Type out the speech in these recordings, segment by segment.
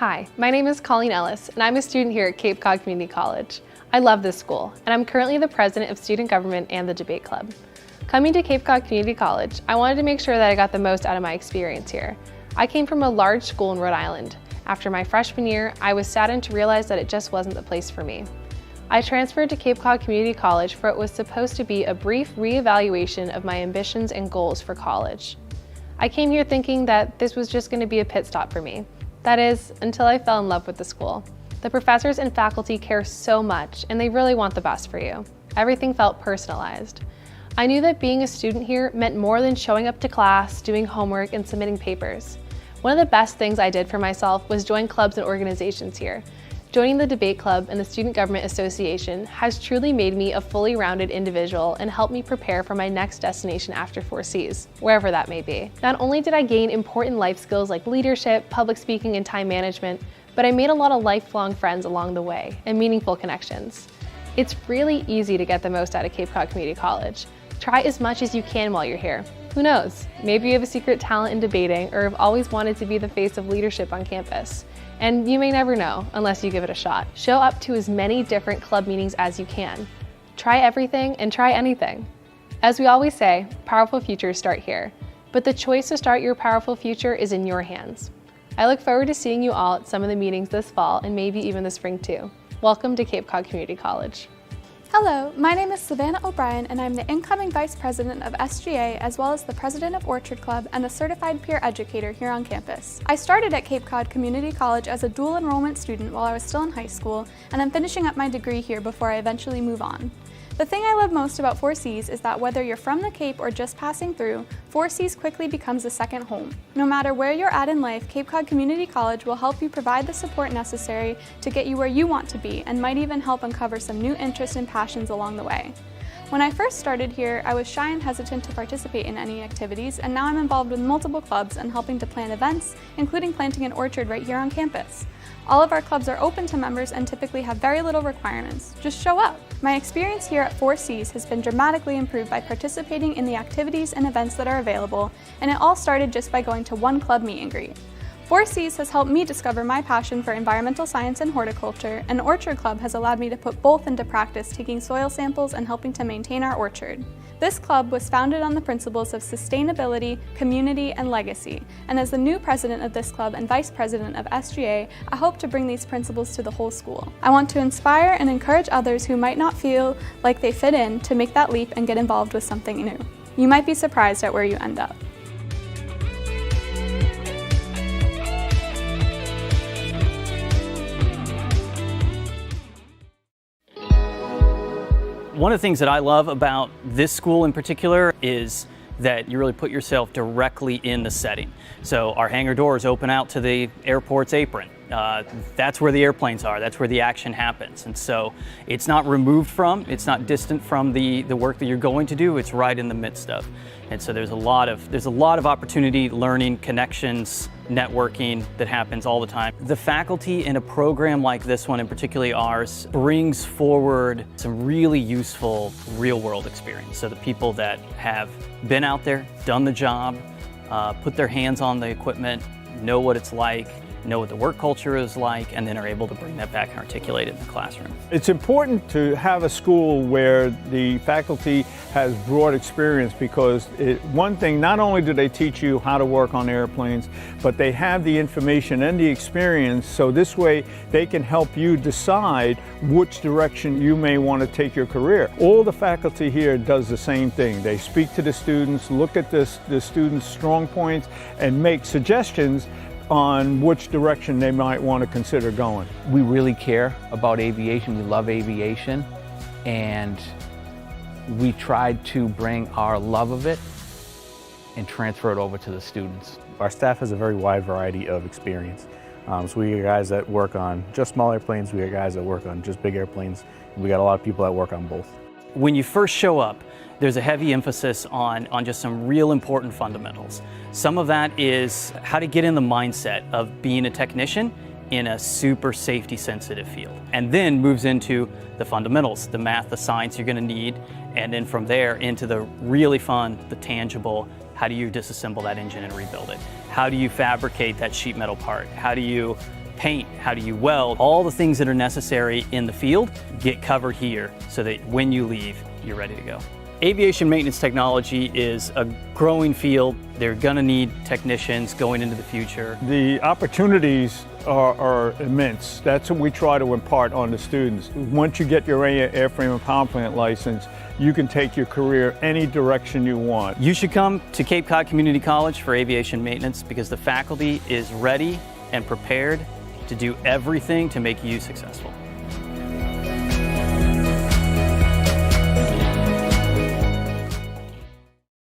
Hi, my name is Colleen Ellis, and I'm a student here at Cape Cod Community College. I love this school, and I'm currently the president of student government and the debate club. Coming to Cape Cod Community College, I wanted to make sure that I got the most out of my experience here. I came from a large school in Rhode Island. After my freshman year, I was saddened to realize that it just wasn't the place for me. I transferred to Cape Cod Community College for what was supposed to be a brief reevaluation of my ambitions and goals for college. I came here thinking that this was just going to be a pit stop for me. That is, until I fell in love with the school. The professors and faculty care so much, and they really want the best for you. Everything felt personalized. I knew that being a student here meant more than showing up to class, doing homework, and submitting papers. One of the best things I did for myself was join clubs and organizations here. Joining the debate club and the Student Government Association has truly made me a fully rounded individual and helped me prepare for my next destination after 4Cs, wherever that may be. Not only did I gain important life skills like leadership, public speaking, and time management, but I made a lot of lifelong friends along the way and meaningful connections. It's really easy to get the most out of Cape Cod Community College. Try as much as you can while you're here. Who knows? Maybe you have a secret talent in debating or have always wanted to be the face of leadership on campus. And you may never know unless you give it a shot. Show up to as many different club meetings as you can. Try everything and try anything. As we always say, powerful futures start here. But the choice to start your powerful future is in your hands. I look forward to seeing you all at some of the meetings this fall and maybe even the spring too. Welcome to Cape Cod Community College. Hello, my name is Savannah O'Brien and I'm the incoming Vice President of SGA as well as the President of Orchard Club and a Certified Peer Educator here on campus. I started at Cape Cod Community College as a dual enrollment student while I was still in high school, and I'm finishing up my degree here before I eventually move on. The thing I love most about 4Cs is that whether you're from the Cape or just passing through, 4Cs quickly becomes a second home. No matter where you're at in life, Cape Cod Community College will help you provide the support necessary to get you where you want to be and might even help uncover some new interests and passions along the way. When I first started here, I was shy and hesitant to participate in any activities, and now I'm involved with multiple clubs and helping to plan events, including planting an orchard right here on campus. All of our clubs are open to members and typically have very little requirements. Just show up. My experience here at 4Cs has been dramatically improved by participating in the activities and events that are available, and it all started just by going to one club meet and greet. 4Cs has helped me discover my passion for environmental science and horticulture, and Orchard Club has allowed me to put both into practice, taking soil samples and helping to maintain our orchard. This club was founded on the principles of sustainability, community, and legacy, and as the new president of this club and vice president of SGA, I hope to bring these principles to the whole school. I want to inspire and encourage others who might not feel like they fit in to make that leap and get involved with something new. You might be surprised at where you end up. One of the things that I love about this school in particular is that you really put yourself directly in the setting. So our hangar doors open out to the airport's apron. That's where the airplanes are, that's where the action happens. And so it's not removed from, it's not distant from the work that you're going to do, it's right in the midst of. And so there's a lot of opportunity, learning, connections, networking that happens all the time. The faculty in a program like this one, and particularly ours, brings forward some really useful real-world experience. So the people that have been out there, done the job, put their hands on the equipment, know what it's like, know what the work culture is like, and then are able to bring that back and articulate it in the classroom. It's important to have a school where the faculty has broad experience because one thing, not only do they teach you how to work on airplanes, but they have the information and the experience, so this way they can help you decide which direction you may want to take your career. All the faculty here does the same thing. They speak to the students, look at the students' strong points, and make suggestions on which direction they might want to consider going. We really care about aviation, we love aviation, and we tried to bring our love of it and transfer it over to the students. Our staff has a very wide variety of experience. So we got guys that work on just small airplanes, we got guys that work on just big airplanes, and we got a lot of people that work on both. When you first show up, there's a heavy emphasis on just some real important fundamentals. Some of that is how to get in the mindset of being a technician in a super safety sensitive field, and then moves into the fundamentals, the math, the science you're going to need, and then from there into the really fun, the tangible, how do you disassemble that engine and rebuild it? How do you fabricate that sheet metal part? How do you paint, how do you weld, all the things that are necessary in the field get covered here so that when you leave, you're ready to go. Aviation maintenance technology is a growing field. They're gonna need technicians going into the future. The opportunities are immense. That's what we try to impart on the students. Once you get your airframe and power plant license, you can take your career any direction you want. You should come to Cape Cod Community College for aviation maintenance because the faculty is ready and prepared to do everything to make you successful.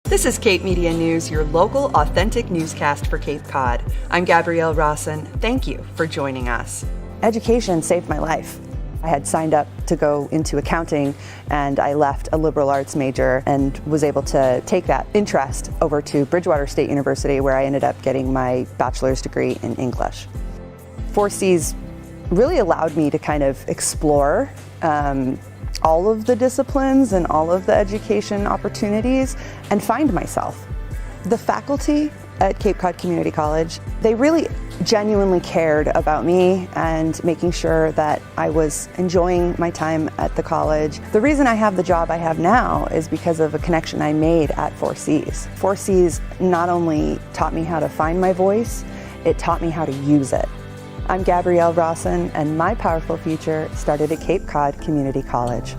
This is Cape Media News, your local authentic newscast for Cape Cod. I'm Gabrielle Rawson. Thank you for joining us. Education saved my life. I had signed up to go into accounting and I left a liberal arts major and was able to take that interest over to Bridgewater State University, where I ended up getting my bachelor's degree in English. 4Cs really allowed me to kind of explore all of the disciplines and all of the education opportunities and find myself. The faculty at Cape Cod Community College, they really genuinely cared about me and making sure that I was enjoying my time at the college. The reason I have the job I have now is because of a connection I made at 4Cs. 4Cs not only taught me how to find my voice, it taught me how to use it. I'm Gabrielle Rawson, and my powerful future started at Cape Cod Community College.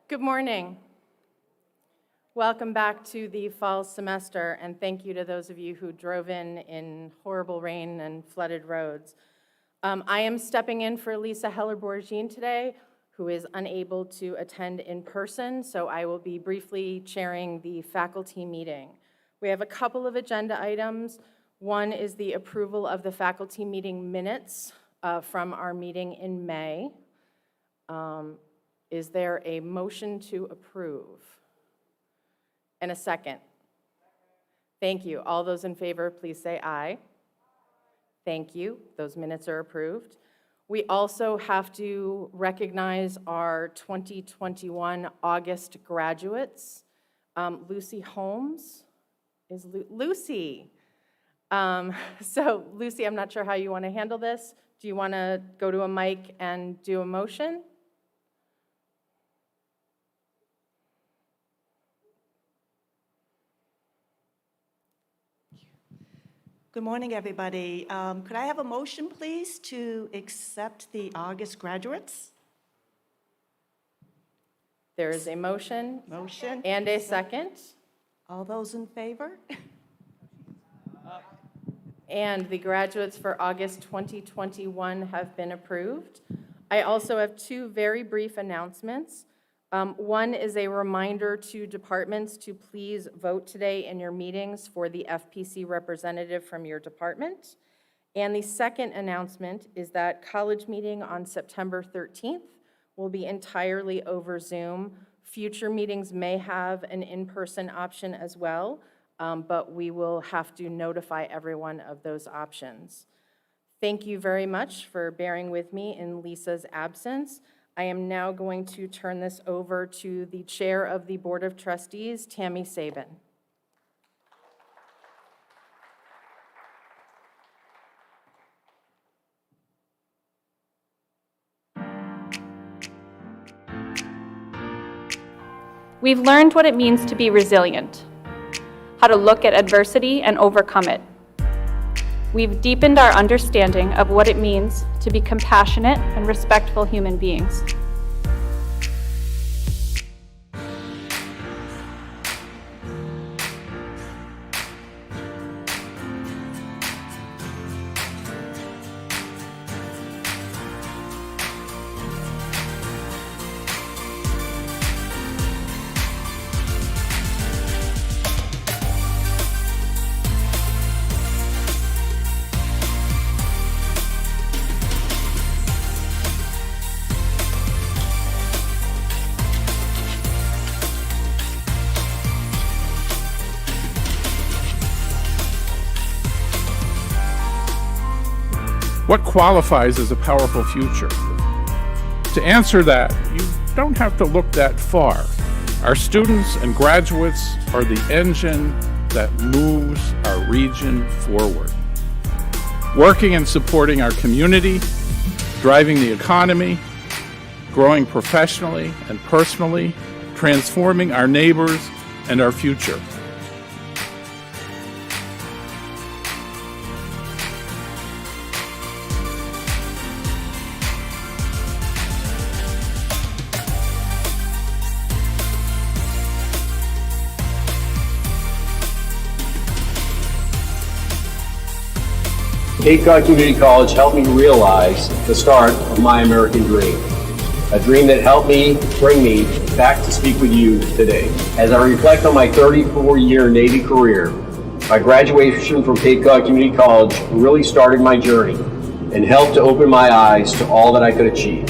Good morning. Welcome back to the fall semester, and thank you to those of you who drove in horrible rain and flooded roads. I am stepping in for Lisa Heller-Borgine today, who is unable to attend in person, so I will be briefly chairing the faculty meeting. We have a couple of agenda items. One is the approval of the faculty meeting minutes from our meeting in May. Is there a motion to approve? And a second? Thank you. All those in favor, please say aye. Thank you. Those minutes are approved. We also have to recognize our 2021 August graduates. Lucy Holmes is Lucy. So Lucy, I'm not sure how you want to handle this. Do you want to go to a mic and do a motion? Good morning, everybody. Could I have a motion, please, to accept the August graduates? There is a motion. Motion. And a second. All those in favor? And the graduates for August 2021 have been approved. I also have two very brief announcements. One is a reminder to departments to please vote today in your meetings for the FPC representative from your department. And the second announcement is that college meeting on September 13th will be entirely over Zoom. Future meetings may have an in-person option as well, but we will have to notify everyone of those options. Thank you very much for bearing with me in Lisa's absence. I am now going to turn this over to the Chair of the Board of Trustees, Tammy Sabin. We've learned what it means to be resilient, how to look at adversity and overcome it. We've deepened our understanding of what it means to be compassionate and respectful human beings. What qualifies as a powerful future? To answer that, you don't have to look that far. Our students and graduates are the engine that moves our region forward. Working and supporting our community, driving the economy, growing professionally and personally, transforming our neighbors and our future. Cape Cod Community College helped me realize the start of my American dream. A dream that helped me bring me back to speak with you today. As I reflect on my 34-year Navy career, my graduation from Cape Cod Community College really started my journey and helped to open my eyes to all that I could achieve.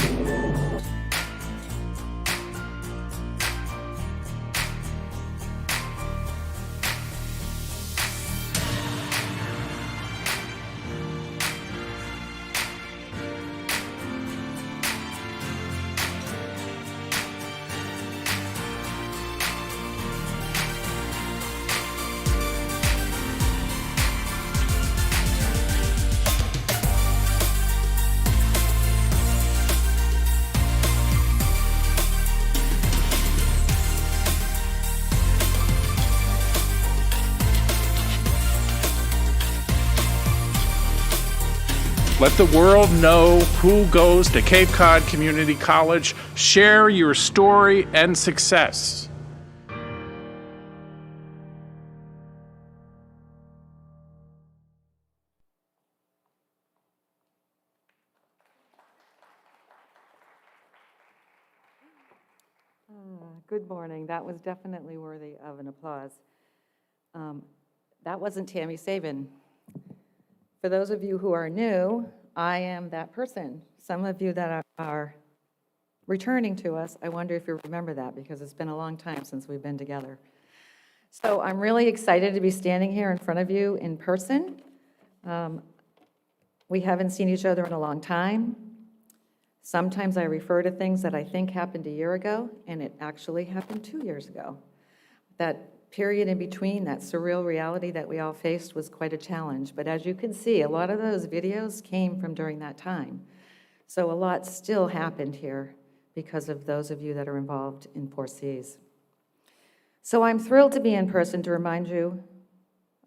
Let the world know who goes to Cape Cod Community College. Share your story and success. Good morning. That was definitely worthy of an applause. That wasn't Tammy Sabin. For those of you who are new, I am that person. Some of you that are returning to us, I wonder if you remember that, because it's been a long time since we've been together. So I'm really excited to be standing here in front of you in person. We haven't seen each other in a long time. Sometimes I refer to things that I think happened a year ago, and it actually happened 2 years ago. That period in between, that surreal reality that we all faced, was quite a challenge. But as you can see, a lot of those videos came from during that time. So a lot still happened here because of those of you that are involved in Four Cs. So I'm thrilled to be in person to remind you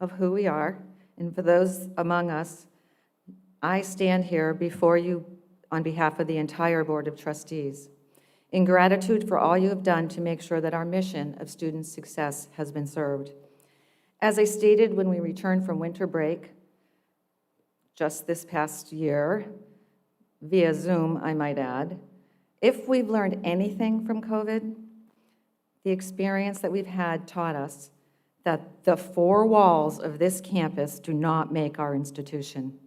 of who we are. And for those among us, I stand here before you on behalf of the entire Board of Trustees, in gratitude for all you have done to make sure that our mission of student success has been served. As I stated when we returned from winter break, just this past year, via Zoom, I might add, if we've learned anything from COVID, The experience that we've had taught us that the four walls of this campus do not make our institution.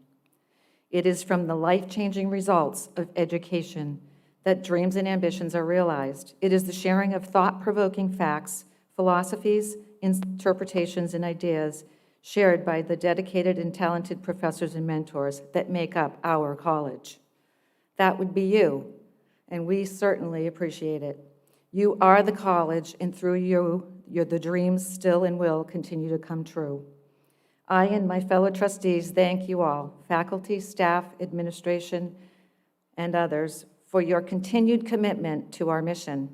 It is from the life-changing results of education that dreams and ambitions are realized. It is the sharing of thought-provoking facts, philosophies, interpretations, and ideas shared by the dedicated and talented professors and mentors that make up our college. That would be you, and we certainly appreciate it. You are the college, and through you, the dreams still and will continue to come true. I and my fellow trustees thank you all, faculty, staff, administration, and others, for your continued commitment to our mission.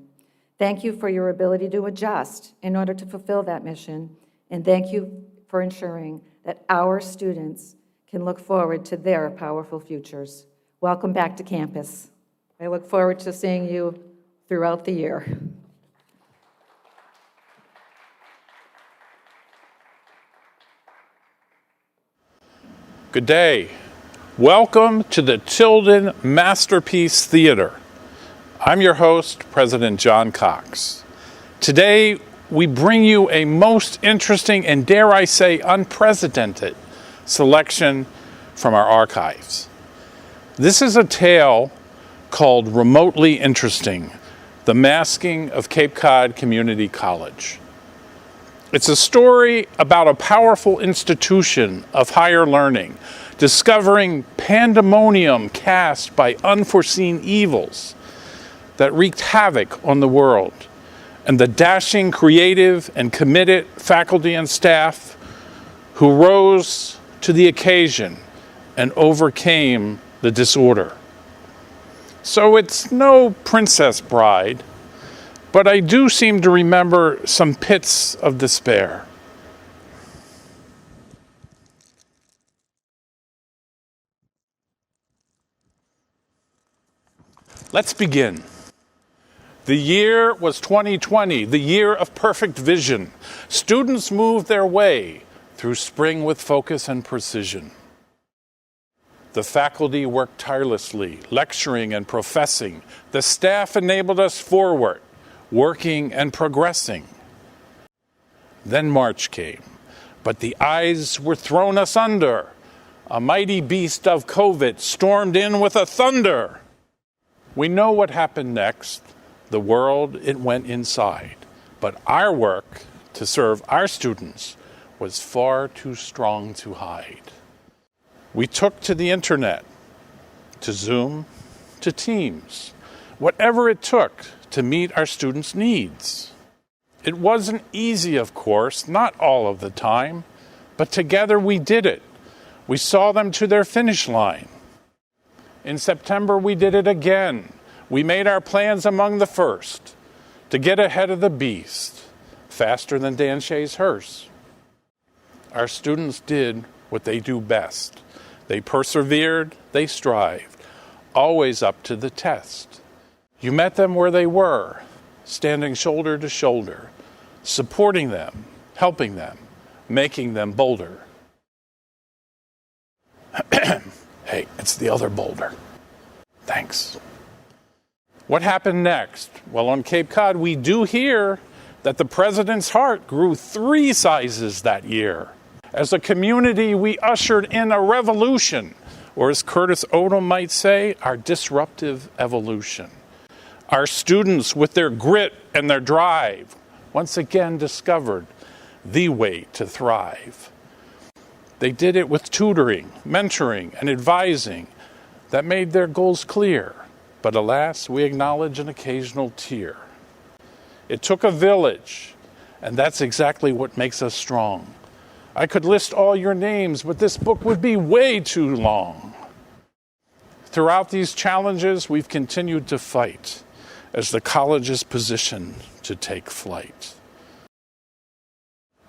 Thank you for your ability to adjust in order to fulfill that mission, and thank you for ensuring that our students can look forward to their powerful futures. Welcome back to campus. I look forward to seeing you throughout the year. Good day. Welcome to the Tilden Masterpiece Theater. I'm your host, President John Cox. Today, we bring you a most interesting and, dare I say, unprecedented selection from our archives. This is a tale called Remotely Interesting: The Masking of Cape Cod Community College. It's a story about a powerful institution of higher learning discovering pandemonium cast by unforeseen evils that wreaked havoc on the world, and the dashing, creative, and committed faculty and staff who rose to the occasion and overcame the disorder. So it's no Princess Bride, but I do seem to remember some pits of despair. Let's begin. The year was 2020, the year of perfect vision. Students moved their way through spring with focus and precision. The faculty worked tirelessly, lecturing and professing. The staff enabled us forward, working and progressing. Then March came, but the eyes were thrown asunder. A mighty beast of COVID stormed in with a thunder. We know what happened next. The world, it went inside. But our work to serve our students was far too strong to hide. We took to the internet, to Zoom, to Teams, whatever it took to meet our students' needs. It wasn't easy, of course, not all of the time, but together we did it. We saw them to their finish line. In September, we did it again. We made our plans among the first to get ahead of the beast, faster than Dan Shea's hearse. Our students did what they do best. They persevered, they strived, always up to the test. You met them where they were, standing shoulder to shoulder, supporting them, helping them, making them bolder. Hey, it's the other boulder. Thanks. What happened next? Well, on Cape Cod, we do hear that the president's heart grew 3 sizes that year. As a community, we ushered in a revolution, or as Curtis Odom might say, our disruptive evolution. Our students, with their grit and their drive, once again discovered the way to thrive. They did it with tutoring, mentoring, and advising that made their goals clear. But alas, we acknowledge an occasional tear. It took a village, and that's exactly what makes us strong. I could list all your names, but this book would be way too long. Throughout these challenges, we've continued to fight as the college is positioned to take flight.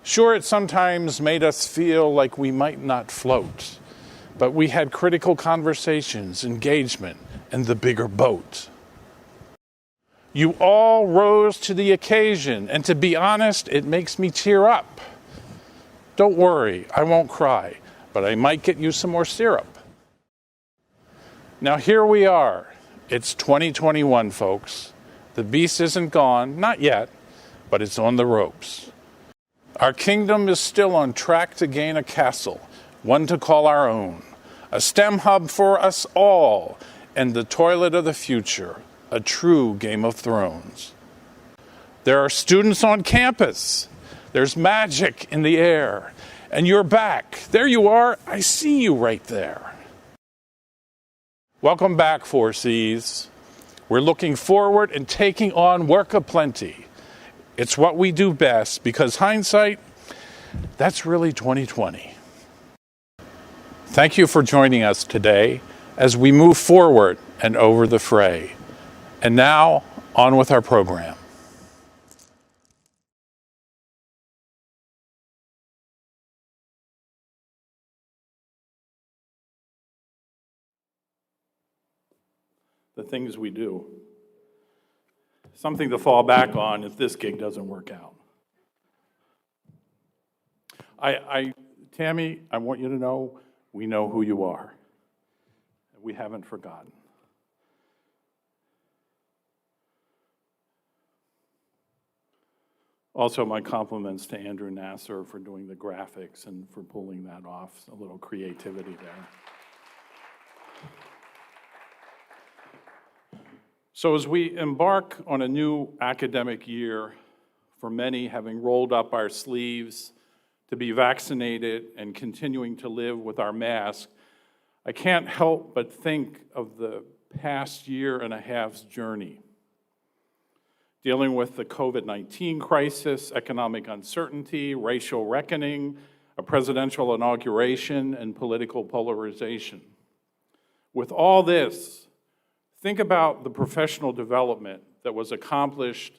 Sure, it sometimes made us feel like we might not float, but we had critical conversations, engagement, and the bigger boat. You all rose to the occasion, and to be honest, it makes me tear up. Don't worry, I won't cry, but I might get you some more syrup. Now here we are. It's 2021, folks. The beast isn't gone, not yet, but it's on the ropes. Our kingdom is still on track to gain a castle, one to call our own, a STEM hub for us all, and the toilet of the future, a true Game of Thrones. There are students on campus. There's magic in the air. And you're back. There you are. I see you right there. Welcome back, 4Cs. We're looking forward and taking on work aplenty. It's what we do best because hindsight, that's really 2020. Thank you for joining us today as we move forward and over the fray. And now, on with our program. The things we do. Something to fall back on if this gig doesn't work out. Tammy, I want you to know, we know who you are. We haven't forgotten. Also, my compliments to Andrew Nasser for doing the graphics and for pulling that off, a little creativity there. So as we embark on a new academic year, for many having rolled up our sleeves to be vaccinated and continuing to live with our mask, I can't help but think of the past year and a half's journey. Dealing with the COVID-19 crisis, economic uncertainty, racial reckoning, a presidential inauguration, and political polarization. With all this, think about the professional development that was accomplished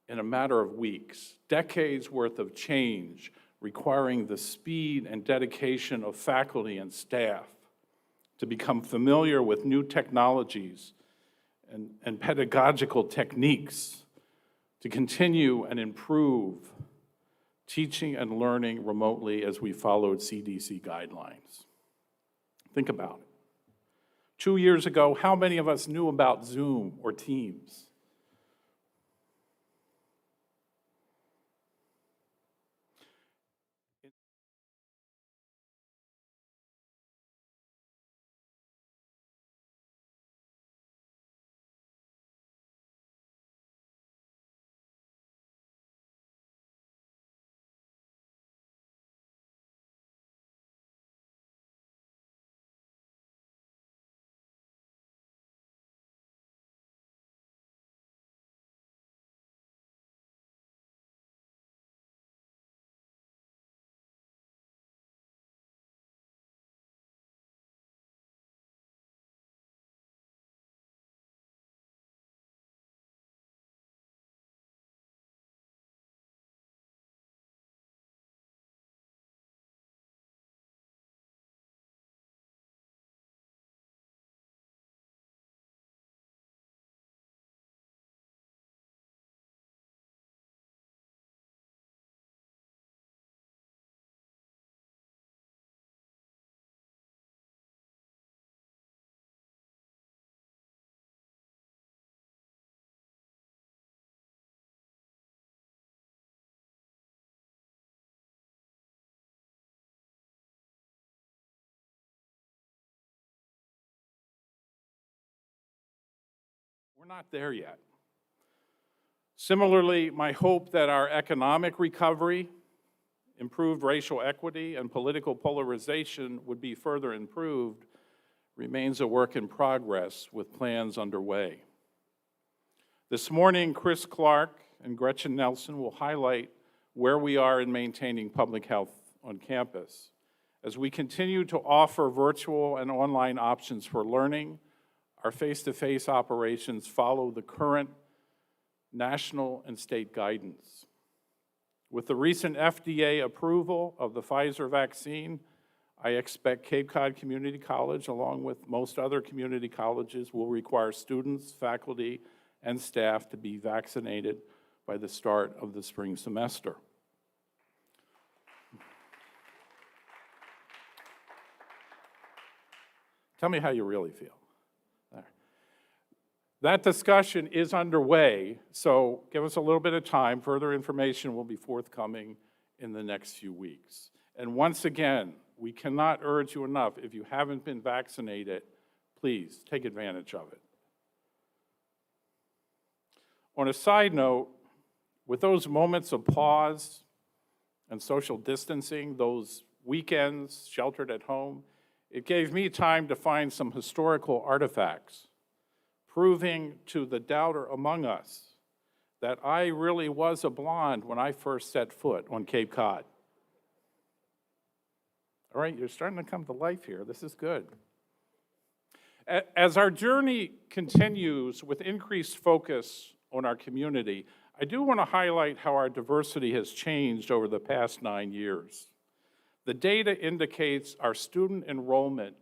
in a matter of weeks, decades worth of change requiring the speed and dedication of faculty and staff to become familiar with new technologies and pedagogical techniques to continue and improve teaching and learning remotely as we followed CDC guidelines. Think about it. 2 years ago, how many of us knew about Zoom or Teams? We're not there yet. Similarly, my hope that our economic recovery, improved racial equity, and political polarization would be further improved remains a work in progress with plans underway. This morning, Chris Clark and Gretchen Nelson will highlight where we are in maintaining public health on campus as we continue to offer virtual and online options for learning. Our face-to-face operations follow the current national and state guidance. With the recent FDA approval of the Pfizer vaccine, I expect Cape Cod Community College, along with most other community colleges, will require students, faculty, and staff to be vaccinated by the start of the spring semester. Tell me how you really feel. That discussion is underway, so give us a little bit of time. Further information will be forthcoming in the next few weeks. And once again, we cannot urge you enough, if you haven't been vaccinated, please take advantage of it. On a side note, with those moments of pause and social distancing, those weekends sheltered at home, it gave me time to find some historical artifacts, proving to the doubter among us that I really was a blonde when I first set foot on Cape Cod. All right, you're starting to come to life here. This is good. As our journey continues with increased focus on our community, I do want to highlight how our diversity has changed over the past 9 years. The data indicates our student enrollment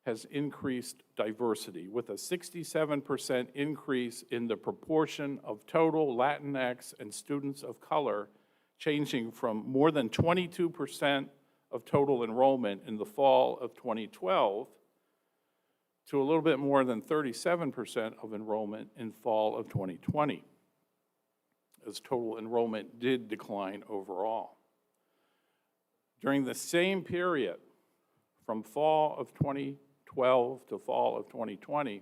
has increased diversity, with a 67% increase in the proportion of total Latinx and students of color, changing from more than 22% of total enrollment in the fall of 2012 to a little bit more than 37% of enrollment in fall of 2020, as total enrollment did decline overall. During the same period, from fall of 2012 to fall of 2020,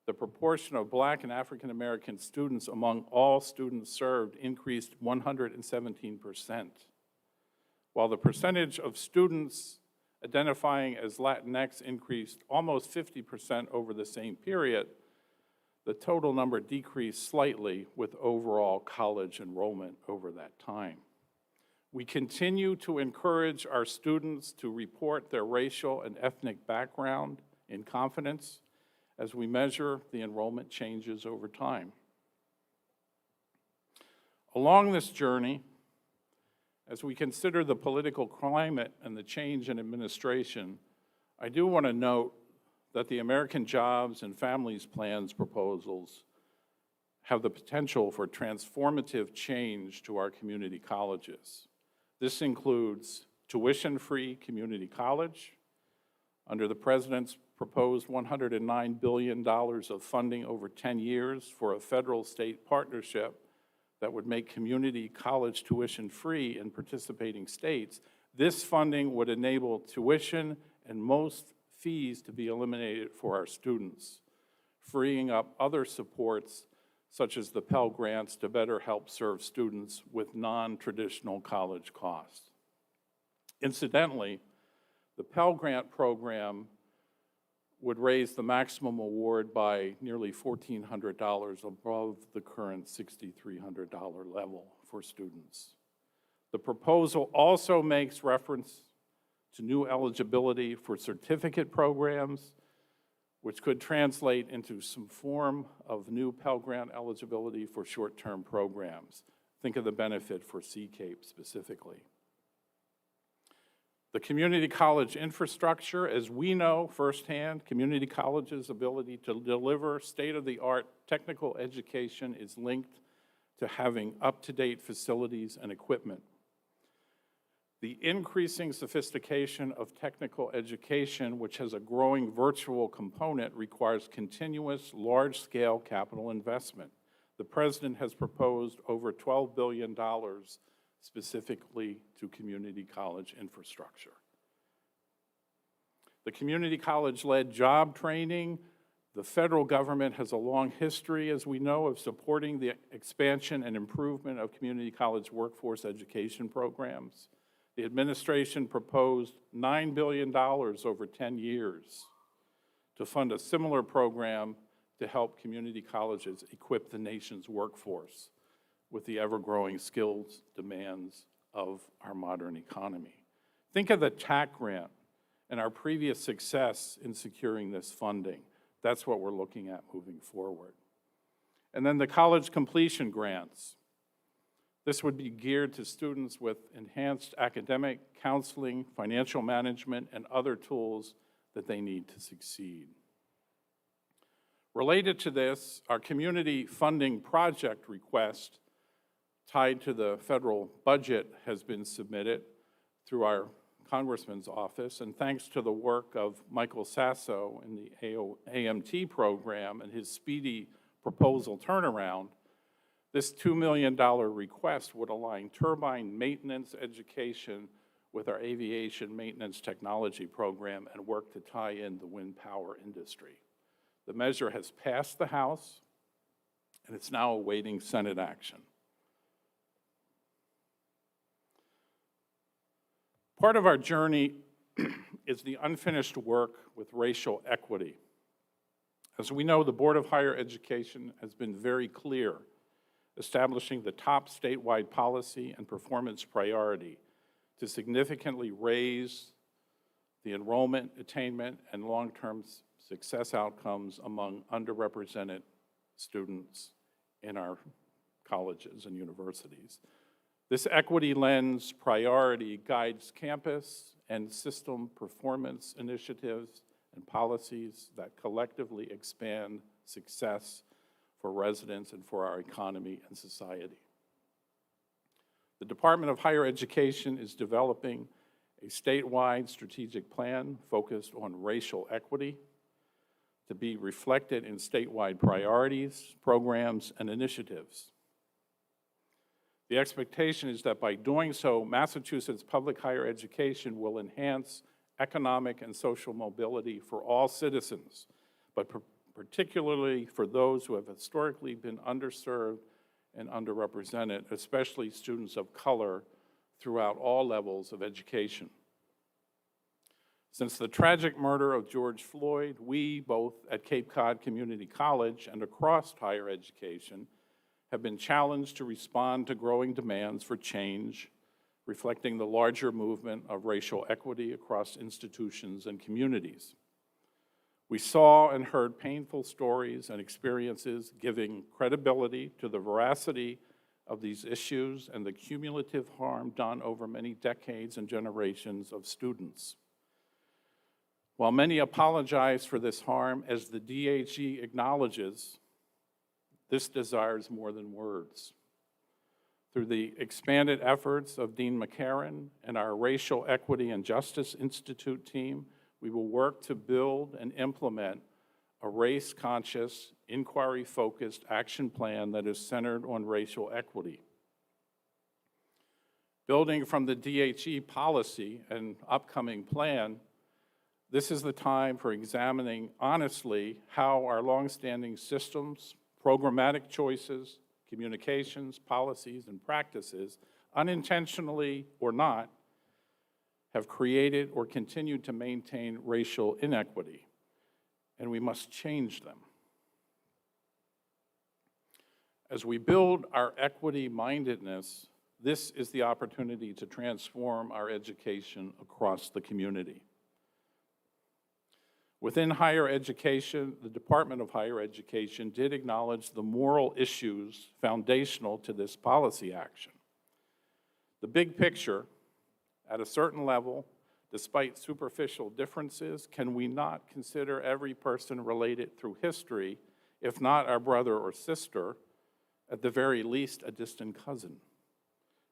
the proportion of Black and African American students among all students served increased 117%, while the percentage of students identifying as Latinx increased almost 50% over the same period. The total number decreased slightly with overall college enrollment over that time. We continue to encourage our students to report their racial and ethnic background in confidence as we measure the enrollment changes over time. Along this journey, as we consider the political climate and the change in administration, I do want to note that the American Jobs and Families Plans proposals have the potential for transformative change to our community colleges. This includes tuition-free community college, under the President's proposed $109 billion of funding over 10 years for a federal-state partnership that would make community college tuition free in participating states. This funding would enable tuition and most fees to be eliminated for our students, freeing up other supports such as the Pell Grants to better help serve students with non-traditional college costs. Incidentally, the Pell Grant program would raise the maximum award by nearly $1,400 above the current $6,300 level for students. The proposal also makes reference to new eligibility for certificate programs, which could translate into some form of new Pell Grant eligibility for short-term programs. Think of the benefit for CCAPE specifically. The community college infrastructure, as we know firsthand, community colleges' ability to deliver state-of-the-art technical education is linked to having up-to-date facilities and equipment. The increasing sophistication of technical education, which has a growing virtual component, requires continuous large-scale capital investment. The President has proposed over $12 billion specifically to community college infrastructure. The community college-led job training, the federal government has a long history, as we know, of supporting the expansion and improvement of community college workforce education programs. The administration proposed $9 billion over 10 years to fund a similar program to help community colleges equip the nation's workforce with the ever-growing skills demands of our modern economy. Think of the TAC grant and our previous success in securing this funding. That's what we're looking at moving forward. And then the college completion grants. This would be geared to students with enhanced academic, counseling, financial management, and other tools that they need to succeed. Related to this, our community funding project request tied to the federal budget has been submitted through our Congressman's office, and thanks to the work of Michael Sasso in the AMT program and his speedy proposal turnaround, this $2 million request would align turbine maintenance education with our aviation maintenance technology program and work to tie in the wind power industry. The measure has passed the House, and it's now awaiting Senate action. Part of our journey is the unfinished work with racial equity. As we know, the Board of Higher Education has been very clear, establishing the top statewide policy and performance priority to significantly raise the enrollment, attainment, and long-term success outcomes among underrepresented students in our colleges and universities. This equity lens priority guides campus and system performance initiatives and policies that collectively expand success for residents and for our economy and society. The Department of Higher Education is developing a statewide strategic plan focused on racial equity to be reflected in statewide priorities, programs, and initiatives. The expectation is that by doing so, Massachusetts public higher education will enhance economic and social mobility for all citizens, but particularly for those who have historically been underserved and underrepresented, especially students of color throughout all levels of education. Since the tragic murder of George Floyd, we, both at Cape Cod Community College and across higher education, have been challenged to respond to growing demands for change, reflecting the larger movement of racial equity across institutions and communities. We saw and heard painful stories and experiences giving credibility to the veracity of these issues and the cumulative harm done over many decades and generations of students. While many apologize for this harm, as the DHE acknowledges, this desires more than words. Through the expanded efforts of Dean McCarron and our Racial Equity and Justice Institute team, we will work to build and implement a race-conscious, inquiry-focused action plan that is centered on racial equity. Building from the DHE policy and upcoming plan, this is the time for examining honestly how our longstanding systems, programmatic choices, communications, policies, and practices, unintentionally or not, have created or continued to maintain racial inequity, and we must change them. As we build our equity-mindedness, this is the opportunity to transform our education across the community. Within higher education, the Department of Higher Education did acknowledge the moral issues foundational to this policy action. The big picture, at a certain level, despite superficial differences, can we not consider every person related through history, if not our brother or sister, at the very least a distant cousin,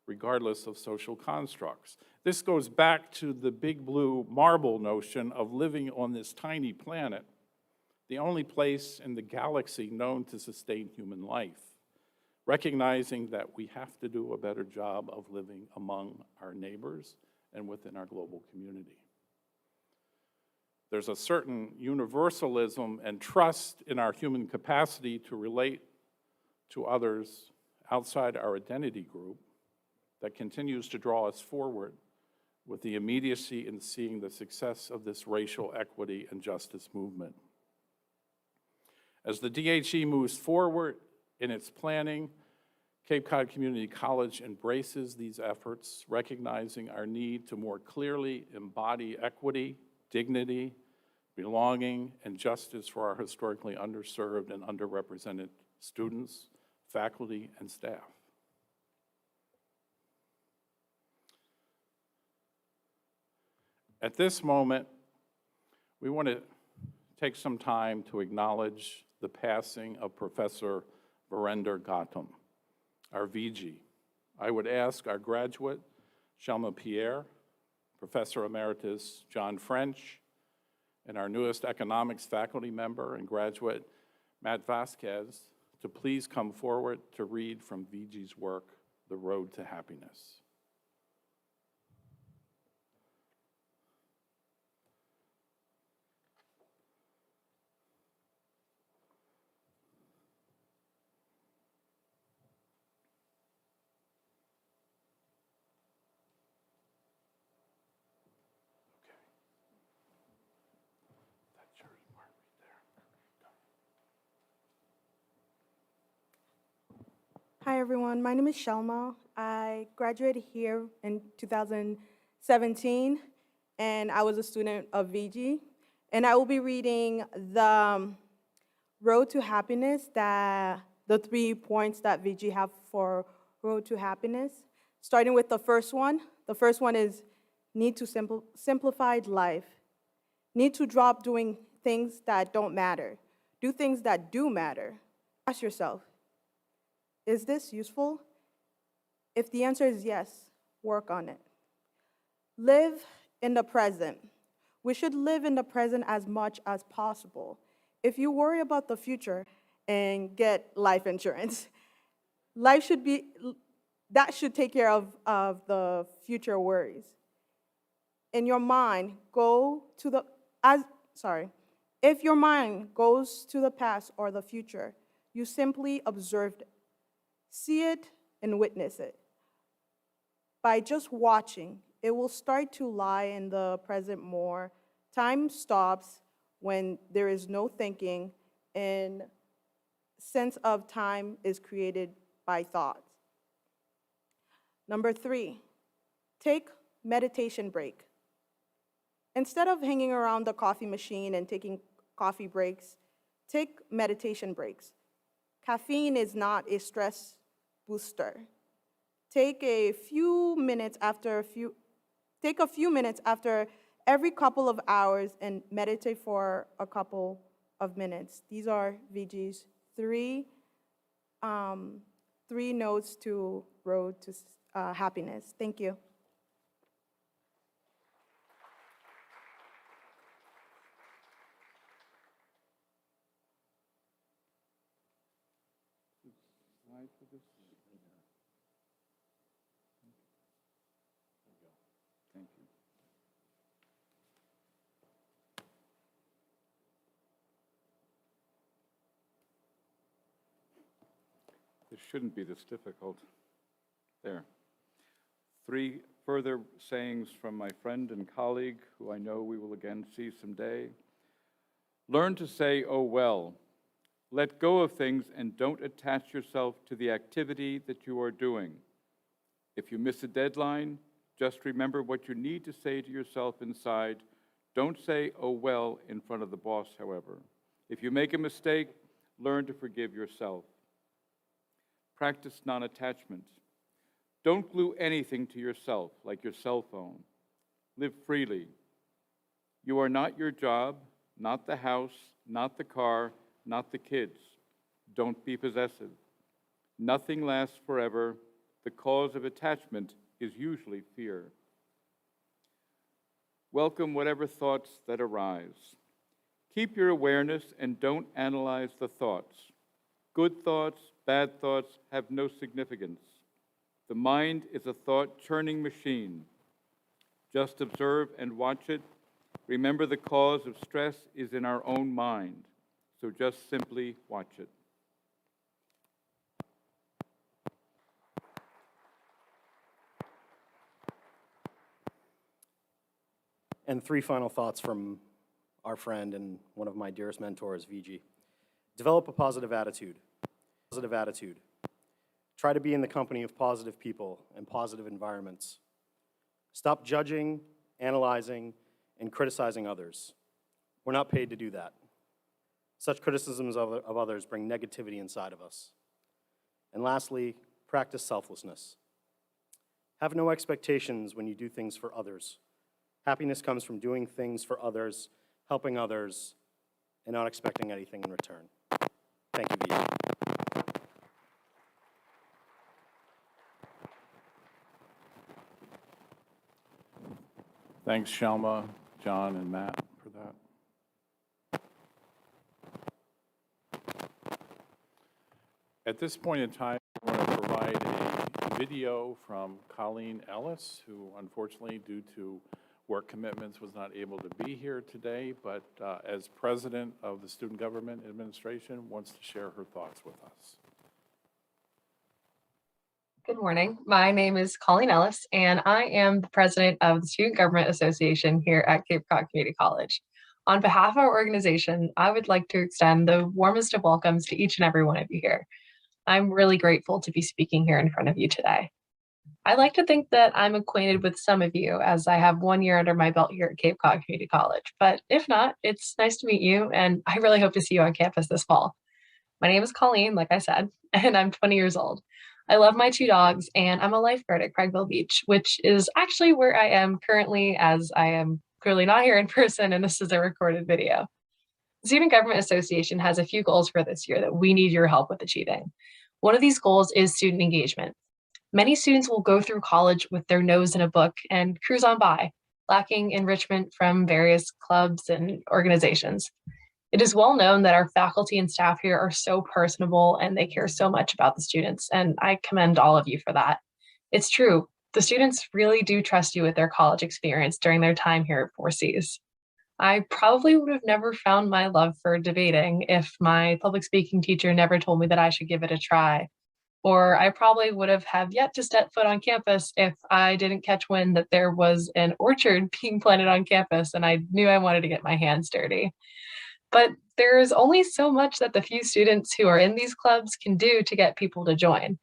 regardless of social constructs? This goes back to the big blue marble notion of living on this tiny planet, the only place in the galaxy known to sustain human life, recognizing that we have to do a better job of living among our neighbors and within our global community. There's a certain universalism and trust in our human capacity to relate to others outside our identity group that continues to draw us forward with the immediacy in seeing the success of this racial equity and justice movement. As the DHE moves forward in its planning, Cape Cod Community College embraces these efforts, recognizing our need to more clearly embody equity, dignity, belonging, and justice for our historically underserved and underrepresented students, faculty, and staff. At this moment, we want to take some time to acknowledge the passing of Professor Virender Gautam, our VG. I would ask our graduate, Shelma Pierre, Professor Emeritus John French, and our newest economics faculty member and graduate, Matt Vasquez, to please come forward to read from VG's work, The Road to Happiness. Hi, everyone. My name is Shelma. I graduated here in 2017, and I was a student of VG. And I will be reading the Road to Happiness, the 3 points that VG have for Road to Happiness, starting with the first one. The first one is need to simplified life. Need to drop doing things that don't matter. Do things that do matter. Ask yourself, is this useful? If the answer is yes, work on it. Live in the present. We should live in the present as much as possible. If you worry about the future and get life insurance, that should take care of the future worries. In your mind, if your mind goes to the past or the future, you simply observed it. See it and witness it. By just watching, it will start to lie in the present more. Time stops when there is no thinking, and sense of time is created by thoughts. Number 3, take meditation break. Instead of hanging around the coffee machine and taking coffee breaks, take meditation breaks. Caffeine is not a stress booster. Take a few minutes after every couple of hours and meditate for a couple of minutes. These are VG's three notes to Road to Happiness. Thank you. Thank you. This shouldn't be this difficult. There. 3 further sayings from my friend and colleague, who I know we will again see someday. Learn to say, oh well. Let go of things and don't attach yourself to the activity that you are doing. If you miss a deadline, just remember what you need to say to yourself inside. Don't say, oh well, in front of the boss, however. If you make a mistake, learn to forgive yourself. Practice non-attachment. Don't glue anything to yourself, like your cell phone. Live freely. You are not your job, not the house, not the car, not the kids. Don't be possessive. Nothing lasts forever. The cause of attachment is usually fear. Welcome whatever thoughts that arise. Keep your awareness and don't analyze the thoughts. Good thoughts, bad thoughts have no significance. The mind is a thought-churning machine. Just observe and watch it. Remember, the cause of stress is in our own mind, so just simply watch it. And 3 final thoughts from our friend and one of my dearest mentors, VG. Develop a positive attitude. Positive attitude. Try to be in the company of positive people and positive environments. Stop judging, analyzing, and criticizing others. We're not paid to do that. Such criticisms of others bring negativity inside of us. And lastly, practice selflessness. Have no expectations when you do things for others. Happiness comes from doing things for others, helping others, and not expecting anything in return. Thank you, VG. Thanks, Shelma, John, and Matt for that. At this point in time, I want to provide a video from Colleen Ellis, who unfortunately, due to work commitments, was not able to be here today, but as president of the Student Government Administration, wants to share her thoughts with us. Good morning. My name is Colleen Ellis, and I am the president of the Student Government Association here at Cape Cod Community College. On behalf of our organization, I would like to extend the warmest of welcomes to each and every one of you here. I'm really grateful to be speaking here in front of you today. I like to think that I'm acquainted with some of you, as I have 1 year under my belt here at Cape Cod Community College. But if not, it's nice to meet you, and I really hope to see you on campus this fall. My name is Colleen, like I said, and I'm 20 years old. I love my 2 dogs, and I'm a lifeguard at Craigville Beach, which is actually where I am currently, as I am clearly not here in person, and this is a recorded video. The Student Government Association has a few goals for this year that we need your help with achieving. One of these goals is student engagement. Many students will go through college with their nose in a book and cruise on by, lacking enrichment from various clubs and organizations. It is well known that our faculty and staff here are so personable and they care so much about the students, and I commend all of you for that. It's true, the students really do trust you with their college experience during their time here at 4Cs. I probably would have never found my love for debating if my public speaking teacher never told me that I should give it a try. Or I probably would have yet to step foot on campus if I didn't catch wind that there was an orchard being planted on campus and I knew I wanted to get my hands dirty. But there is only so much that the few students who are in these clubs can do to get people to join.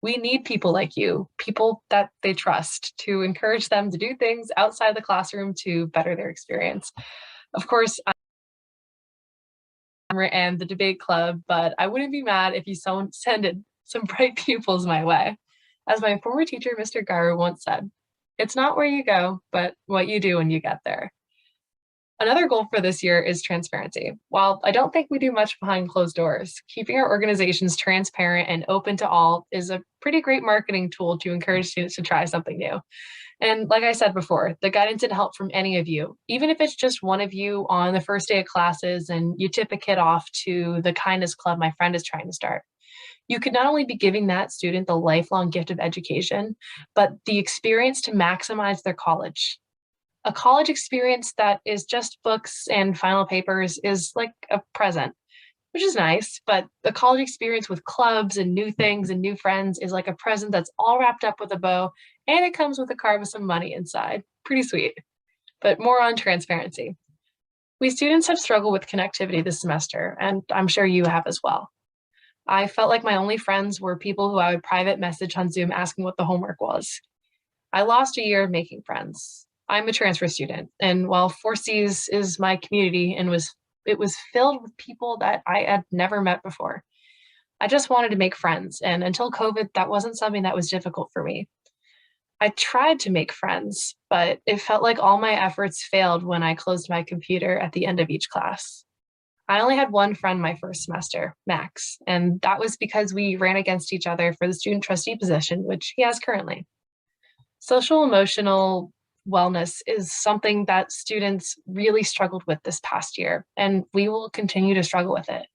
We need people like you, people that they trust, to encourage them to do things outside the classroom to better their experience. Of course, and the debate club, but I wouldn't be mad if you send some bright pupils my way. As my former teacher, Mr. Garu, once said, "It's not where you go, but what you do when you get there." Another goal for this year is transparency. While I don't think we do much behind closed doors, keeping our organizations transparent and open to all is a pretty great marketing tool to encourage students to try something new. And like I said before, the guidance and help from any of you, even if it's just one of you on the first day of classes and you tip a kid off to the kindness club my friend is trying to start, you could not only be giving that student the lifelong gift of education, but the experience to maximize their college. A college experience that is just books and final papers is like a present, which is nice, but the college experience with clubs and new things and new friends is like a present that's all wrapped up with a bow, and it comes with a card with some money inside. Pretty sweet. But more on transparency. We students have struggled with connectivity this semester, and I'm sure you have as well. I felt like my only friends were people who I would private message on Zoom asking what the homework was. I lost a year of making friends. I'm a transfer student, and while 4Cs is my community and it was filled with people that I had never met before, I just wanted to make friends, and until COVID, that wasn't something that was difficult for me. I tried to make friends, but it felt like all my efforts failed when I closed my computer at the end of each class. I only had one friend my first semester, Max, and that was because we ran against each other for the student trustee position, which he has currently. Social emotional wellness is something that students really struggled with this past year, and we will continue to struggle with it.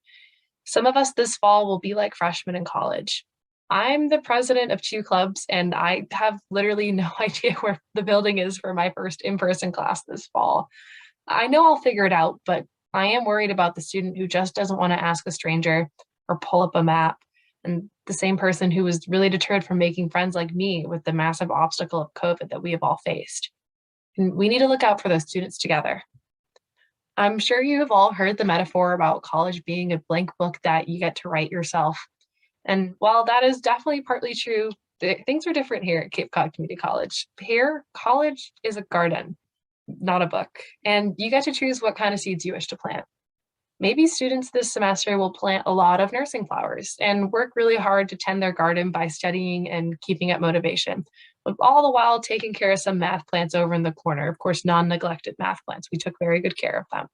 Some of us this fall will be like freshmen in college. I'm the president of 2 clubs, and I have literally no idea where the building is for my first in-person class this fall. I know I'll figure it out, but I am worried about the student who just doesn't want to ask a stranger or pull up a map, and the same person who was really deterred from making friends like me with the massive obstacle of COVID that we have all faced. And we need to look out for those students together. I'm sure you have all heard the metaphor about college being a blank book that you get to write yourself. And while that is definitely partly true, things are different here at Cape Cod Community College. Here, college is a garden, not a book, and you get to choose what kind of seeds you wish to plant. Maybe students this semester will plant a lot of nursing flowers and work really hard to tend their garden by studying and keeping up motivation, all the while taking care of some math plants over in the corner. Of course, non-neglected math plants. We took very good care of them.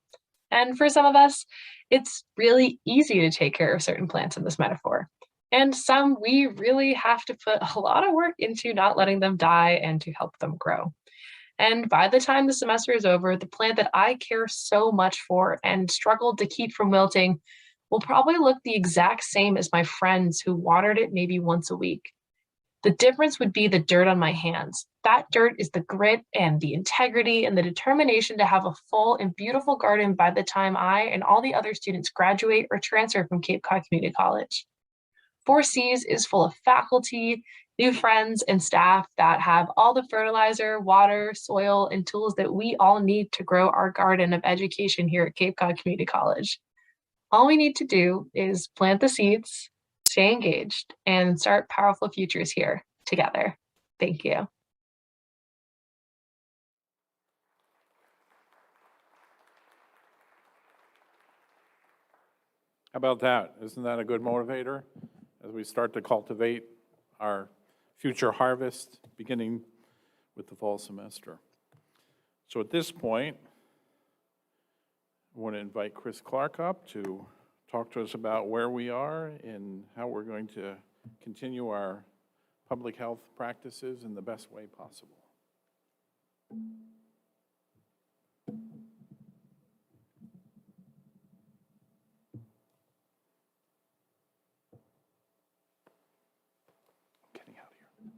And for some of us, it's really easy to take care of certain plants in this metaphor. And some we really have to put a lot of work into not letting them die and to help them grow. And by the time the semester is over, the plant that I care so much for and struggled to keep from wilting will probably look the exact same as my friends who watered it maybe once a week. The difference would be the dirt on my hands. That dirt is the grit and the integrity and the determination to have a full and beautiful garden by the time I and all the other students graduate or transfer from Cape Cod Community College. 4Cs is full of faculty, new friends, and staff that have all the fertilizer, water, soil, and tools that we all need to grow our garden of education here at Cape Cod Community College. All we need to do is plant the seeds, stay engaged, and start powerful futures here together. Thank you. How about that? Isn't that a good motivator as we start to cultivate our future harvest, beginning with the fall semester? So at this point, I want to invite Chris Clark up to talk to us about where we are and how we're going to continue our public health practices in the best way possible.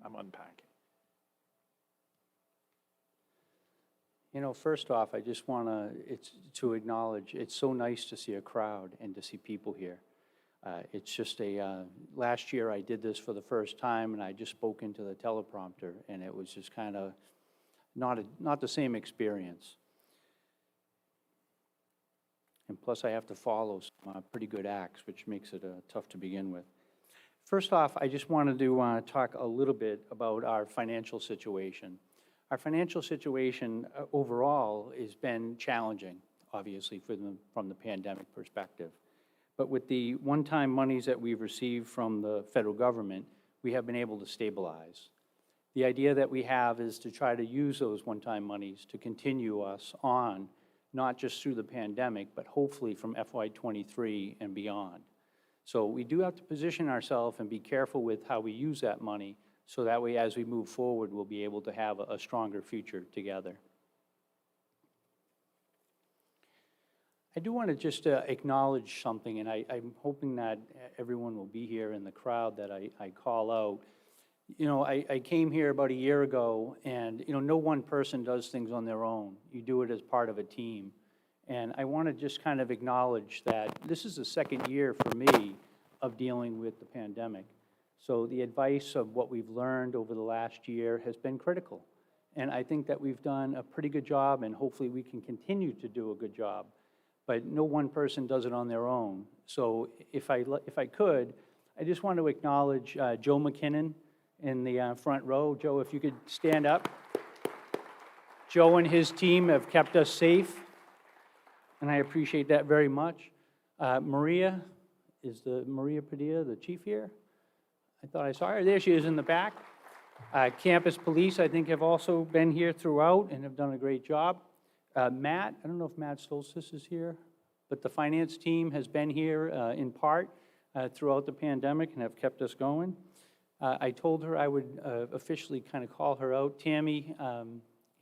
I'm unpacking. You know, first off, I just want to acknowledge it's so nice to see a crowd and to see people here. It's just last year I did this for the first time and I just spoke into the teleprompter and it was just kind of not the same experience. And plus I have to follow some pretty good acts, which makes it tough to begin with. First off, I just wanted to talk a little bit about our financial situation. Our financial situation overall has been challenging, obviously, from the pandemic perspective. But with the one-time monies that we've received from the federal government, we have been able to stabilize. The idea that we have is to try to use those one-time monies to continue us on, not just through the pandemic, but hopefully from FY23 and beyond. So we do have to position ourselves and be careful with how we use that money so that way as we move forward, we'll be able to have a stronger future together. I do want to just acknowledge something, and I'm hoping that everyone will be here in the crowd that I call out. You know, I came here about a year ago, and, you know, no one person does things on their own. You do it as part of a team. And I want to just kind of acknowledge that this is the second year for me of dealing with the pandemic. So the advice of what we've learned over the last year has been critical. And I think that we've done a pretty good job, and hopefully we can continue to do a good job. But no one person does it on their own. So if I could, I just want to acknowledge Joe McKinnon in the front row. Joe, if you could stand up. Joe and his team have kept us safe, and I appreciate that very much. Maria Padilla, the chief here? I thought I saw her. There she is in the back. Campus police, I think, have also been here throughout and have done a great job. Matt, I don't know if Matt Stoltzis is here, but the finance team has been here in part throughout the pandemic and have kept us going. I told her I would officially kind of call her out. Tammy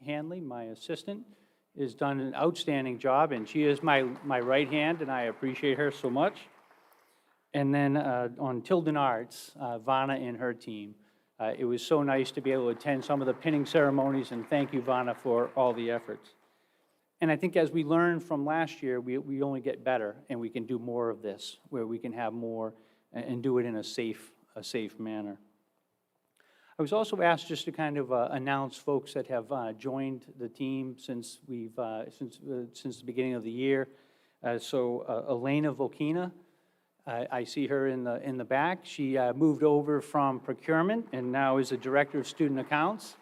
Hanley, my assistant, has done an outstanding job, and she is my right hand, and I appreciate her so much. And then on Tilden Arts, Vanna and her team. It was so nice to be able to attend some of the pinning ceremonies, and thank you, Vanna, for all the efforts. And I think as we learned from last year, we only get better, and we can do more of this, where we can have more and do it in a safe manner. I was also asked just to kind of announce folks that have joined the team since since the beginning of the year. So Elena Volkina, I see her in the back. She moved over from procurement and now is the director of student accounts.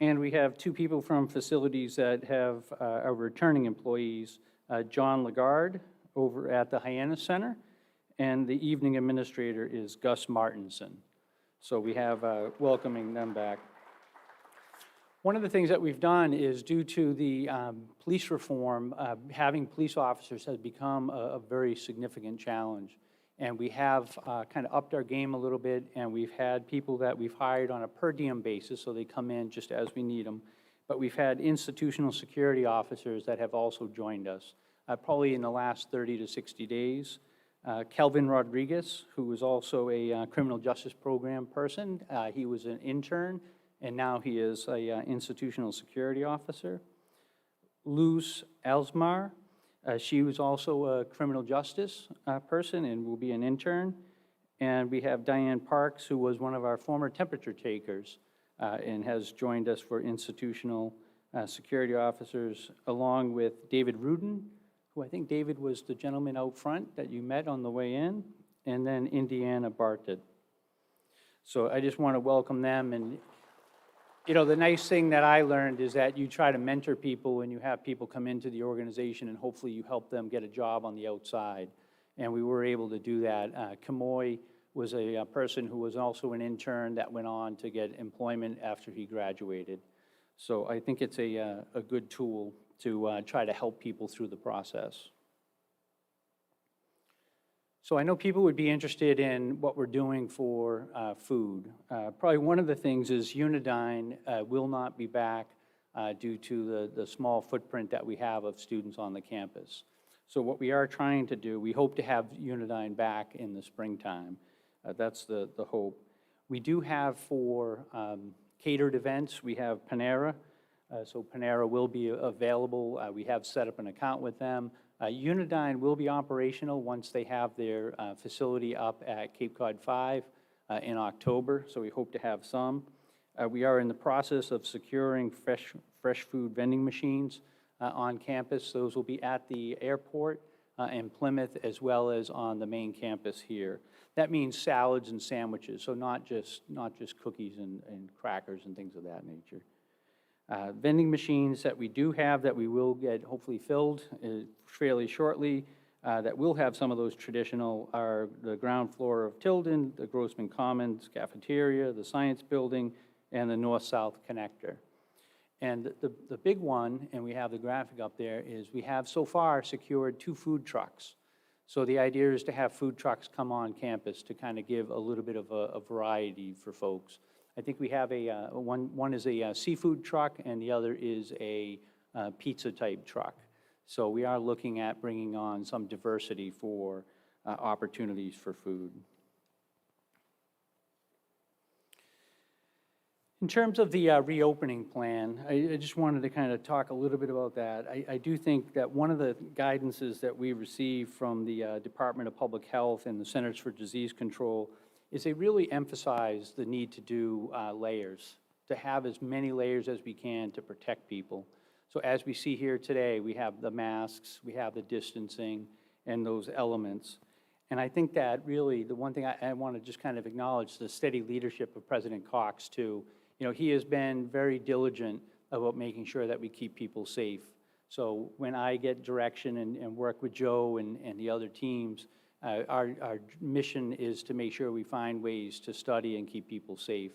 And we have two people from facilities that have are returning employees, John Lagarde over at the Hyannis Center, and the evening administrator is Gus Martinson. So we have welcoming them back. One of the things that we've done is due to the police reform, having police officers has become a very significant challenge. And we have kind of upped our game a little bit, and we've had people that we've hired on a per diem basis, so they come in just as we need them. But we've had institutional security officers that have also joined us, probably in the last 30 to 60 days. Kelvin Rodriguez, who is also a criminal justice program person. He was an intern, and now he is a institutional security officer. Luz Elsmar, she was also a criminal justice person and will be an intern. And we have Diane Parks, who was one of our former temperature takers and has joined us for institutional security officers, along with David Rudin, who I think David was the gentleman out front that you met on the way in, and then Indiana Bartlett. So I just want to welcome them. And you know, the nice thing that I learned is that you try to mentor people and you have people come into the organization and hopefully you help them get a job on the outside. And we were able to do that. Kamoy was a person who was also an intern that went on to get employment after he graduated. So I think it's a good tool to try to help people through the process. So I know people would be interested in what we're doing for food. Probably one of the things is Unidyne will not be back due to the small footprint that we have of students on the campus. So what we are trying to do, we hope to have Unidyne back in the springtime. That's the hope. We do have for catered events, we have Panera. So Panera will be available. We have set up an account with them. Unidyne will be operational once they have their facility up at Cape Cod 5 in October, so we hope to have some. We are in the process of securing fresh food vending machines on campus. Those will be at the airport in Plymouth as well as on the main campus here. That means salads and sandwiches, so not just cookies and crackers and things of that nature. Vending machines that we do have that we will get hopefully filled fairly shortly that will have some of those traditional are the ground floor of Tilden, the Grossman Commons cafeteria, the science building, and the north-south connector. And the big one, and we have the graphic up there, is we have so far secured 2 food trucks. So the idea is to have food trucks come on campus to kind of give a little bit of a variety for folks. I think we have one is a seafood truck and the other is a pizza type truck. So we are looking at bringing on some diversity for opportunities for food. In terms of the reopening plan, I just wanted to kind of talk a little bit about that. I do think that one of the guidances that we received from the Department of Public Health and the Centers for Disease Control is they really emphasize the need to do layers, to have as many layers as we can to protect people. So as we see here today, we have the masks, we have the distancing, and those elements. And I think that really the one thing I want to just kind of acknowledge the steady leadership of President Cox too. You know, he has been very diligent about making sure that we keep people safe. So when I get direction and work with Joe and the other teams, our mission is to make sure we find ways to study and keep people safe.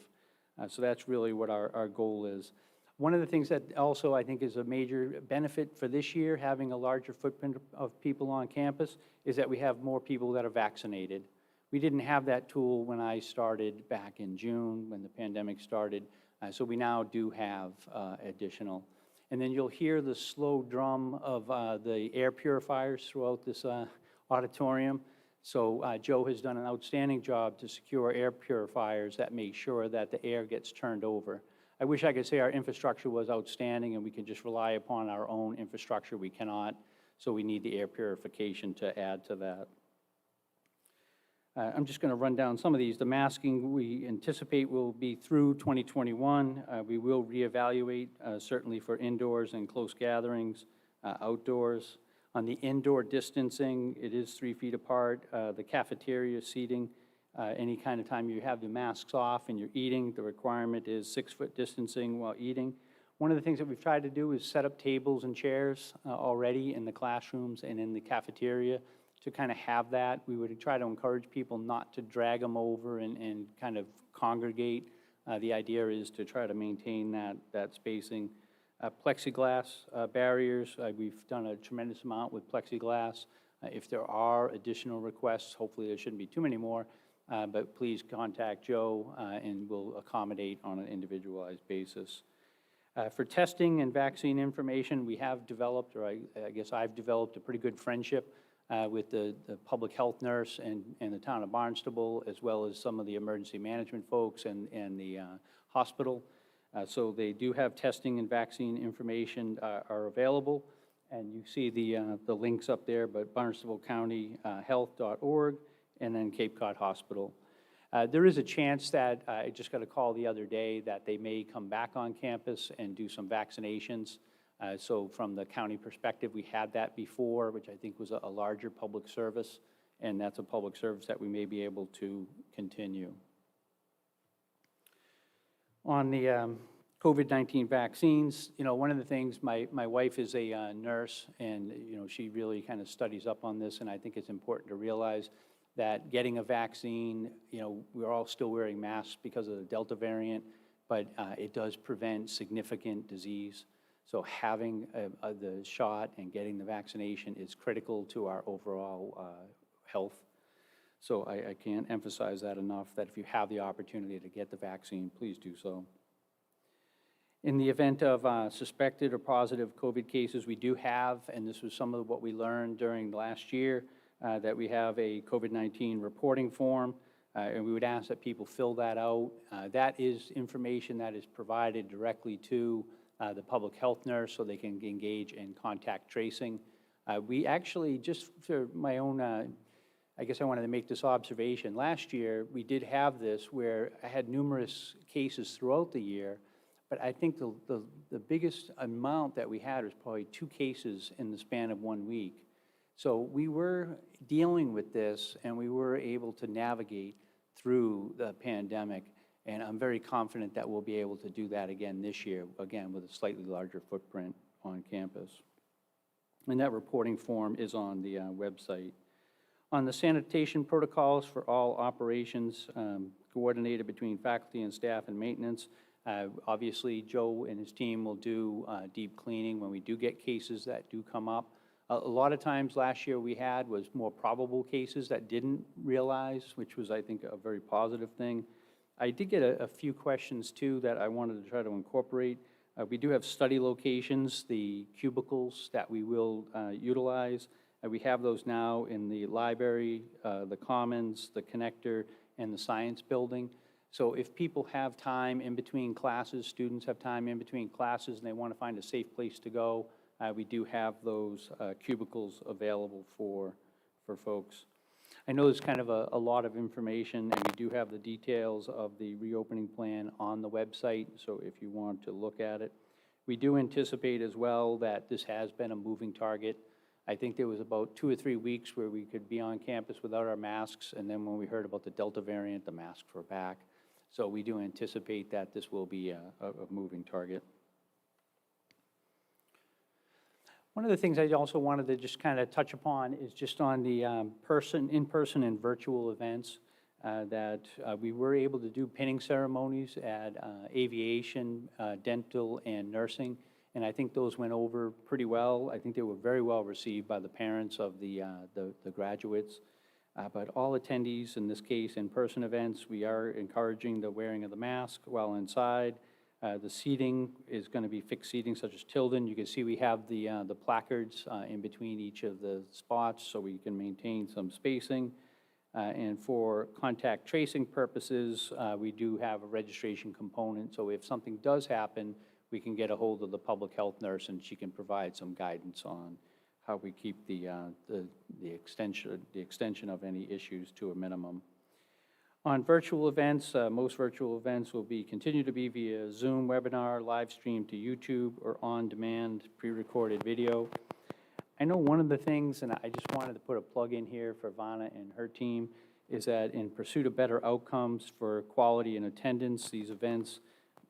So that's really what our goal is. One of the things that also I think is a major benefit for this year, having a larger footprint of people on campus, is that we have more people that are vaccinated. We didn't have that tool when I started back in June when the pandemic started, so we now do have additional. And then you'll hear the slow drum of the air purifiers throughout this auditorium. So Joe has done an outstanding job to secure air purifiers that make sure that the air gets turned over. I wish I could say our infrastructure was outstanding and we could just rely upon our own infrastructure. We cannot, so we need the air purification to add to that. I'm just going to run down some of these. The masking we anticipate will be through 2021. We will reevaluate certainly for indoors and close gatherings, outdoors. On the indoor distancing, it is 3 feet apart. The cafeteria seating, any kind of time you have the masks off and you're eating, the requirement is 6-foot distancing while eating. One of the things that we've tried to do is set up tables and chairs already in the classrooms and in the cafeteria to kind of have that. We would try to encourage people not to drag them over and kind of congregate. The idea is to try to maintain that spacing. Plexiglass barriers, we've done a tremendous amount with plexiglass If there are additional requests, hopefully there shouldn't be too many more, but please contact Joe and we'll accommodate on an individualized basis. For testing and vaccine information, we have developed, or I guess I've developed a pretty good friendship with the public health nurse and the town of Barnstable, as well as some of the emergency management folks and the hospital. So they do have testing and vaccine information are available, and you see the links up there, but barnstable-county-health.org and then Cape Cod Hospital. There is a chance that, I just got a call the other day, that they may come back on campus and do some vaccinations. So from the county perspective, we had that before, which I think was a larger public service, and that's a public service that we may be able to continue. On the COVID-19 vaccines, you know, one of the things, my wife is a nurse, and, you know, she really kind of studies up on this, and I think it's important to realize that getting a vaccine, you know, we're all still wearing masks because of the Delta variant, but it does prevent significant disease. So having the shot and getting the vaccination is critical to our overall health. So I can't emphasize that enough, that if you have the opportunity to get the vaccine, please do so. In the event of suspected or positive COVID cases, we do have, and this was some of what we learned during last year, that we have a COVID-19 reporting form, and we would ask that people fill that out. That is information that is provided directly to the public health nurse so they can engage in contact tracing. We actually, just for my own, I guess I wanted to make this observation. Last year, we did have this where I had numerous cases throughout the year, but I think the biggest amount that we had was probably 2 cases in the span of 1 week. So we were dealing with this, and we were able to navigate through the pandemic, and I'm very confident that we'll be able to do that again this year, again with a slightly larger footprint on campus. And that reporting form is on the website. On the sanitation protocols for all operations coordinated between faculty and staff and maintenance, obviously Joe and his team will do deep cleaning when we do get cases that do come up. A lot of times last year we had was more probable cases that didn't realize, which was, I think, a very positive thing. I did get a few questions too that I wanted to try to incorporate. We do have study locations, the cubicles that we will utilize. We have those now in the library, the commons, the connector, and the science building. So if people have time in between classes, students have time in between classes and they want to find a safe place to go, we do have those cubicles available for folks. I know there's kind of a lot of information, and we do have the details of the reopening plan on the website, so if you want to look at it. We do anticipate as well that this has been a moving target. I think there was about 2 or 3 weeks where we could be on campus without our masks, and then when we heard about the Delta variant, the masks were back. So we do anticipate that this will be a moving target. One of the things I also wanted to just kind of touch upon is just on the in-person and virtual events that we were able to do pinning ceremonies at aviation, dental, and nursing, and I think those went over pretty well. I think they were very well received by the parents of the graduates. But all attendees, in this case, in-person events, we are encouraging the wearing of the mask while inside. The seating is going to be fixed seating, such as Tilden. You can see we have the placards in between each of the spots so we can maintain some spacing. And for contact tracing purposes, we do have a registration component. So if something does happen, we can get a hold of the public health nurse and she can provide some guidance on how we keep the extension of any issues to a minimum. On virtual events, most virtual events will continue to be via Zoom webinar, live stream to YouTube, or on-demand pre-recorded video. I know one of the things, and I just wanted to put a plug in here for Vanna and her team, is that in pursuit of better outcomes for quality and attendance, these events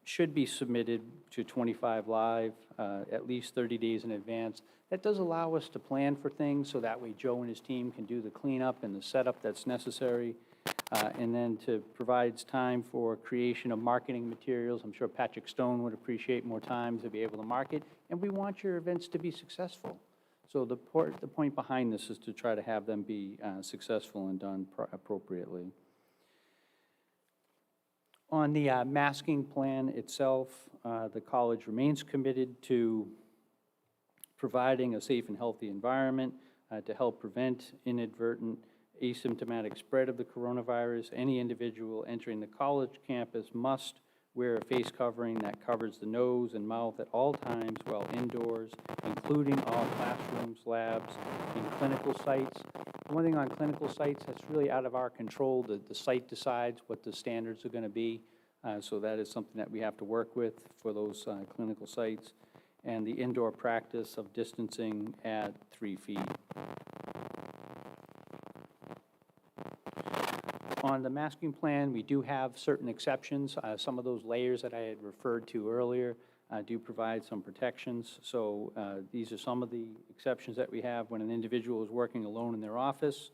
should be submitted to 25 Live at least 30 days in advance. That does allow us to plan for things so that way Joe and his team can do the cleanup and the setup that's necessary. And then to provides time for creation of marketing materials. I'm sure Patrick Stone would appreciate more time to be able to market, and we want your events to be successful. So the point behind this is to try to have them be successful and done appropriately. On the masking plan itself, the college remains committed to providing a safe and healthy environment to help prevent inadvertent asymptomatic spread of the coronavirus. Any individual entering the college campus must wear a face covering that covers the nose and mouth at all times while indoors, including all classrooms, labs, and clinical sites. One thing on clinical sites, that's really out of our control. The site decides what the standards are going to be, so that is something that we have to work with for those clinical sites. And the indoor practice of distancing at 3 feet. On the masking plan, we do have certain exceptions. Some of those layers that I had referred to earlier do provide some protections. So these are some of the exceptions that we have when an individual is working alone in their office,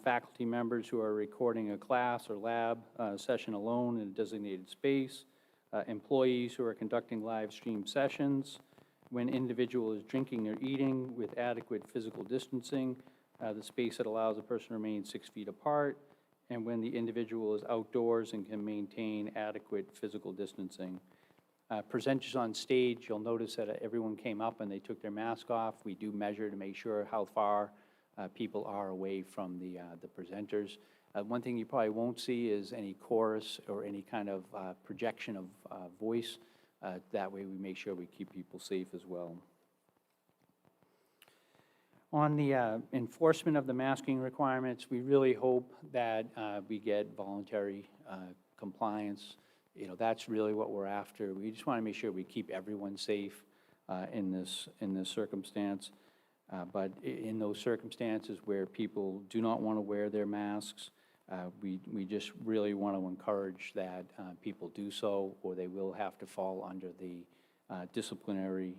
faculty members who are recording a class or lab session alone in a designated space, employees who are conducting live stream sessions, when individual is drinking or eating with adequate physical distancing, the space that allows a person to remain 6 feet apart, and when the individual is outdoors and can maintain adequate physical distancing. Presenters on stage, you'll notice that everyone came up and they took their mask off. We do measure to make sure how far people are away from the presenters. One thing you probably won't see is any chorus or any kind of projection of voice. That way we make sure we keep people safe as well. On the enforcement of the masking requirements, we really hope that we get voluntary compliance. You know, that's really what we're after. We just want to make sure we keep everyone safe in this circumstance. But in those circumstances where people do not want to wear their masks, we just really want to encourage that people do so, or they will have to fall under the disciplinary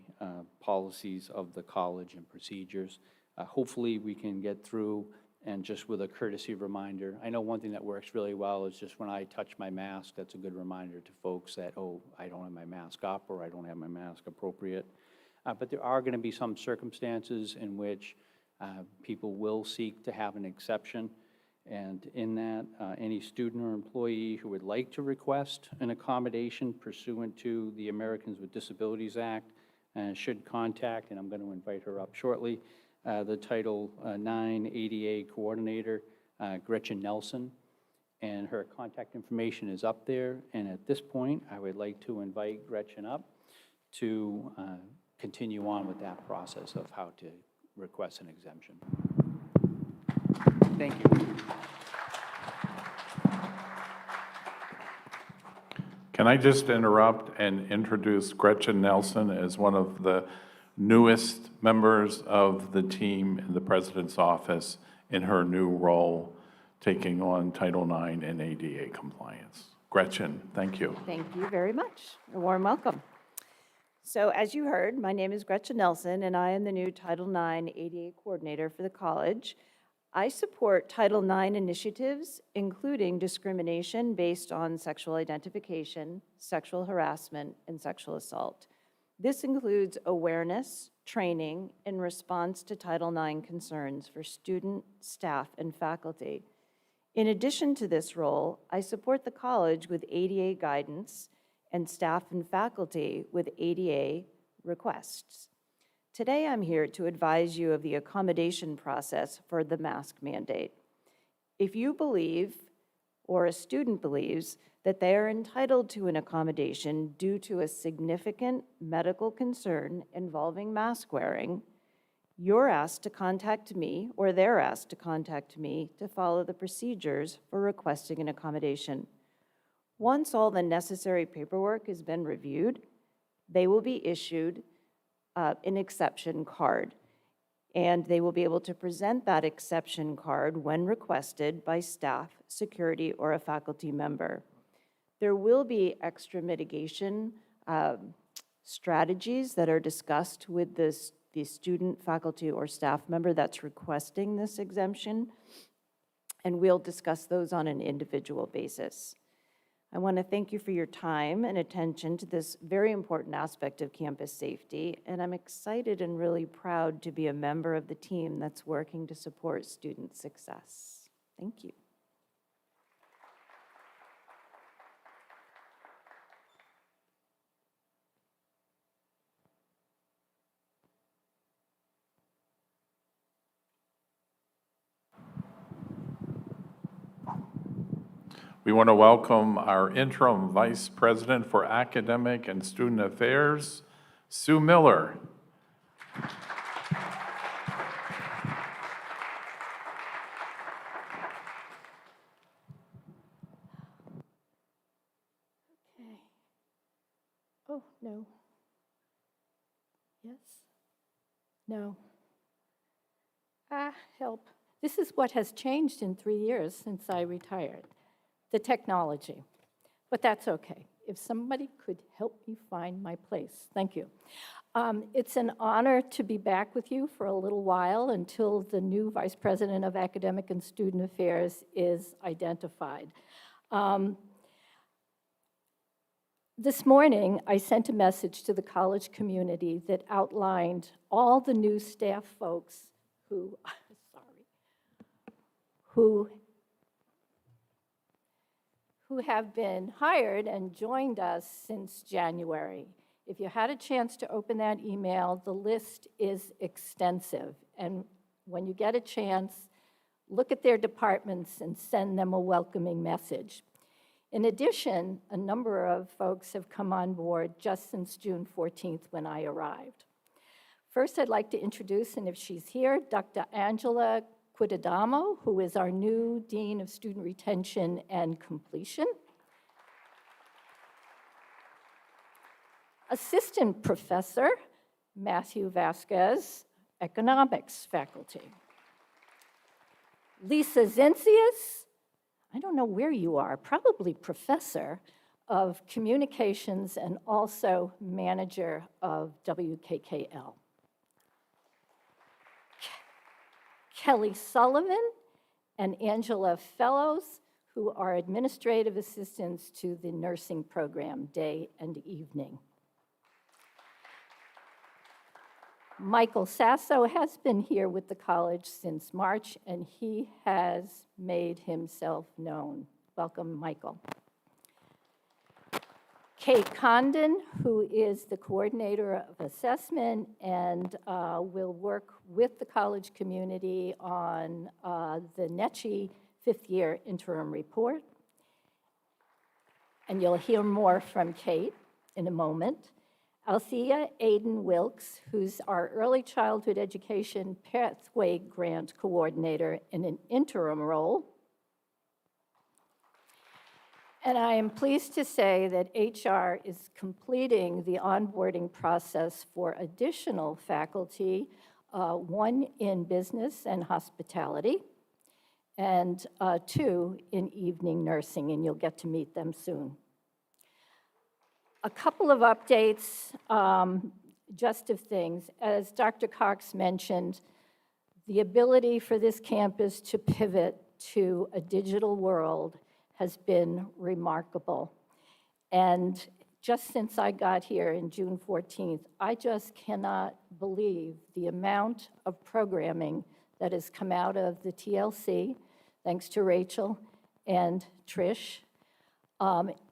policies of the college and procedures. Hopefully we can get through, and just with a courtesy reminder. I know one thing that works really well is just when I touch my mask, that's a good reminder to folks that, oh, I don't have my mask up or I don't have my mask appropriate. But there are going to be some circumstances in which people will seek to have an exception. And in that, any student or employee who would like to request an accommodation pursuant to the Americans with Disabilities Act should contact, and I'm going to invite her up shortly, the Title IX ADA Coordinator, Gretchen Nelson, and her contact information is up there. And at this point, I would like to invite Gretchen up to continue on with that process of how to request an exemption. Thank you. Can I just interrupt and introduce Gretchen Nelson as one of the newest members of the team in the President's office in her new role, taking on Title IX and ADA compliance. Gretchen, thank you. Thank you very much. A warm welcome. So as you heard, my name is Gretchen Nelson, and I am the new Title IX ADA Coordinator for the college. I support Title IX initiatives, including discrimination based on sexual identification, sexual harassment, and sexual assault. This includes awareness, training, in response to Title IX concerns for student, staff, and faculty. In addition to this role, I support the college with ADA guidance and staff and faculty with ADA requests. Today, I'm here to advise you of the accommodation process for the mask mandate. If you believe, or a student believes, that they are entitled to an accommodation due to a significant medical concern involving mask wearing, you're asked to contact me, or they're asked to contact me to follow the procedures for requesting an accommodation. Once all the necessary paperwork has been reviewed, they will be issued an exception card, and they will be able to present that exception card when requested by staff, security, or a faculty member. There will be extra mitigation strategies that are discussed with the student, faculty, or staff member that's requesting this exemption, and we'll discuss those on an individual basis. I want to thank you for your time and attention to this very important aspect of campus safety, and I'm excited and really proud to be a member of the team that's working to support student success. Thank you. We want to welcome our interim Vice President for Academic and Student Affairs, Sue Miller. Okay. Oh, no. Yes? No. Help. This is what has changed in 3 years since I retired. The technology, but that's okay. If somebody could help me find my place, thank you. It's an honor to be back with you for a little while until the new Vice President of Academic and Student Affairs is identified. This morning, I sent a message to the college community that outlined all the new staff folks who have been hired and joined us since January. If you had a chance to open that email, the list is extensive. And when you get a chance, look at their departments and send them a welcoming message. In addition, a number of folks have come on board just since June 14th when I arrived. First, I'd like to introduce, and if she's here, Dr. Angela Quidadamo, who is our new Dean of Student Retention and Completion. Assistant Professor Matthew Vasquez, Economics faculty. Lisa Zencius, I don't know where you are, probably Professor of Communications and also Manager of WKKL. Kelly Sullivan and Angela Fellows, who are administrative assistants to the nursing program, day and evening. Michael Sasso has been here with the college since March, and he has made himself known. Welcome, Michael. Kate Condon, who is the coordinator of assessment and will work with the college community on the NECHI fifth-year interim report. And you'll hear more from Kate in a moment. Althea Aiden Wilkes, who's our early childhood education pathway grant coordinator in an interim role. And I am pleased to say that HR is completing the onboarding process for additional faculty, one in business and hospitality, and two in evening nursing, and you'll get to meet them soon. A couple of updates, just of things. As Dr. Cox mentioned, the ability for this campus to pivot to a digital world has been remarkable. And just since I got here in June 14th, I just cannot believe the amount of programming that has come out of the TLC, thanks to Rachel and Trish.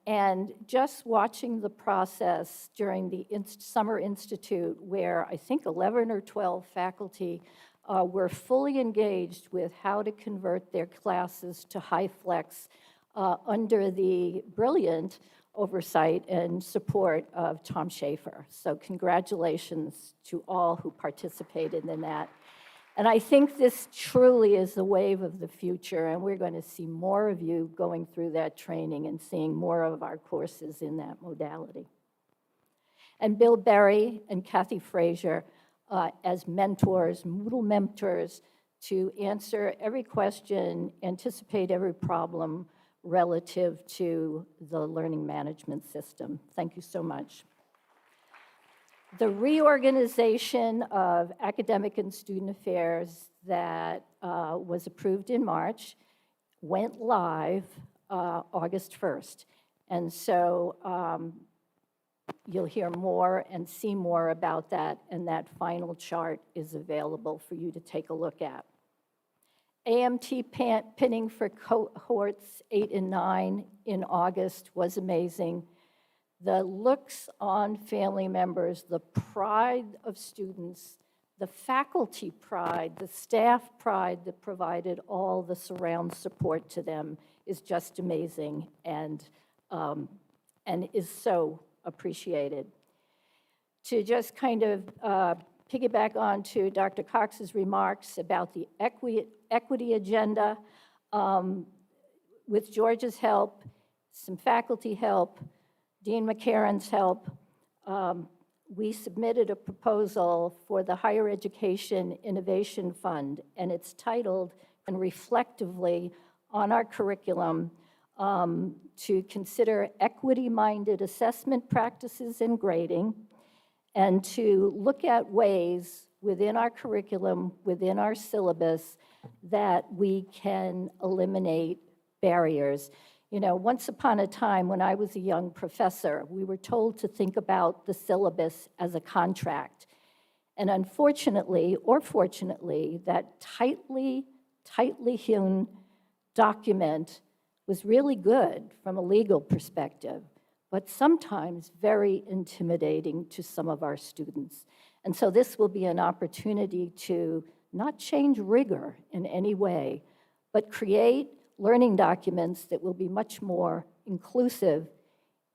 And just watching the process during the Summer Institute, where I think 11 or 12 faculty were fully engaged with how to convert their classes to HyFlex under the brilliant oversight and support of Tom Schaefer. So congratulations to all who participated in that. And I think this truly is the wave of the future, and we're going to see more of you going through that training and seeing more of our courses in that modality. And Bill Berry and Kathy Frazier as mentors, Moodle mentors, to answer every question, anticipate every problem relative to the learning management system. Thank you so much. The reorganization of academic and student affairs that was approved in March went live August 1st. And so you'll hear more and see more about that, and that final chart is available for you to take a look at. AMT pinning for cohorts 8 and 9 in August was amazing. The looks on family members, the pride of students, the faculty pride, the staff pride that provided all the surround support to them is just amazing and is so appreciated. To just kind of piggyback on to Dr. Cox's remarks about the equity agenda, with George's help, some faculty help, Dean McCarron's help, we submitted a proposal for the Higher Education Innovation Fund, and it's titled, and reflectively on our curriculum, to consider equity-minded assessment practices and grading, and to look at ways within our curriculum, within our syllabus, that we can eliminate barriers. You know, once upon a time when I was a young professor, we were told to think about the syllabus as a contract. And unfortunately, or fortunately, that tightly hewn document was really good from a legal perspective, but sometimes very intimidating to some of our students. And so this will be an opportunity to not change rigor in any way, but create learning documents that will be much more inclusive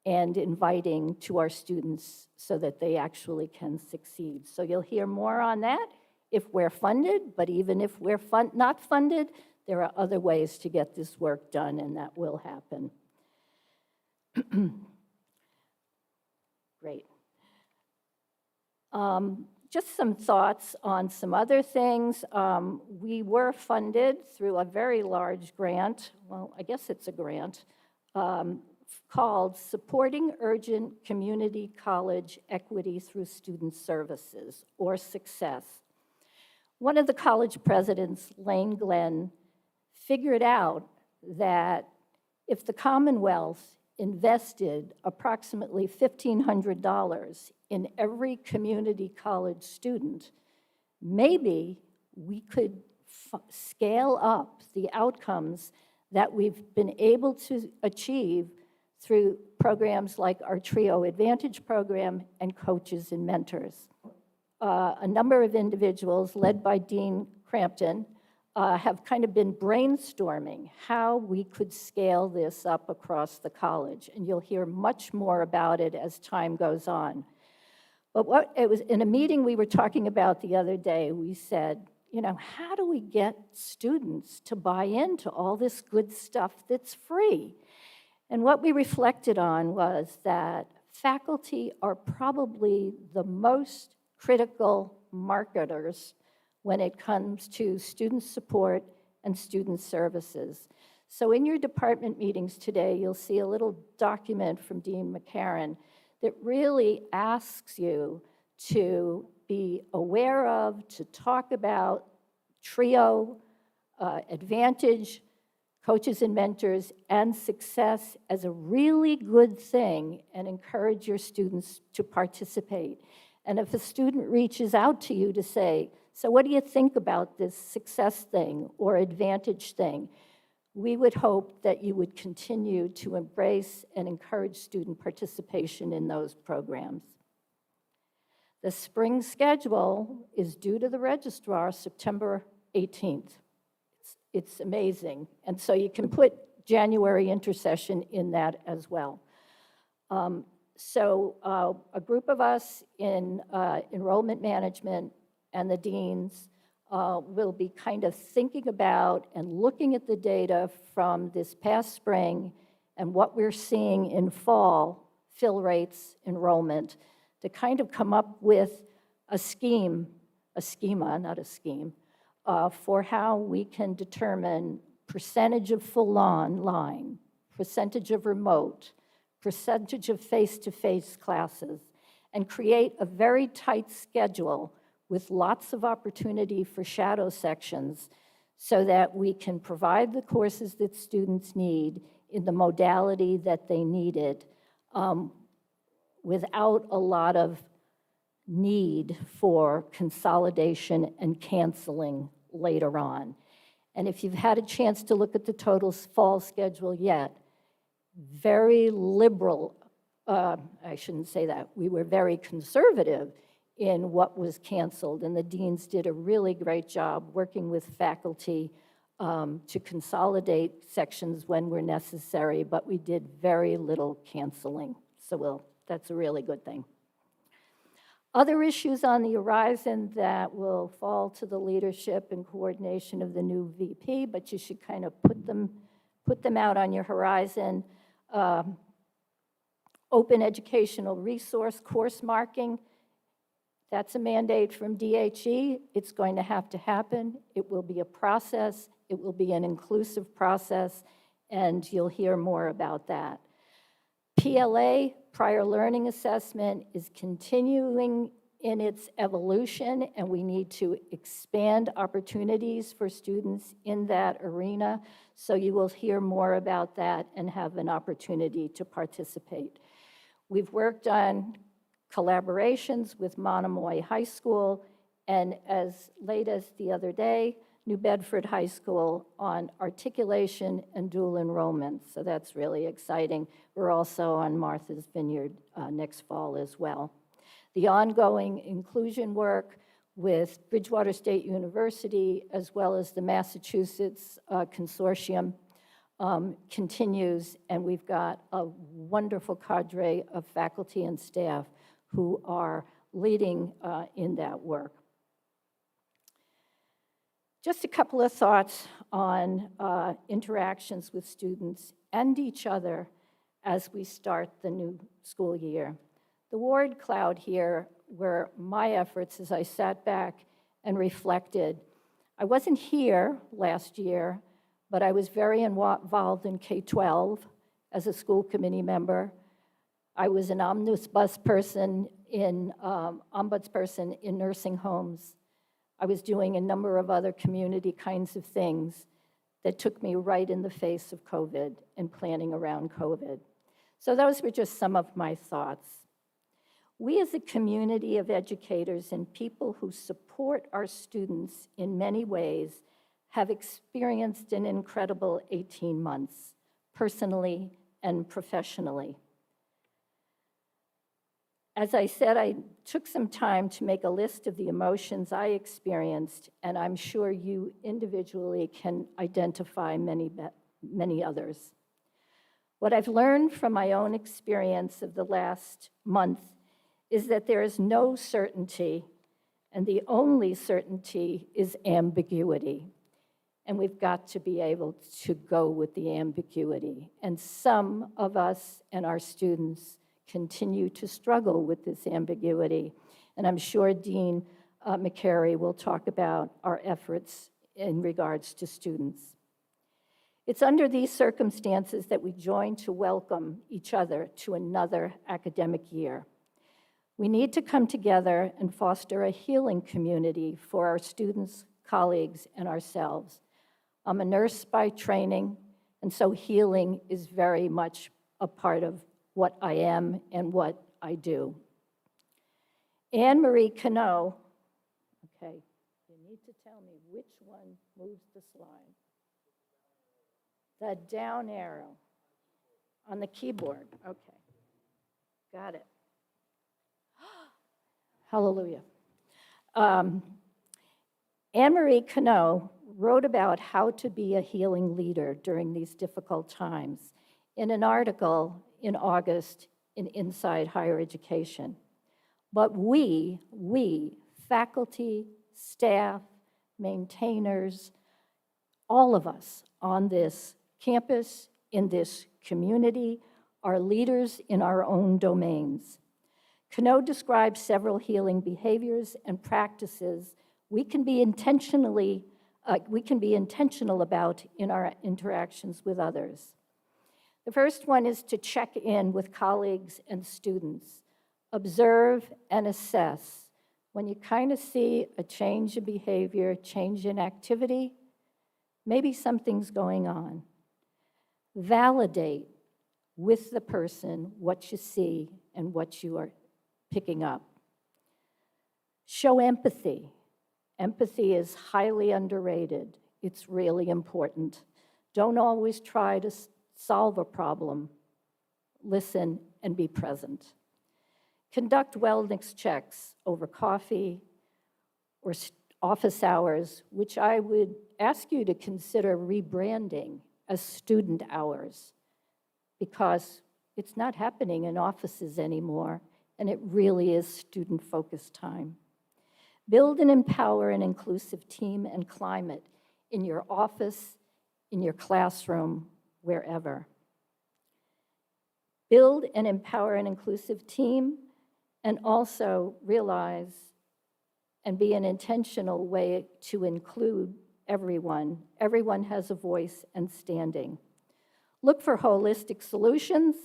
and inviting to our students so that they actually can succeed. So you'll hear more on that if we're funded, but even if we're not funded, there are other ways to get this work done, and that will happen. Great. Just some thoughts on some other things. We were funded through a very large grant, well, I guess it's a grant, called Supporting Urgent Community College Equity Through Student Services, or SUCCESS. One of the college presidents, Lane Glenn, figured out that if the Commonwealth invested approximately $1,500 in every community college student, maybe we could scale up the outcomes that we've been able to achieve through programs like our TRIO Advantage program and Coaches and Mentors. A number of individuals, led by Dean Crampton, have kind of been brainstorming how we could scale this up across the college, and you'll hear much more about it as time goes on. But it was in a meeting we were talking about the other day, we said, you know, how do we get students to buy into all this good stuff that's free? And what we reflected on was that faculty are probably the most critical marketers when it comes to student support and student services. So in your department meetings today, you'll see a little document from Dean McCarron that really asks you to be aware of, to talk about TRIO, Advantage, Coaches and Mentors, and SUCCESS as a really good thing, and encourage your students to participate. And if a student reaches out to you to say, so what do you think about this SUCCESS thing or Advantage thing? We would hope that you would continue to embrace and encourage student participation in those programs. The spring schedule is due to the registrar September 18th. It's amazing. And so you can put January intercession in that as well. So a group of us in enrollment management and the deans will be kind of thinking about and looking at the data from this past spring and what we're seeing in fall fill rates, enrollment, to kind of come up with a schema, not a scheme, for how we can determine percentage of full online, percentage of remote, percentage of face-to-face classes, and create a very tight schedule with lots of opportunity for shadow sections so that we can provide the courses that students need in the modality that they needed without a lot of need for consolidation and canceling later on. And if you've had a chance to look at the total fall schedule yet, very liberal, I shouldn't say that, we were very conservative in what was canceled, and the deans did a really great job working with faculty to consolidate sections when were necessary, but we did very little canceling. So that's a really good thing. Other issues on the horizon that will fall to the leadership and coordination of the new VP, but you should kind of put them out on your horizon. Open educational resource course marking. That's a mandate from DHE. It's going to happen. It will be a process. It will be an inclusive process, and you'll hear more about that. PLA, prior learning assessment, is continuing in its evolution, and we need to expand opportunities for students in that arena. So you will hear more about that and have an opportunity to participate. We've worked on collaborations with Monomoy High School, and as late as the other day, New Bedford High School on articulation and dual enrollment. So that's really exciting. We're also on Martha's Vineyard next fall as well. The ongoing inclusion work with Bridgewater State University as well as the Massachusetts Consortium continues, and we've got a wonderful cadre of faculty and staff who are leading in that work. Just a couple of thoughts on interactions with students and each other as we start the new school year. The word cloud here were my efforts as I sat back and reflected. I wasn't here last year, but I was very involved in K-12 as a school committee member. I was an ombudsperson in nursing homes. I was doing a number of other community kinds of things that took me right in the face of COVID and planning around COVID. So those were just some of my thoughts. We as a community of educators and people who support our students in many ways have experienced an incredible 18 months, personally and professionally. As I said, I took some time to make a list of the emotions I experienced, and I'm sure you individually can identify many others. What I've learned from my own experience of the last month is that there is no certainty, and the only certainty is ambiguity. And we've got to be able to go with the ambiguity. And some of us and our students continue to struggle with this ambiguity. And I'm sure Dean McCary will talk about our efforts in regards to students. It's under these circumstances that we join to welcome each other to another academic year. We need to come together and foster a healing community for our students, colleagues, and ourselves. I'm a nurse by training, and so healing is very much a part of what I am and what I do. Anne Marie Cano, okay, you need to tell me which one moves the slide. The down arrow on the keyboard, okay, got it. Hallelujah. Anne Marie Cano wrote about how to be a healing leader during these difficult times in an article in August in Inside Higher Education. But we, faculty, staff, maintainers, all of us on this campus, in this community, are leaders in our own domains. Cano describes several healing behaviors and practices we can be intentional about in our interactions with others. The first one is to check in with colleagues and students. Observe and assess. When you kind of see a change in behavior, change in activity, maybe something's going on. Validate with the person what you see and what you are picking up. Show empathy. Empathy is highly underrated. It's really important. Don't always try to solve a problem. Listen and be present. Conduct wellness checks over coffee or office hours, which I would ask you to consider rebranding as student hours, because it's not happening in offices anymore, and it really is student-focused time. Build and empower an inclusive team and climate in your office, in your classroom, wherever. Build and empower an inclusive team, and also realize and be an intentional way to include everyone. Everyone has a voice and standing. Look for holistic solutions.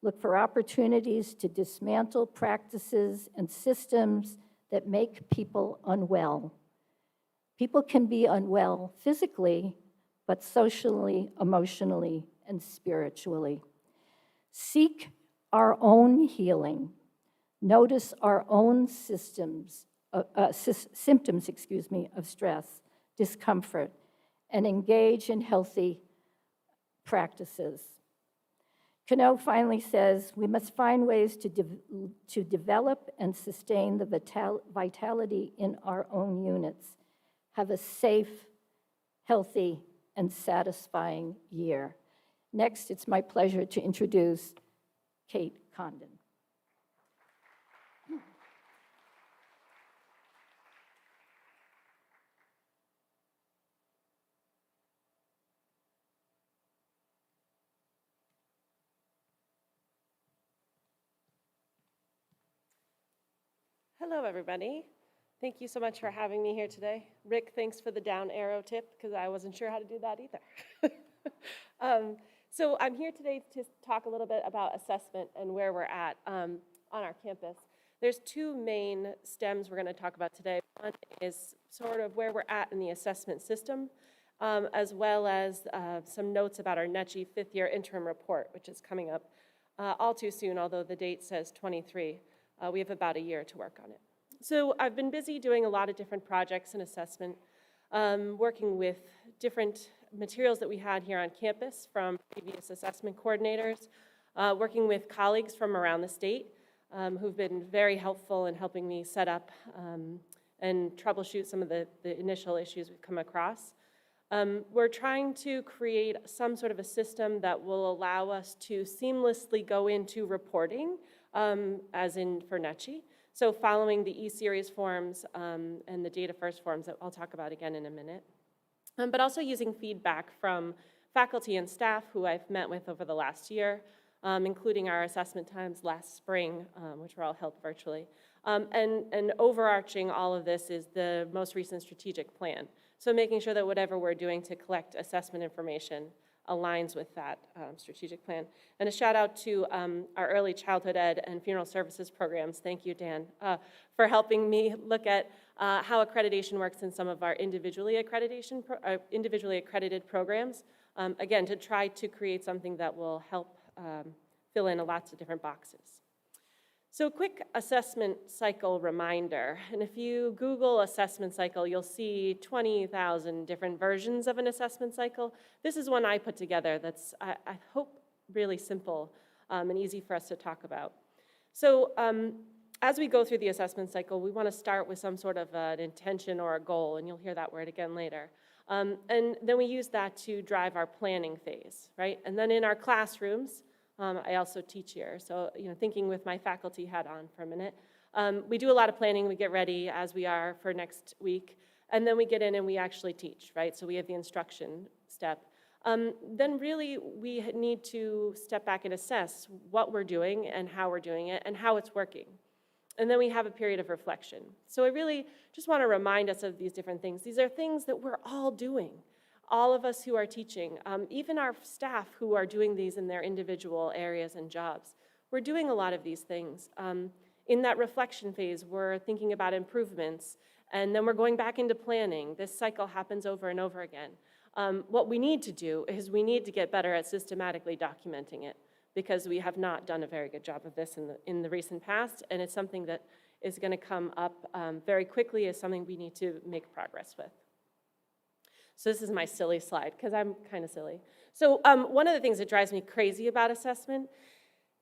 Look for opportunities to dismantle practices and systems that make people unwell. People can be unwell physically, but socially, emotionally, and spiritually. Seek our own healing. Notice our own symptoms of stress, discomfort, and engage in healthy practices. Cano finally says, we must find ways to develop and sustain the vitality in our own units. Have a safe, healthy, and satisfying year. Next, it's my pleasure to introduce Kate Condon. Hello, everybody. Thank you so much for having me here today. Rick, thanks for the down arrow tip, because I wasn't sure how to do that either. So I'm here today to talk a little bit about assessment and where we're at on our campus. There's two main stems we're going to talk about today. One is sort of where we're at in the assessment system, as well as some notes about our NECHI fifth year interim report, which is coming up all too soon, although the date says 23. We have about a year to work on it. So I've been busy doing a lot of different projects and assessment, working with different materials that we had here on campus from previous assessment coordinators, working with colleagues from around the state who've been very helpful in helping me set up and troubleshoot some of the initial issues we've come across. We're trying to create some sort of a system that will allow us to seamlessly go into reporting, as in for NECHI. So following the E-Series forms and the Data First forms that I'll talk about again in a minute. But also using feedback from faculty and staff who I've met with over the last year, including our assessment times last spring, which were all held virtually. And overarching all of this is the most recent strategic plan. So making sure that whatever we're doing to collect assessment information aligns with that strategic plan. And a shout out to our early childhood ed and funeral services programs. Thank you, Dan, for helping me look at how accreditation works in some of our individually accredited programs. Again, to try to create something that will help fill in lots of different boxes. So quick assessment cycle reminder, and if you Google assessment cycle, you'll see 20,000 different versions of an assessment cycle. This is one I put together that's, I hope, really simple and easy for us to talk about. So as we go through the assessment cycle, we want to start with some sort of an intention or a goal, and you'll hear that word again later. And then we use that to drive our planning phase, right? And then in our classrooms, I also teach here, so thinking with my faculty hat on for a minute. We do a lot of planning, we get ready as we are for next week, and then we get in and we actually teach, right? So we have the instruction step. Then really we need to step back and assess what we're doing and how we're doing it and how it's working. And then we have a period of reflection. So I really just want to remind us of these different things. These are things that we're all doing. All of us who are teaching, even our staff who are doing these in their individual areas and jobs, we're doing a lot of these things. In that reflection phase, we're thinking about improvements, and then we're going back into planning. This cycle happens over and over again. What we need to do is we need to get better at systematically documenting it, because we have not done a very good job of this in the recent past, and it's something that is going to come up very quickly as something we need to make progress with. So this is my silly slide, because I'm kind of silly. So one of the things that drives me crazy about assessment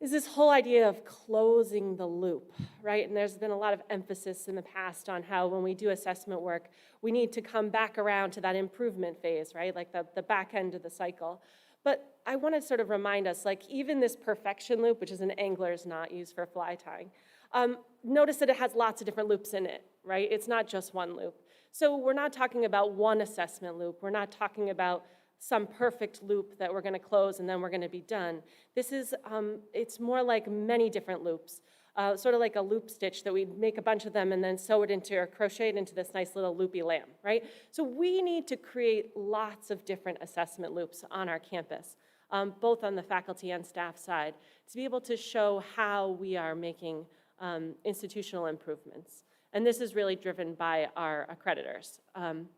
is this whole idea of closing the loop, right? And there's been a lot of emphasis in the past on how when we do assessment work, we need to come back around to that improvement phase, right? Like the back end of the cycle. But I want to sort of remind us, like even this perfection loop, which is an angler's knot used for fly tying, notice that it has lots of different loops in it, right? It's not just one loop. So we're not talking about one assessment loop. We're not talking about some perfect loop that we're going to close and then we're going to be done. This is, it's more like many different loops, sort of like a loop stitch that we make a bunch of them and then sew it into or crochet it into this nice little loopy lamb, right? So we need to create lots of different assessment loops on our campus, both on the faculty and staff side, to be able to show how we are making institutional improvements. And this is really driven by our accreditors. And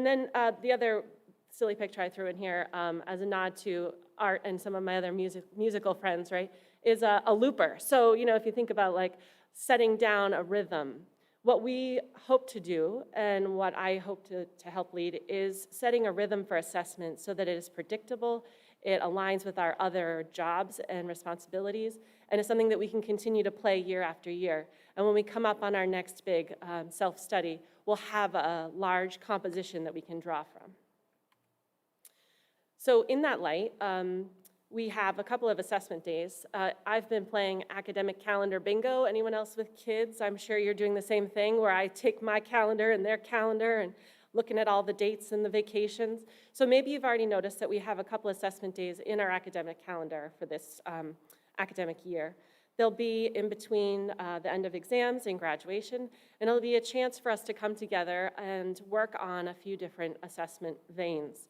then the other silly picture I threw in here as a nod to art and some of my other musical friends, right, is a looper. So, you know, if you think about like setting down a rhythm, what we hope to do and what I hope to help lead is setting a rhythm for assessment so that it is predictable, it aligns with our other jobs and responsibilities, and it's something that we can continue to play year after year. And when we come up on our next big self-study, we'll have a large composition that we can draw from. So in that light, we have a couple of assessment days. I've been playing academic calendar bingo. Anyone else with kids? I'm sure you're doing the same thing, where I take my calendar and their calendar and looking at all the dates and the vacations. So maybe you've already noticed that we have a couple assessment days in our academic calendar for this academic year. They'll be in between the end of exams and graduation, and it'll be a chance for us to come together and work on a few different assessment veins.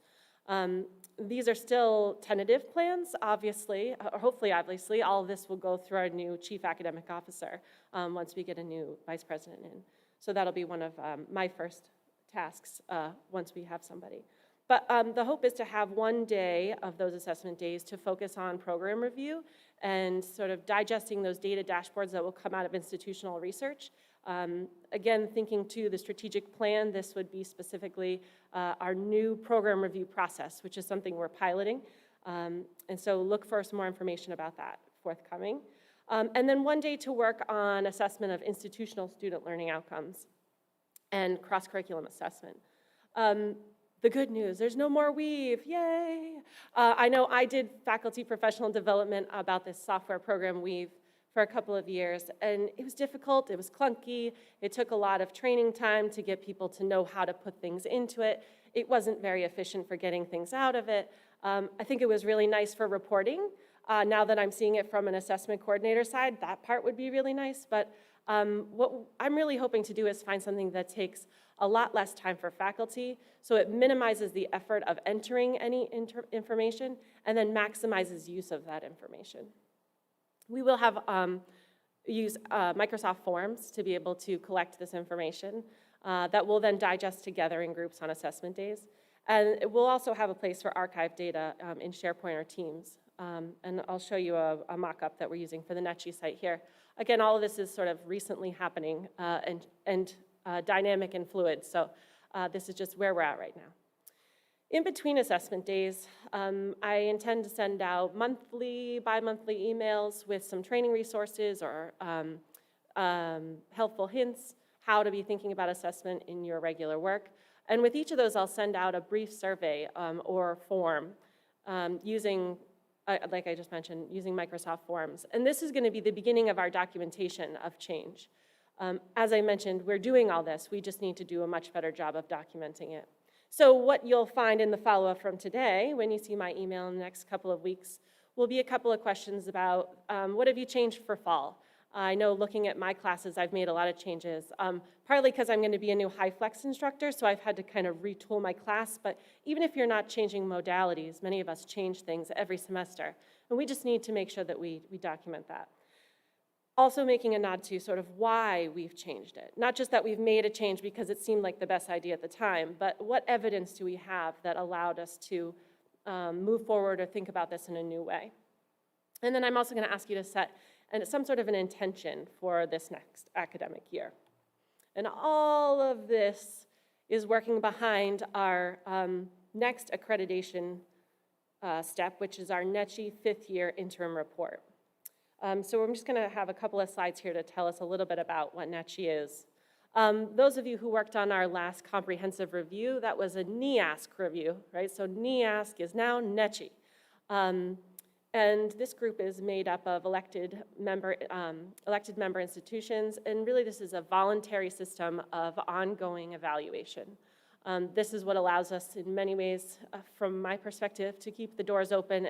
These are still tentative plans, obviously, or hopefully, obviously. All of this will go through our new chief academic officer once we get a new vice president in. So that'll be one of my first tasks once we have somebody. But the hope is to have one day of those assessment days to focus on program review and sort of digesting those data dashboards that will come out of institutional research. Again, thinking to the strategic plan, this would be specifically our new program review process, which is something we're piloting. And so look for some more information about that forthcoming. And then one day to work on assessment of institutional student learning outcomes and cross-curriculum assessment. The good news, there's no more weave, yay! I know I did faculty professional development about this software program Weave for a couple of years, and it was difficult, it was clunky, it took a lot of training time to get people to know how to put things into it. It wasn't very efficient for getting things out of it. I think it was really nice for reporting. Now that I'm seeing it from an assessment coordinator side, that part would be really nice, but what I'm really hoping to do is find something that takes a lot less time for faculty, so it minimizes the effort of entering any information and then maximizes use of that information. We will have use Microsoft Forms to be able to collect this information that we'll then digest together in groups on assessment days. And we'll also have a place for archive data in SharePoint or Teams. And I'll show you a mock-up that we're using for the NetGE site here. Again, all of this is sort of recently happening and dynamic and fluid, so this is just where we're at right now. In between assessment days, I intend to send out monthly, bi-monthly emails with some training resources or helpful hints, how to be thinking about assessment in your regular work. And with each of those, I'll send out a brief survey or form using, like I just mentioned, using Microsoft Forms. And this is going to be the beginning of our documentation of change. As I mentioned, we're doing all this. We just need to do a much better job of documenting it. So what you'll find in the follow-up from today, when you see my email in the next couple of weeks, will be a couple of questions about what have you changed for fall? I know looking at my classes, I've made a lot of changes, partly because I'm going to be a new HighFlex instructor, so I've had to kind of retool my class, but even if you're not changing modalities, many of us change things every semester, and we just need to make sure that we document that. Also making a nod to sort of why we've changed it. Not just that we've made a change because it seemed like the best idea at the time, but what evidence do we have that allowed us to move forward or think about this in a new way? And then I'm also going to ask you to set some sort of an intention for this next academic year. And all of this is working behind our next accreditation step, which is our NECHI 5th year interim report. So I'm just going to have a couple of slides here to tell us a little bit about what NECHI is. Those of you who worked on our last comprehensive review, that was a NEASC review, right? So NEASC is now NECHI. And this group is made up of elected member institutions, and really this is a voluntary system of ongoing evaluation. This is what allows us in many ways, from my perspective, to keep the doors open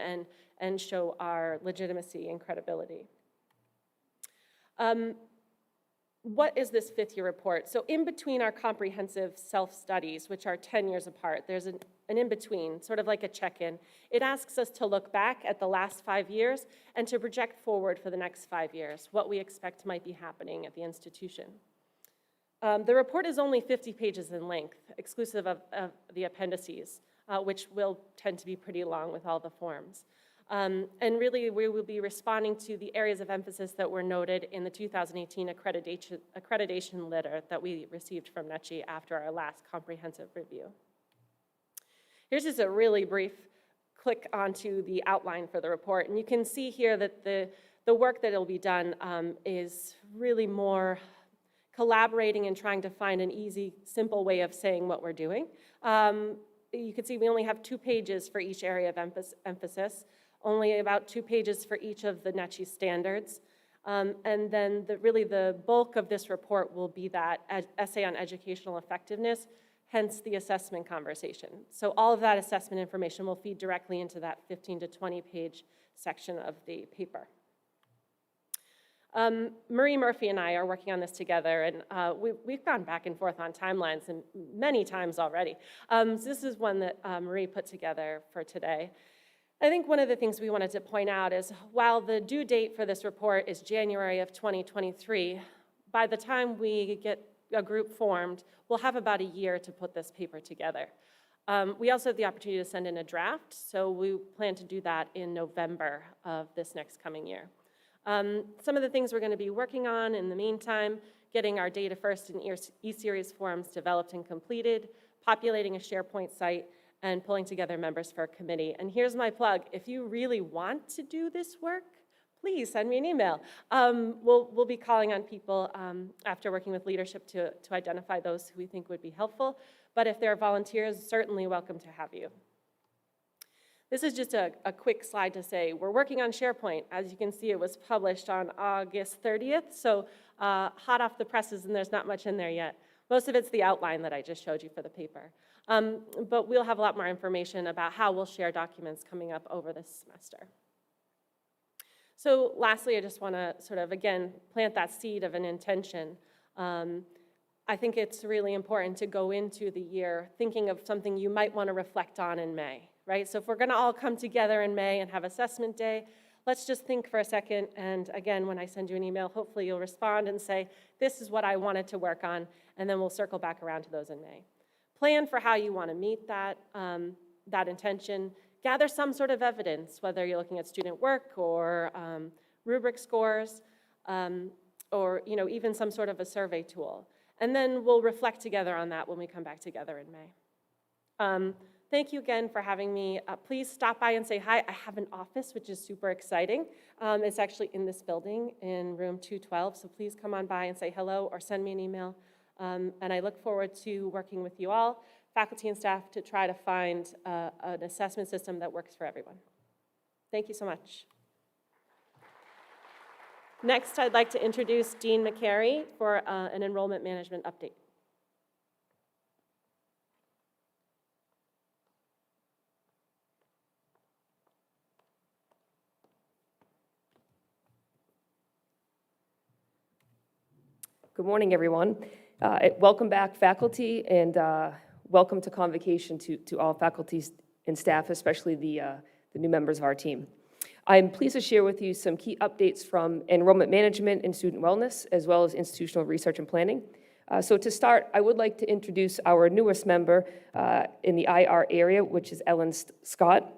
and show our legitimacy and credibility. What is this 5th year report? So in between our comprehensive self-studies, which are 10 years apart, there's an in-between, sort of like a check-in. It asks us to look back at the last 5 years and to project forward for the next 5 years, what we expect might be happening at the institution. The report is only 50 pages in length, exclusive of the appendices, which will tend to be pretty long with all the forms. And really, we will be responding to the areas of emphasis that were noted in the 2018 accreditation letter that we received from NECHI after our last comprehensive review. Here's just a really brief click onto the outline for the report. And you can see here that the work that will be done is really more collaborating and trying to find an easy, simple way of saying what we're doing. You can see we only have 2 pages for each area of emphasis, only about 2 pages for each of the NECHI standards. And then really the bulk of this report will be that essay on educational effectiveness, hence the assessment conversation. So all of that assessment information will feed directly into that 15 to 20 page section of the paper. Marie Murphy and I are working on this together, and we've gone back and forth on timelines and many times already. So this is one that Marie put together for today. I think one of the things we wanted to point out is while the due date for this report is January of 2023, by the time we get a group formed, we'll have about a year to put this paper together. We also have the opportunity to send in a draft, so we plan to do that in November of this next coming year. Some of the things we're going to be working on in the meantime, getting our Data First and E-Series forms developed and completed, populating a SharePoint site, and pulling together members for a committee. And here's my plug. If you really want to do this work, please send me an email. We'll be calling on people after working with leadership to identify those who we think would be helpful. But if there are volunteers, certainly welcome to have you. This is just a quick slide to say we're working on SharePoint. As you can see, it was published on August 30th, so hot off the presses, and there's not much in there yet. Most of it's the outline that I just showed you for the paper. But we'll have a lot more information about how we'll share documents coming up over this semester. So lastly, I just want to sort of, again, plant that seed of an intention. I think it's really important to go into the year thinking of something you might want to reflect on in May, right? So if we're going to all come together in May and have assessment day, let's just think for a second, and again, when I send you an email, hopefully you'll respond and say, this is what I wanted to work on, and then we'll circle back around to those in May. Plan for how you want to meet that, that intention. Gather some sort of evidence, whether you're looking at student work or rubric scores, or even some sort of a survey tool. And then we'll reflect together on that when we come back together in May. Thank you again for having me. Please stop by and say hi. I have an office, which is super exciting. It's actually in this building in room 212, so please come on by and say hello or send me an email. And I look forward to working with you all, faculty and staff, to try to find an assessment system that works for everyone. Thank you so much. Next, I'd like to introduce Dean McCary for an enrollment management update. Good morning, everyone. Welcome back, faculty, and welcome to Convocation to all faculty and staff, especially the new members of our team. I'm pleased to share with you some key updates from enrollment management and student wellness, as well as institutional research and planning. So to start, I would like to introduce our newest member in the IR area, which is Ellen Scott.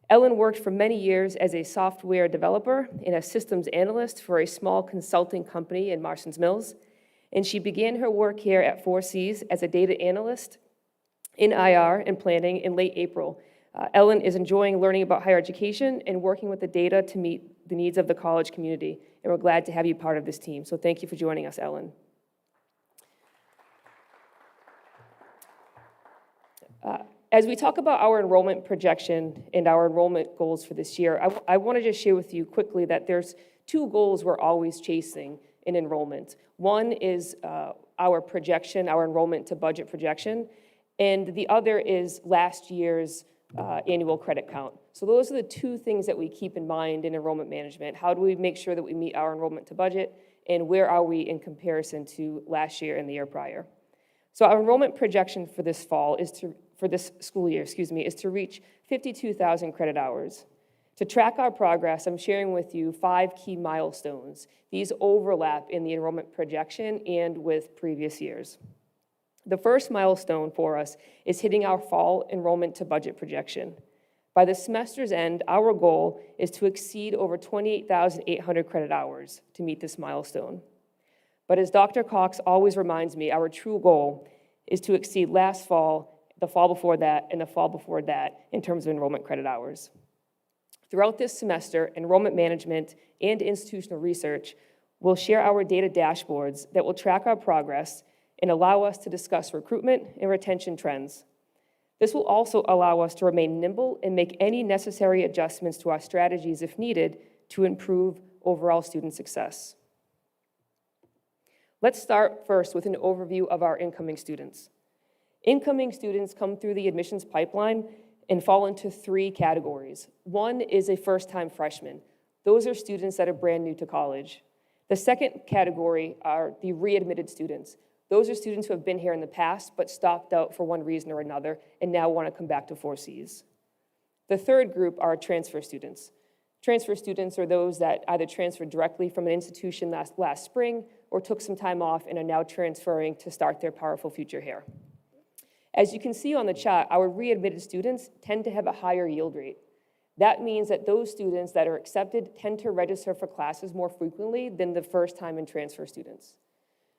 Ellen worked for many years as a software developer and a systems analyst for a small consulting company in Marston's Mills. And she began her work here at 4Cs as a data analyst in IR and planning in late April. Ellen is enjoying learning about higher education and working with the data to meet the needs of the college community. And we're glad to have you part of this team. So thank you for joining us, Ellen. As we talk about our enrollment projection and our enrollment goals for this year, I want to just share with you quickly that there's two goals we're always chasing in enrollment. One is our projection, our enrollment to budget projection, and the other is last year's annual credit count. So those are the two things that we keep in mind in enrollment management. How do we make sure that we meet our enrollment to budget, and where are we in comparison to last year and the year prior? So our enrollment projection for this fall for this school year, is to reach 52,000 credit hours. To track our progress, I'm sharing with you 5 key milestones. These overlap in the enrollment projection and with previous years. The first milestone for us is hitting our fall enrollment to budget projection. By the semester's end, our goal is to exceed over 28,800 credit hours to meet this milestone. But as Dr. Cox always reminds me, our true goal is to exceed last fall, the fall before that, and the fall before that in terms of enrollment credit hours. Throughout this semester, enrollment management and institutional research will share our data dashboards that will track our progress and allow us to discuss recruitment and retention trends. This will also allow us to remain nimble and make any necessary adjustments to our strategies if needed to improve overall student success. Let's start first with an overview of our incoming students. Incoming students come through the admissions pipeline and fall into 3 categories. One is a first-time freshman. Those are students that are brand new to college. The second category are the readmitted students. Those are students who have been here in the past but stopped out for one reason or another and now want to come back to 4Cs. The third group are transfer students. Transfer students are those that either transferred directly from an institution last spring or took some time off and are now transferring to start their powerful future here. As you can see on the chart, our readmitted students tend to have a higher yield rate. That means that those students that are accepted tend to register for classes more frequently than the first-time and transfer students.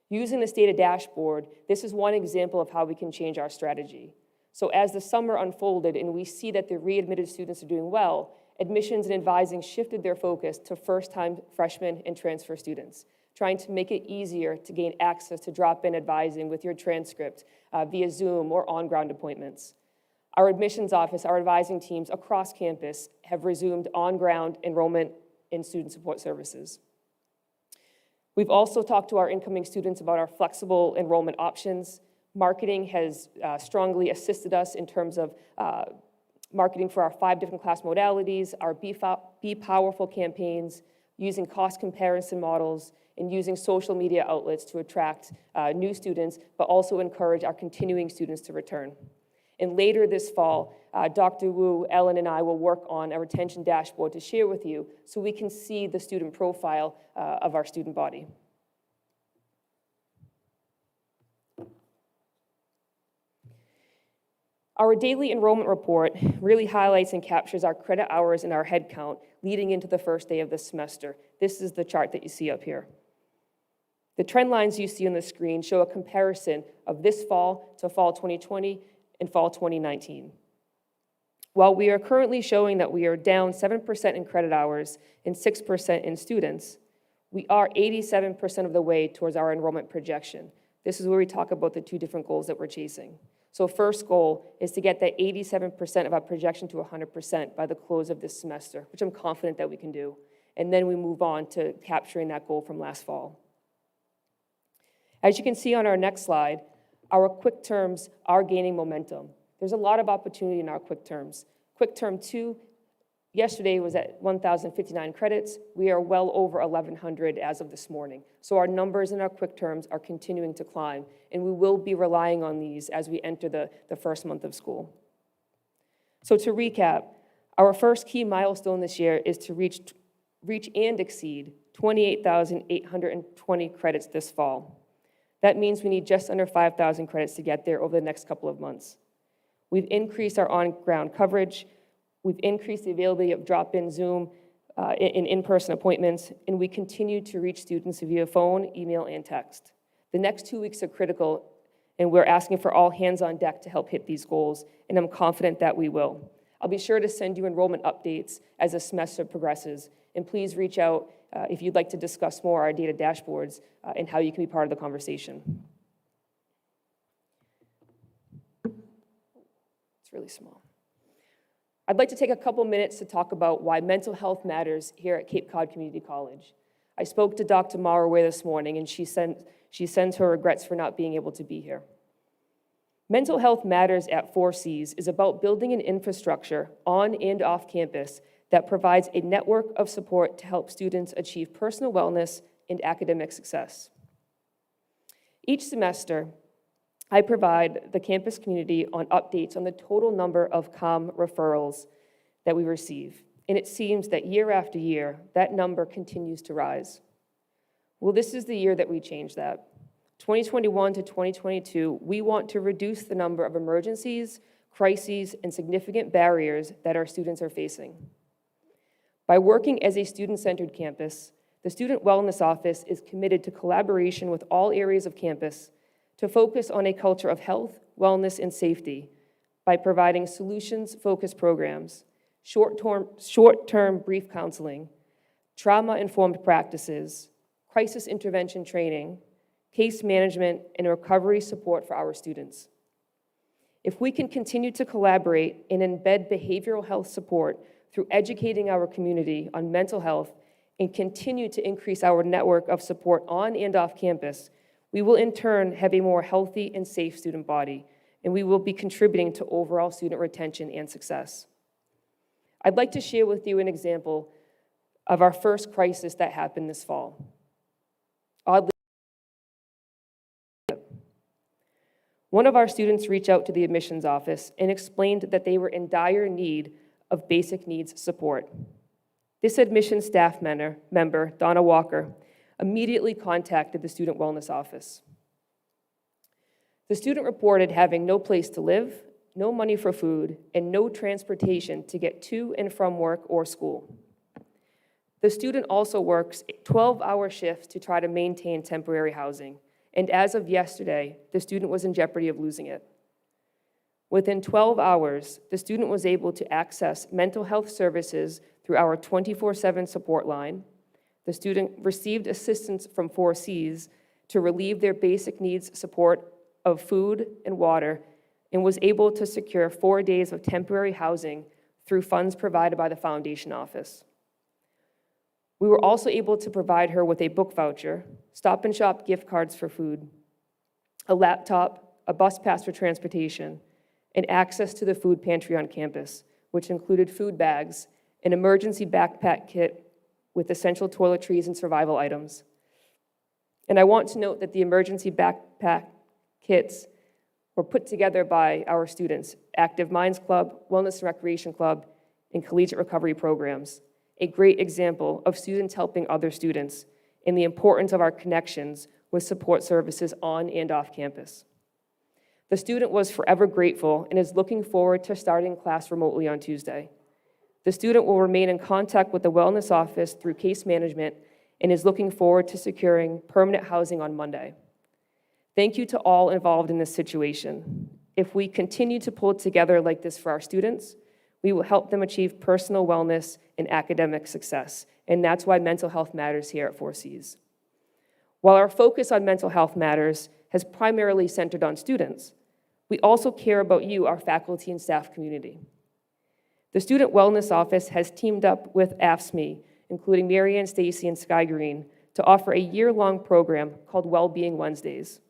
Using this data dashboard, this is one example of how we can change our strategy. So as the summer unfolded and we see that the readmitted students are doing well, admissions and advising shifted their focus to first-time freshmen and transfer students, trying to make it easier to gain access to drop-in advising with your transcript via Zoom or on-ground appointments. Our admissions office, our advising teams across campus have resumed on-ground enrollment and student support services. We've also talked to our incoming students about our flexible enrollment options. Marketing has strongly assisted us in terms of marketing for our 5 different class modalities, our Be Powerful campaigns, using cost comparison models, and using social media outlets to attract new students, but also encourage our continuing students to return. And later this fall, Dr. Wu, Ellen, and I will work on a retention dashboard to share with you so we can see the student profile of our student body. Our daily enrollment report really highlights and captures our credit hours and our head count leading into the first day of the semester. This is the chart that you see up here. The trend lines you see on the screen show a comparison of this fall to fall 2020 and fall 2019. While we are currently showing that we are down 7% in credit hours and 6% in students, we are 87% of the way towards our enrollment projection. This is where we talk about the 2 different goals that we're chasing. So first goal is to get that 87% of our projection to 100% by the close of this semester, which I'm confident that we can do. And then we move on to capturing that goal from last fall. As you can see on our next slide, our quick terms are gaining momentum. There's a lot of opportunity in our quick terms. Quick term 2, yesterday was at 1,059 credits. We are well over 1,100 as of this morning. So our numbers in our quick terms are continuing to climb, and we will be relying on these as we enter the first month of school. So to recap, Our first key milestone this year is to reach and exceed 28,820 credits this fall. That means we need just under 5,000 credits to get there over the next couple of months. We've increased our on-ground coverage, we've increased the availability of drop-in Zoom in-person appointments, and we continue to reach students via phone, email, and text. The next 2 weeks are critical, and we're asking for all hands on deck to help hit these goals, and I'm confident that we will. I'll be sure to send you enrollment updates as the semester progresses, and please reach out if you'd like to discuss more our data dashboards and how you can be part of the conversation. It's really small. I'd like to take a couple minutes to talk about why mental health matters here at Cape Cod Community College. I spoke to Dr. Maraway this morning, and she sends her regrets for not being able to be here. Mental health matters at 4Cs is about building an infrastructure on and off campus that provides a network of support to help students achieve personal wellness and academic success. Each semester, I provide the campus community on updates on the total number of COM referrals that we receive, and it seems that year after year, that number continues to rise. Well, this is the year that we change that. 2021 to 2022, we want to reduce the number of emergencies, crises, and significant barriers that our students are facing. By working as a student-centered campus, the Student Wellness Office is committed to collaboration with all areas of campus to focus on a culture of health, wellness, and safety by providing solutions-focused programs, short-term brief counseling, trauma-informed practices, crisis intervention training, case management, and recovery support for our students. If we can continue to collaborate and embed behavioral health support through educating our community on mental health and continue to increase our network of support on and off campus, we will in turn have a more healthy and safe student body, and we will be contributing to overall student retention and success. I'd like to share with you an example of our first crisis that happened this fall. Oddly, one of our students reached out to the admissions office and explained that they were in dire need of basic needs support. This admissions staff member, Donna Walker, immediately contacted the Student Wellness Office. The student reported having no place to live, no money for food, and no transportation to get to and from work or school. The student also works 12-hour shifts to try to maintain temporary housing, and as of yesterday, the student was in jeopardy of losing it. Within 12 hours, the student was able to access mental health services through our 24/7 support line. The student received assistance from 4Cs to relieve their basic needs support of food and water, and was able to secure 4 days of temporary housing through funds provided by the Foundation Office. We were also able to provide her with a book voucher, Stop and Shop gift cards for food, a laptop, a bus pass for transportation, and access to the food pantry on campus, which included food bags, an emergency backpack kit with essential toiletries and survival items. And I want to note that the emergency backpack kits were put together by our students, Active Minds Club, Wellness and Recreation Club, and Collegiate Recovery Programs. A great example of students helping other students and the importance of our connections with support services on and off campus. The student was forever grateful and is looking forward to starting class remotely on Tuesday. The student will remain in contact with the Wellness Office through case management and is looking forward to securing permanent housing on Monday. Thank you to all involved in this situation. If we continue to pull together like this for our students, we will help them achieve personal wellness and academic success, and that's why mental health matters here at 4Cs. While our focus on mental health matters has primarily centered on students, we also care about you, our faculty and staff community. The Student Wellness Office has teamed up with AFSCME, including Marianne Stacy and Sky Green, to offer a year-long program called Wellbeing Wednesdays.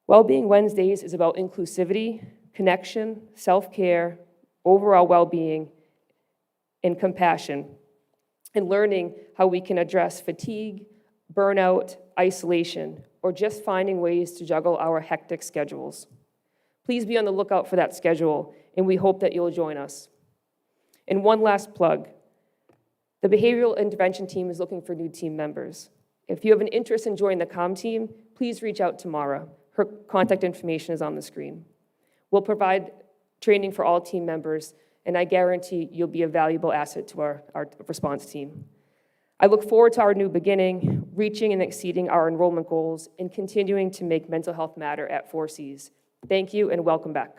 Wellbeing Wednesdays is about inclusivity, connection, self-care, overall well-being, and compassion, and learning how we can address fatigue, burnout, isolation, or just finding ways to juggle our hectic schedules. Please be on the lookout for that schedule, and we hope that you'll join us. And one last plug. The behavioral intervention team is looking for new team members. If you have an interest in joining the COM team, please reach out to Mara. Her contact information is on the screen. We'll provide training for all team members, and I guarantee you'll be a valuable asset to our response team. I look forward to our new beginning, reaching and exceeding our enrollment goals, and continuing to make mental health matter at 4Cs. Thank you, and welcome back.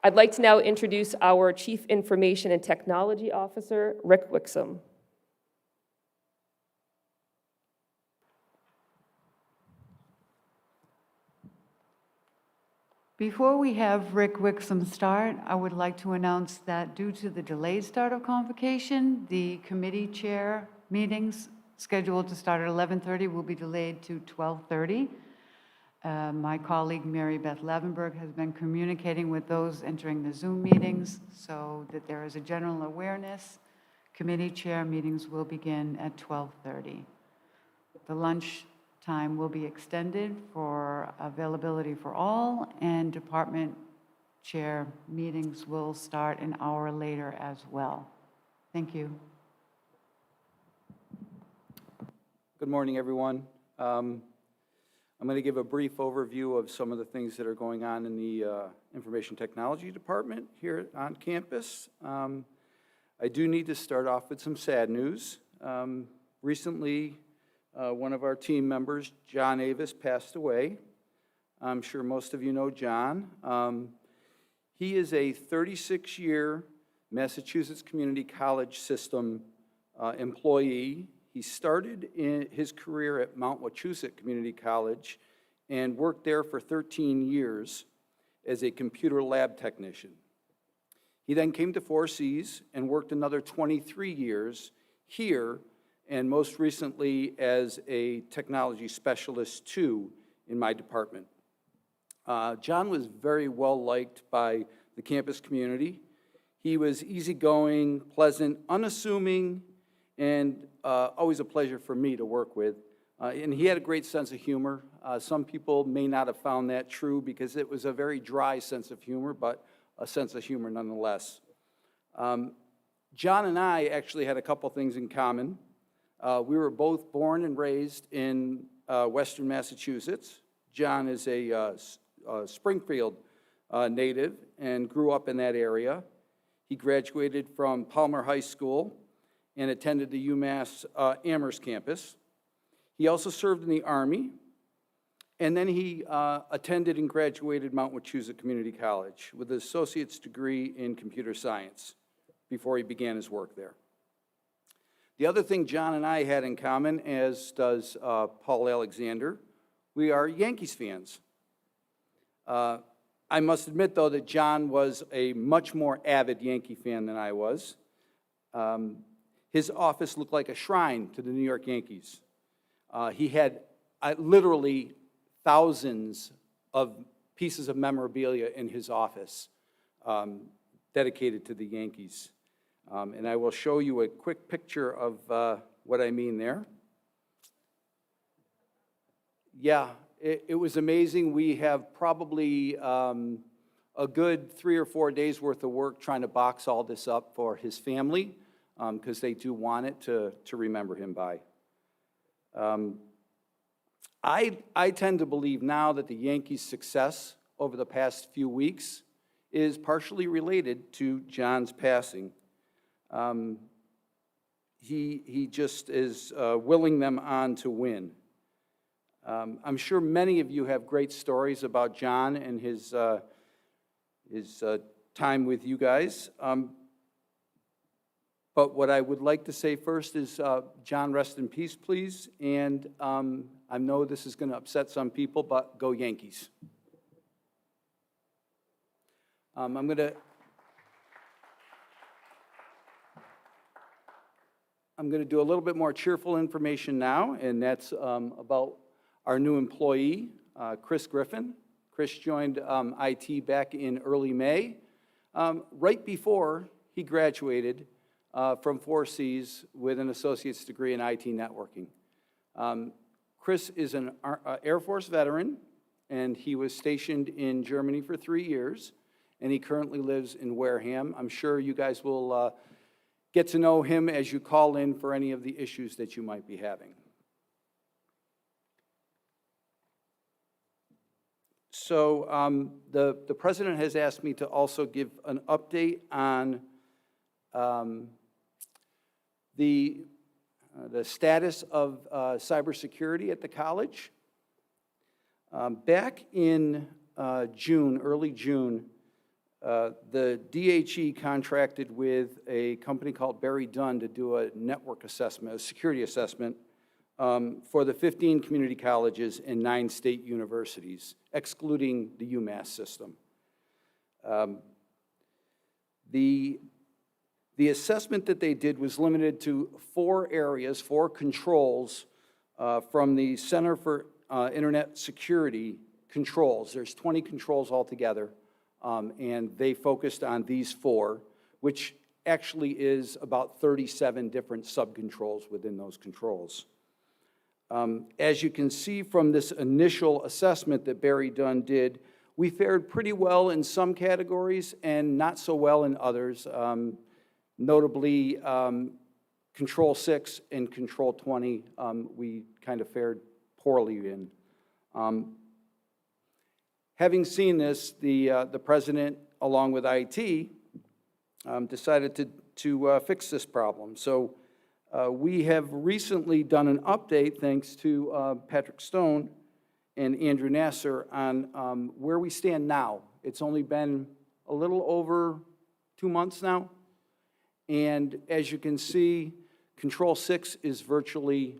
I'd like to now introduce our Chief Information and Technology Officer, Rick Wixom. Before we have Rick Wixom start, I would like to announce that due to the delayed start of Convocation, the committee chair meetings scheduled to start at 11:30 will be delayed to 12:30. My colleague Mary Beth Levenberg has been communicating with those entering the Zoom meetings so that there is a general awareness. Committee chair meetings will begin at 12:30. The lunch time will be extended for availability for all, and department chair meetings will start an hour later as well. Thank you. Good morning, everyone. I'm going to give a brief overview of some of the things that are going on in the Information Technology Department here on campus. I do need to start off with some sad news. Recently, one of our team members, John Avis, passed away. I'm sure most of you know John. He is a 36-year Massachusetts Community College System employee. He started his career at Mount Wachusett Community College and worked there for 13 years as a computer lab technician. He then came to 4Cs and worked another 23 years here, and most recently as a technology specialist too in my department. John was very well liked by the campus community. He was easygoing, pleasant, unassuming, and always a pleasure for me to work with. And he had a great sense of humor. Some people may not have found that true because it was a very dry sense of humor, but a sense of humor nonetheless. John and I actually had a couple things in common. We were both born and raised in Western Massachusetts. John is a Springfield native and grew up in that area. He graduated from Palmer High School and attended the UMass Amherst campus. He also served in the Army, and then he attended and graduated Mount Wachusett Community College with an associate's degree in computer science before he began his work there. The other thing John and I had in common, as does Paul Alexander, we are Yankees fans. I must admit, though, that John was a much more avid Yankee fan than I was. His office looked like a shrine to the New York Yankees. He had literally thousands of pieces of memorabilia in his office dedicated to the Yankees. And I will show you a quick picture of what I mean there. Yeah, it was amazing. We have probably a good 3 or 4 days worth of work trying to box all this up for his family, because they do want it to remember him by. I tend to believe now that the Yankees' success over the past few weeks is partially related to John's passing. He just is willing them on to win. I'm sure many of you have great stories about John and his time with you guys. But what I would like to say first is, John, rest in peace, please. And I know this is going to upset some people, but go Yankees. I'm going to do a little bit more cheerful information now, and that's about our new employee, Chris Griffin. Chris joined IT back in early May, right before he graduated from 4Cs with an associate's degree in IT networking. Chris is an Air Force veteran, and he was stationed in Germany for 3 years. and he currently lives in Wareham. I'm sure you guys will get to know him as you call in for any of the issues that you might be having. So the president has asked me to also give an update on the status of cybersecurity at the college. Back in June, early June, the DHE contracted with a company called Barry Dunn to do a network assessment, a security assessment, for the 15 community colleges and 9 state universities, excluding the UMass system. The assessment that they did was limited to 4 areas, 4 controls from the Center for Internet Security controls. There's 20 controls altogether, and they focused on these 4, which actually is about 37 different subcontrols within those controls. As you can see from this initial assessment that Barry Dunn did, we fared pretty well in some categories and not so well in others, notably Control 6 and Control 20 we kind of fared poorly in. Having seen this, the president, along with IT, decided to fix this problem. So we have recently done an update, thanks to Patrick Stone and Andrew Nasser, on where we stand now. It's only been a little over 2 months now. And as you can see, Control 6 is virtually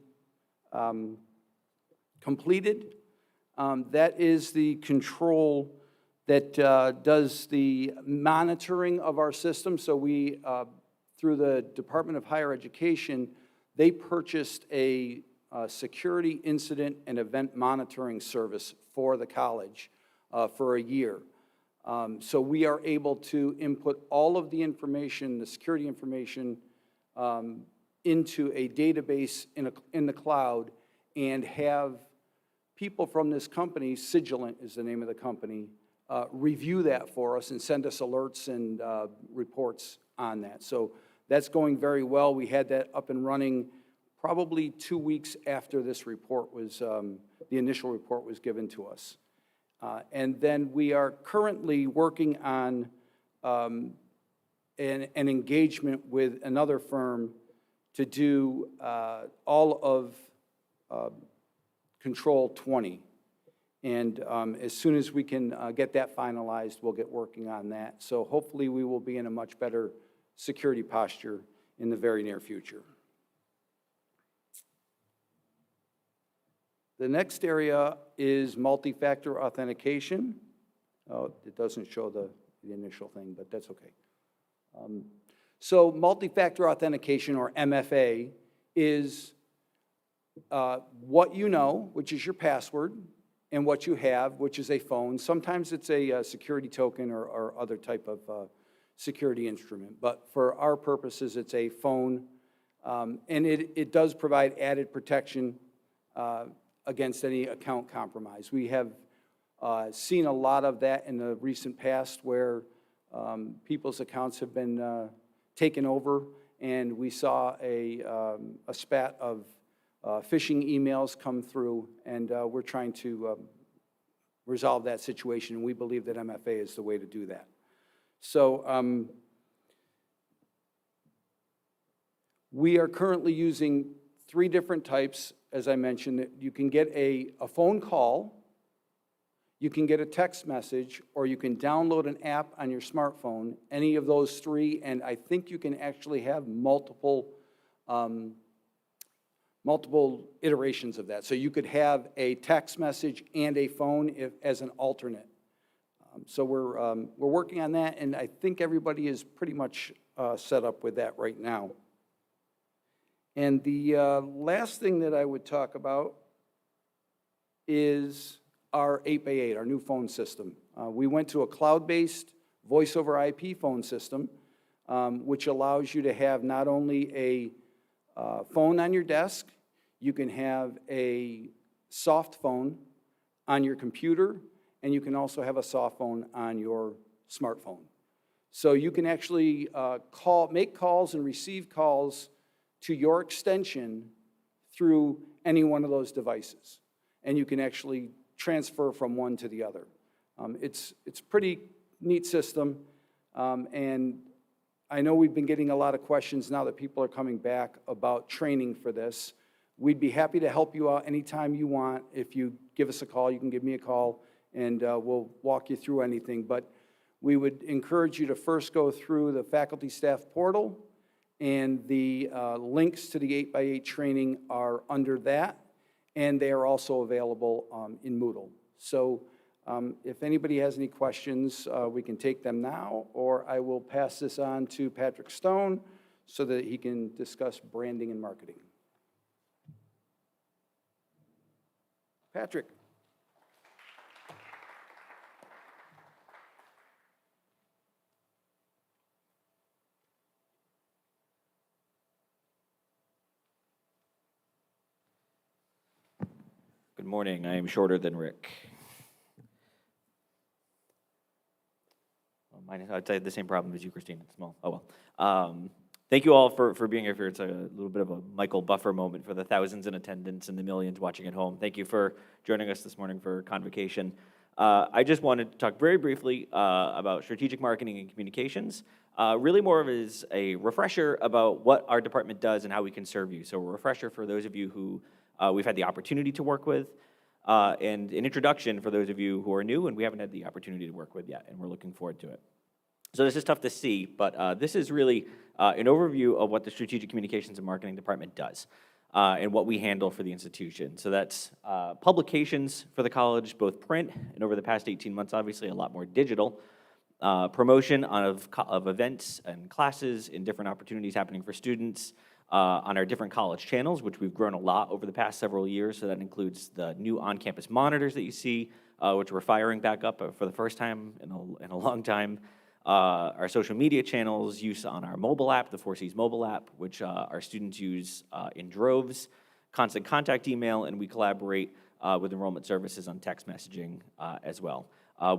completed. That is the control that does the monitoring of our system. So we, through the Department of Higher Education, they purchased a security incident and event monitoring service for the college for a year. So we are able to input all of the information, the security information, into a database in the cloud and have people from this company, Sigilant is the name of the company, review that for us and send us alerts and reports on that. So that's going very well. We had that up and running probably 2 weeks after this report was, the initial report was given to us. And then we are currently working on an engagement with another firm to do all of Control 20. And as soon as we can get that finalized, we'll get working on that. So hopefully we will be in a much better security posture in the very near future. The next area is multi-factor authentication. Oh, it doesn't show the initial thing, but that's okay. So multi-factor authentication, or MFA, is what you know, which is your password, and what you have, which is a phone. Sometimes it's a security token or other type of security instrument. But for our purposes, it's a phone. And it does provide added protection against any account compromise. We have seen a lot of that in the recent past where people's accounts have been taken over, and we saw a spat of phishing emails come through, and we're trying to resolve that situation, and we believe that MFA is the way to do that. So we are currently using 3 different types. As I mentioned, you can get a phone call, you can get a text message, or you can download an app on your smartphone, any of those 3, and I think you can actually have multiple iterations of that. So you could have a text message and a phone as an alternate. So we're working on that, and I think everybody is pretty much set up with that right now. And the last thing that I would talk about is our 8x8, our new phone system. We went to a cloud-based voice over IP phone system, which allows you to have not only a phone on your desk, you can have a soft phone on your computer, and you can also have a soft phone on your smartphone. So you can actually make calls and receive calls to your extension through any one of those devices. And you can actually transfer from one to the other. It's a pretty neat system. And I know we've been getting a lot of questions now that people are coming back about training for this. We'd be happy to help you out anytime you want. If you give us a call, you can give me a call, and we'll walk you through anything. But we would encourage you to first go through the faculty staff portal, and the links to the 8x8 training are under that, and they are also available in Moodle. So if anybody has any questions, we can take them now, or I will pass this on to Patrick Stone so that he can discuss branding and marketing. Patrick. Good morning. I am shorter than Rick. I'd say the same problem as you, Christine. It's small. Oh well. Thank you all for being here. It's a little bit of a Michael Buffer moment for the thousands in attendance and the millions watching at home. Thank you for joining us this morning for Convocation. I just wanted to talk very briefly about strategic marketing and communications. Really more of as a refresher about what our department does and how we can serve you. So a refresher for those of you who we've had the opportunity to work with, and an introduction for those of you who are new and we haven't had the opportunity to work with yet, and we're looking forward to it. So this is tough to see, but this is really an overview of what the Strategic Communications and Marketing Department does and what we handle for the institution. So that's publications for the college, both print and over the past 18 months, obviously a lot more digital, promotion of events and classes and different opportunities happening for students on our different college channels, which we've grown a lot over the past several years. So that includes the new on-campus monitors that you see, which we're firing back up for the first time in a long time. Our social media channels, use on our mobile app, the 4Cs mobile app, which our students use in droves, constant contact email, and we collaborate with enrollment services on text messaging as well.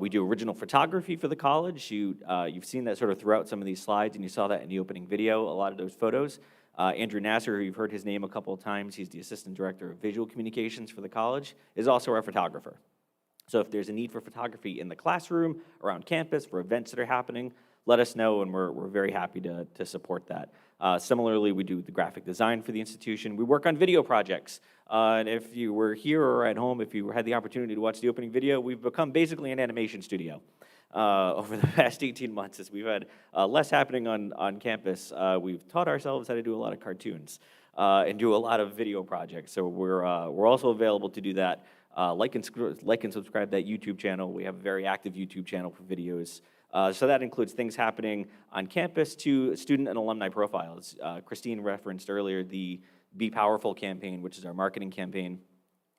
We do original photography for the college. You've seen that sort of throughout some of these slides, and you saw that in the opening video, a lot of those photos. Andrew Nasser, who you've heard his name a couple of times, he's the Assistant Director of Visual Communications for the college, is also our photographer. So if there's a need for photography in the classroom, around campus, for events that are happening, let us know, and we're very happy to support that. Similarly, we do the graphic design for the institution. We work on video projects. And if you were here or at home, if you had the opportunity to watch the opening video, we've become basically an animation studio over the past 18 months as we've had less happening on campus. We've taught ourselves how to do a lot of cartoons and do a lot of video projects. So we're also available to do that. Like and subscribe to that YouTube channel. We have a very active YouTube channel for videos. So that includes things happening on campus to student and alumni profiles. Christine referenced earlier the Be Powerful campaign, which is our marketing campaign,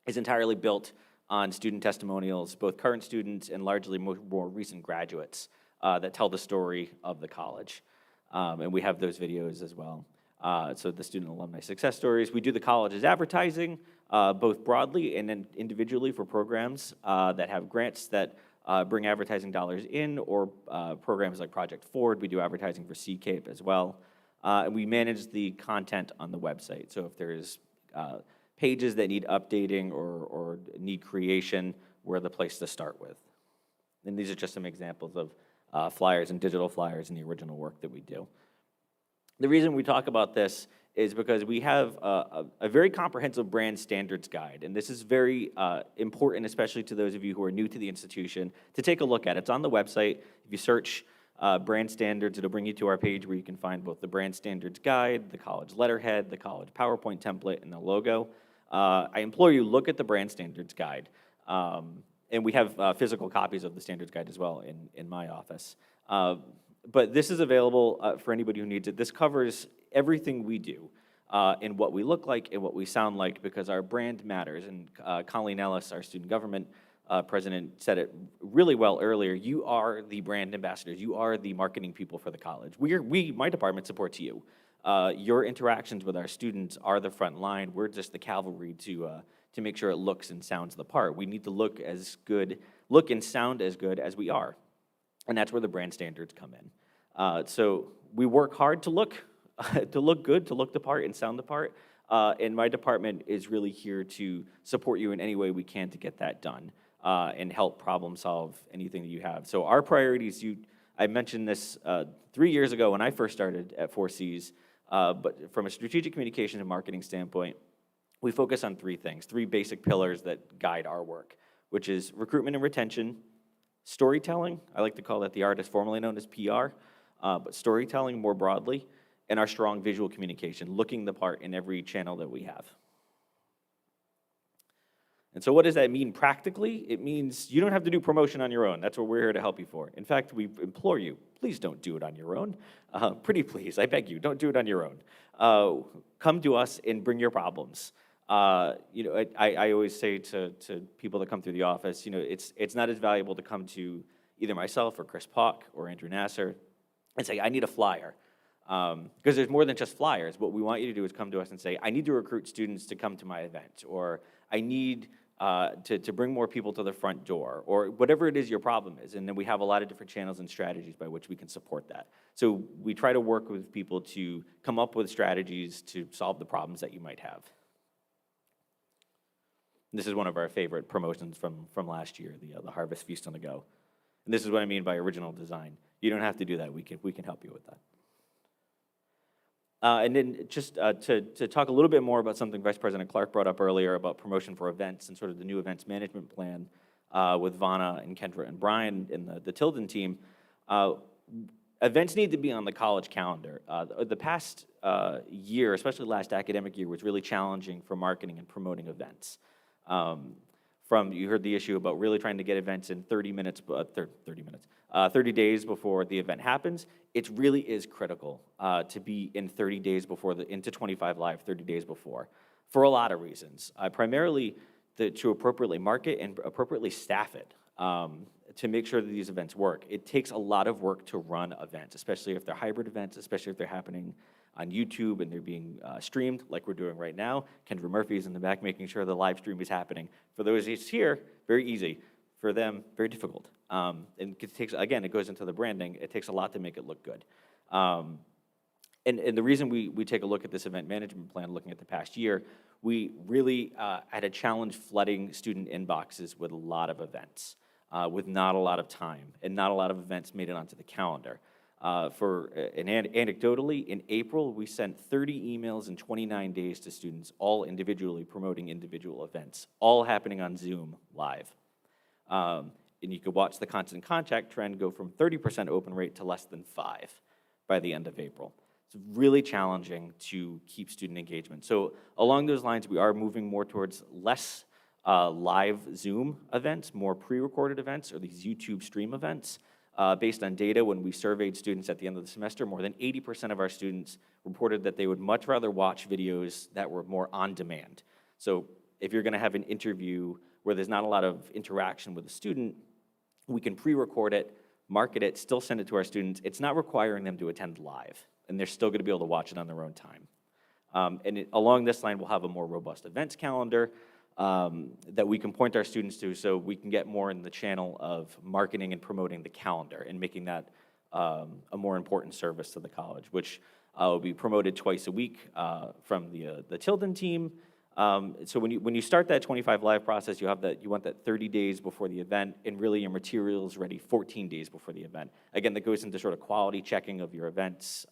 is entirely built on student testimonials, both current students and largely more recent graduates that tell the story of the college. And we have those videos as well. So the student alumni success stories. We do the college's advertising, both broadly and then individually for programs that have grants that bring advertising dollars in, or programs like Project Forward. We do advertising for CCAPE as well. And we manage the content on the website. So if there's pages that need updating or need creation, we're the place to start with. And these are just some examples of flyers and digital flyers and the original work that we do. The reason we talk about this is because we have a very comprehensive brand standards guide, and this is very important, especially to those of you who are new to the institution, to take a look at. It's on the website. If you search brand standards, it'll bring you to our page where you can find both the brand standards guide, the college letterhead, the college PowerPoint template, and the logo. I implore you, look at the brand standards guide. And we have physical copies of the standards guide as well in my office. But this is available for anybody who needs it. This covers everything we do and what we look like and what we sound like, because our brand matters. And Colleen Ellis, our student government president, said it really well earlier. You are the brand ambassadors. You are the marketing people for the college. My department supports you. Your interactions with our students are the front line. We're just the cavalry to make sure it looks and sounds the part. We need to look and sound as good as we are. And that's where the brand standards come in. So we work hard to look to look good, to look the part and sound the part. And my department is really here to support you in any way we can to get that done and help problem solve anything that you have. So our priorities, I mentioned this 3 years ago when I first started at 4Cs, but from a strategic communication and marketing standpoint, we focus on three things, three basic pillars that guide our work, which is recruitment and retention, storytelling, I like to call that the art, is formerly known as PR, but storytelling more broadly, and our strong visual communication, looking the part in every channel that we have. And so what does that mean practically? It means you don't have to do promotion on your own. That's what we're here to help you for. In fact, we implore you, please don't do it on your own. Pretty please, I beg you, don't do it on your own. Come to us and bring your problems. I always say to people that come through the office, it's not as valuable to come to either myself or Chris Pock or Andrew Nasser and say, I need a flyer. Because there's more than just flyers. What we want you to do is come to us and say, I need to recruit students to come to my event, or I need to bring more people to the front door, or whatever it is your problem is. And then we have a lot of different channels and strategies by which we can support that. So we try to work with people to come up with strategies to solve the problems that you might have. And this is one of our favorite promotions from last year, the Harvest Feast on the Go. And this is what I mean by original design. You don't have to do that. We can help you with that. And then just to talk a little bit more about something Vice President Clark brought up earlier about promotion for events and sort of the new events management plan with Vanna and Kendra and Brian and the Tilden team, events need to be on the college calendar. The past year, especially last academic year, was really challenging for marketing and promoting events. You heard the issue about really trying to get events in 30 days before the event happens. It really is critical to be in 30 days before into 25 Live 30 days before, for a lot of reasons. Primarily to appropriately market and appropriately staff it to make sure that these events work. It takes a lot of work to run events, especially if they're hybrid events, especially if they're happening on YouTube and they're being streamed like we're doing right now. Kendra Murphy's in the back making sure the live stream is happening. For those here, very easy. For them, very difficult. And it takes, again, it goes into the branding. It takes a lot to make it look good. And the reason we take a look at this event management plan, looking at the past year, we really had a challenge flooding student inboxes with a lot of events, with not a lot of time, and not a lot of events made it onto the calendar. Anecdotally, in April, we sent 30 emails in 29 days to students, all individually promoting individual events, all happening on Zoom live. And you could watch the constant contact trend go from 30% open rate to less than 5% by the end of April. It's really challenging to keep student engagement. So along those lines, we are moving more towards less live Zoom events, more pre-recorded events, or these YouTube stream events. Based on data, when we surveyed students at the end of the semester, more than 80% of our students reported that they would much rather watch videos that were more on demand. So if you're gonna have an interview where there's not a lot of interaction with the student, we can pre-record it, market it, still send it to our students. It's not requiring them to attend live, and they're still gonna be able to watch it on their own time. Along this line, we'll have a more robust events calendar that we can point our students to, so we can get more in the channel of marketing and promoting the calendar and making that a more important service to the college, which will be promoted twice a week from the Tilden team. So when you start that 25 Live process, you want that 30 days before the event, and really your materials ready 14 days before the event. Again, that goes into sort of quality checking of your events,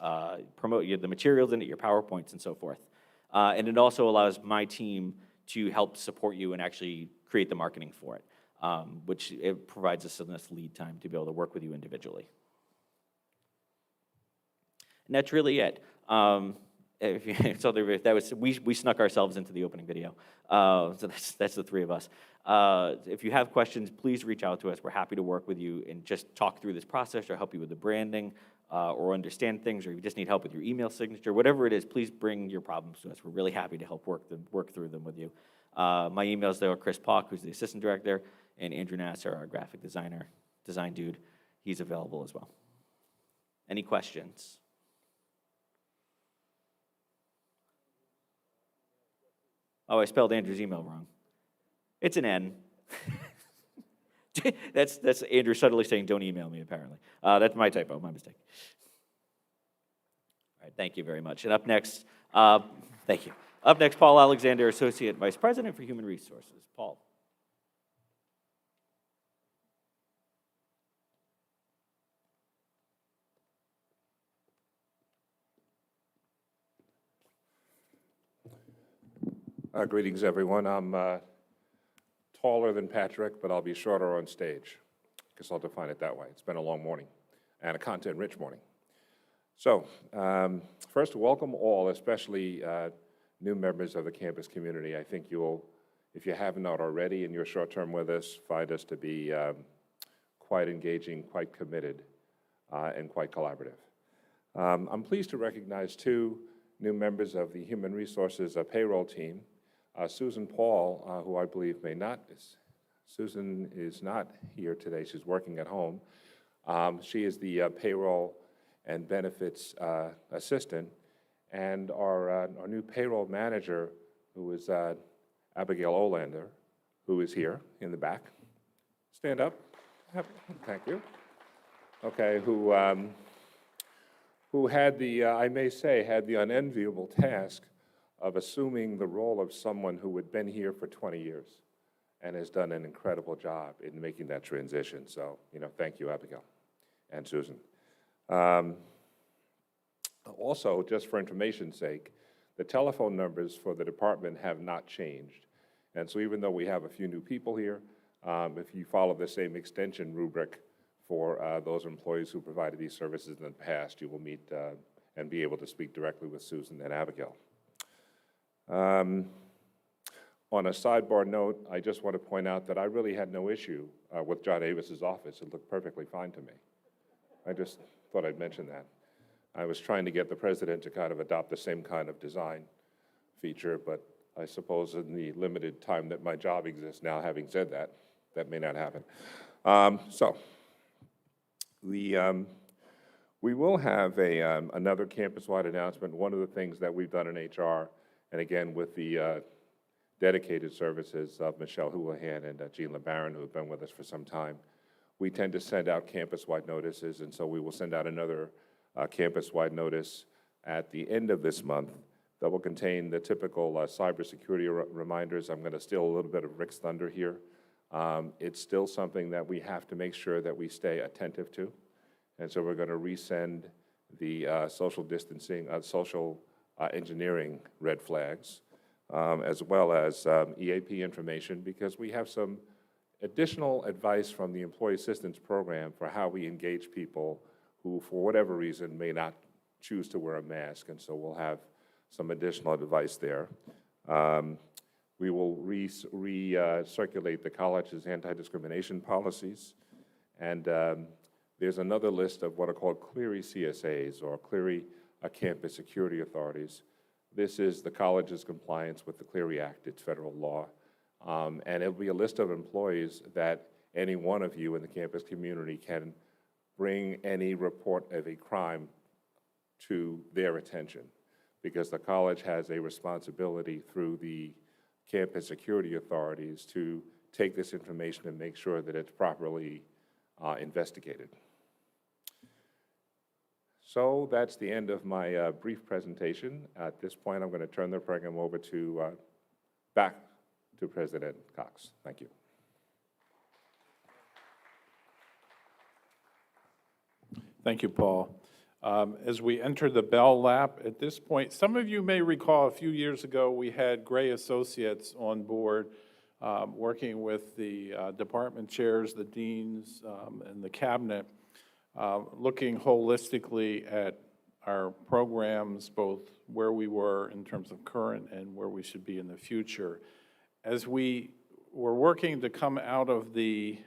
promote the materials in it, your PowerPoints and so forth. And it also allows my team to help support you and actually create the marketing for it, which it provides us enough lead time to be able to work with you individually. And that's really it. We snuck ourselves into the opening video. So that's the three of us. If you have questions, please reach out to us. We're happy to work with you and just talk through this process or help you with the branding or understand things, or if you just need help with your email signature, whatever it is, please bring your problems to us. We're really happy to help work through them with you. My emails, though, are Chris Pock, who's the assistant director, and Andrew Nasser, our graphic design dude. He's available as well. Any questions? Oh, I spelled Andrew's email wrong. It's an N. That's Andrew subtly saying, don't email me, apparently. That's my typo, my mistake. All right, thank you very much. And up next, thank you. Up next, Paul Alexander, Associate Vice President for Human Resources. Paul. Greetings, everyone. I'm taller than Patrick, but I'll be shorter on stage. I guess I'll define it that way. It's been a long morning and a content-rich morning. So, first, welcome all, especially new members of the campus community. I think you'll, if you have not already in your short term with us, find us to be quite engaging, quite committed, and quite collaborative. I'm pleased to recognize two new members of the Human Resources payroll team. Susan Paul, who I believe Susan is not here today. She's working at home. She is the payroll and benefits assistant, and our new payroll manager, who is Abigail Olander, who is here in the back. Stand up. Thank you. Okay, who had the, I may say, had the unenviable task of assuming the role of someone who had been here for 20 years and has done an incredible job in making that transition. So, thank you, Abigail and Susan. Also, just for information's sake, the telephone numbers for the department have not changed. And so even though we have a few new people here, if you follow the same extension rubric for those employees who provided these services in the past, you will meet and be able to speak directly with Susan and Abigail. On a sidebar note, I just want to point out that I really had no issue with John Avis's office. It looked perfectly fine to me. I just thought I'd mention that. I was trying to get the president to kind of adopt the same kind of design feature, but I suppose in the limited time that my job exists now, having said that, that may not happen. We will have another campus-wide announcement. One of the things that we've done in HR, and again with the dedicated services of Michelle Houlihan and Jean LeBaron, who have been with us for some time, we tend to send out campus-wide notices, and so we will send out another campus-wide notice at the end of this month that will contain the typical cybersecurity reminders. I'm going to steal a little bit of Rick's thunder here. It's still something that we have to make sure that we stay attentive to, and so we're going to resend the social distancing, social engineering red flags, as well as EAP information, because we have some additional advice from the Employee Assistance Program for how we engage people who, for whatever reason, may not choose to wear a mask, and so we'll have some additional advice there. We will recirculate the college's anti-discrimination policies, and there's another list of what are called Clery CSAs, or Clery Campus Security Authorities. This is the college's compliance with the Clery Act, it's federal law, and it'll be a list of employees that any one of you in the campus community can bring any report of a crime to their attention, because the college has a responsibility through the campus security authorities to take this information and make sure that it's properly investigated. So that's the end of my brief presentation. At this point, I'm going to turn the program over to back to President Cox. Thank you. Thank you, Paul. As we enter the Bell Lap, at this point, some of you may recall a few years ago we had Gray Associates on board working with the department chairs, the deans, and the cabinet, looking holistically at our programs, both where we were in terms of current and where we should be in the future. As we were working to come out of the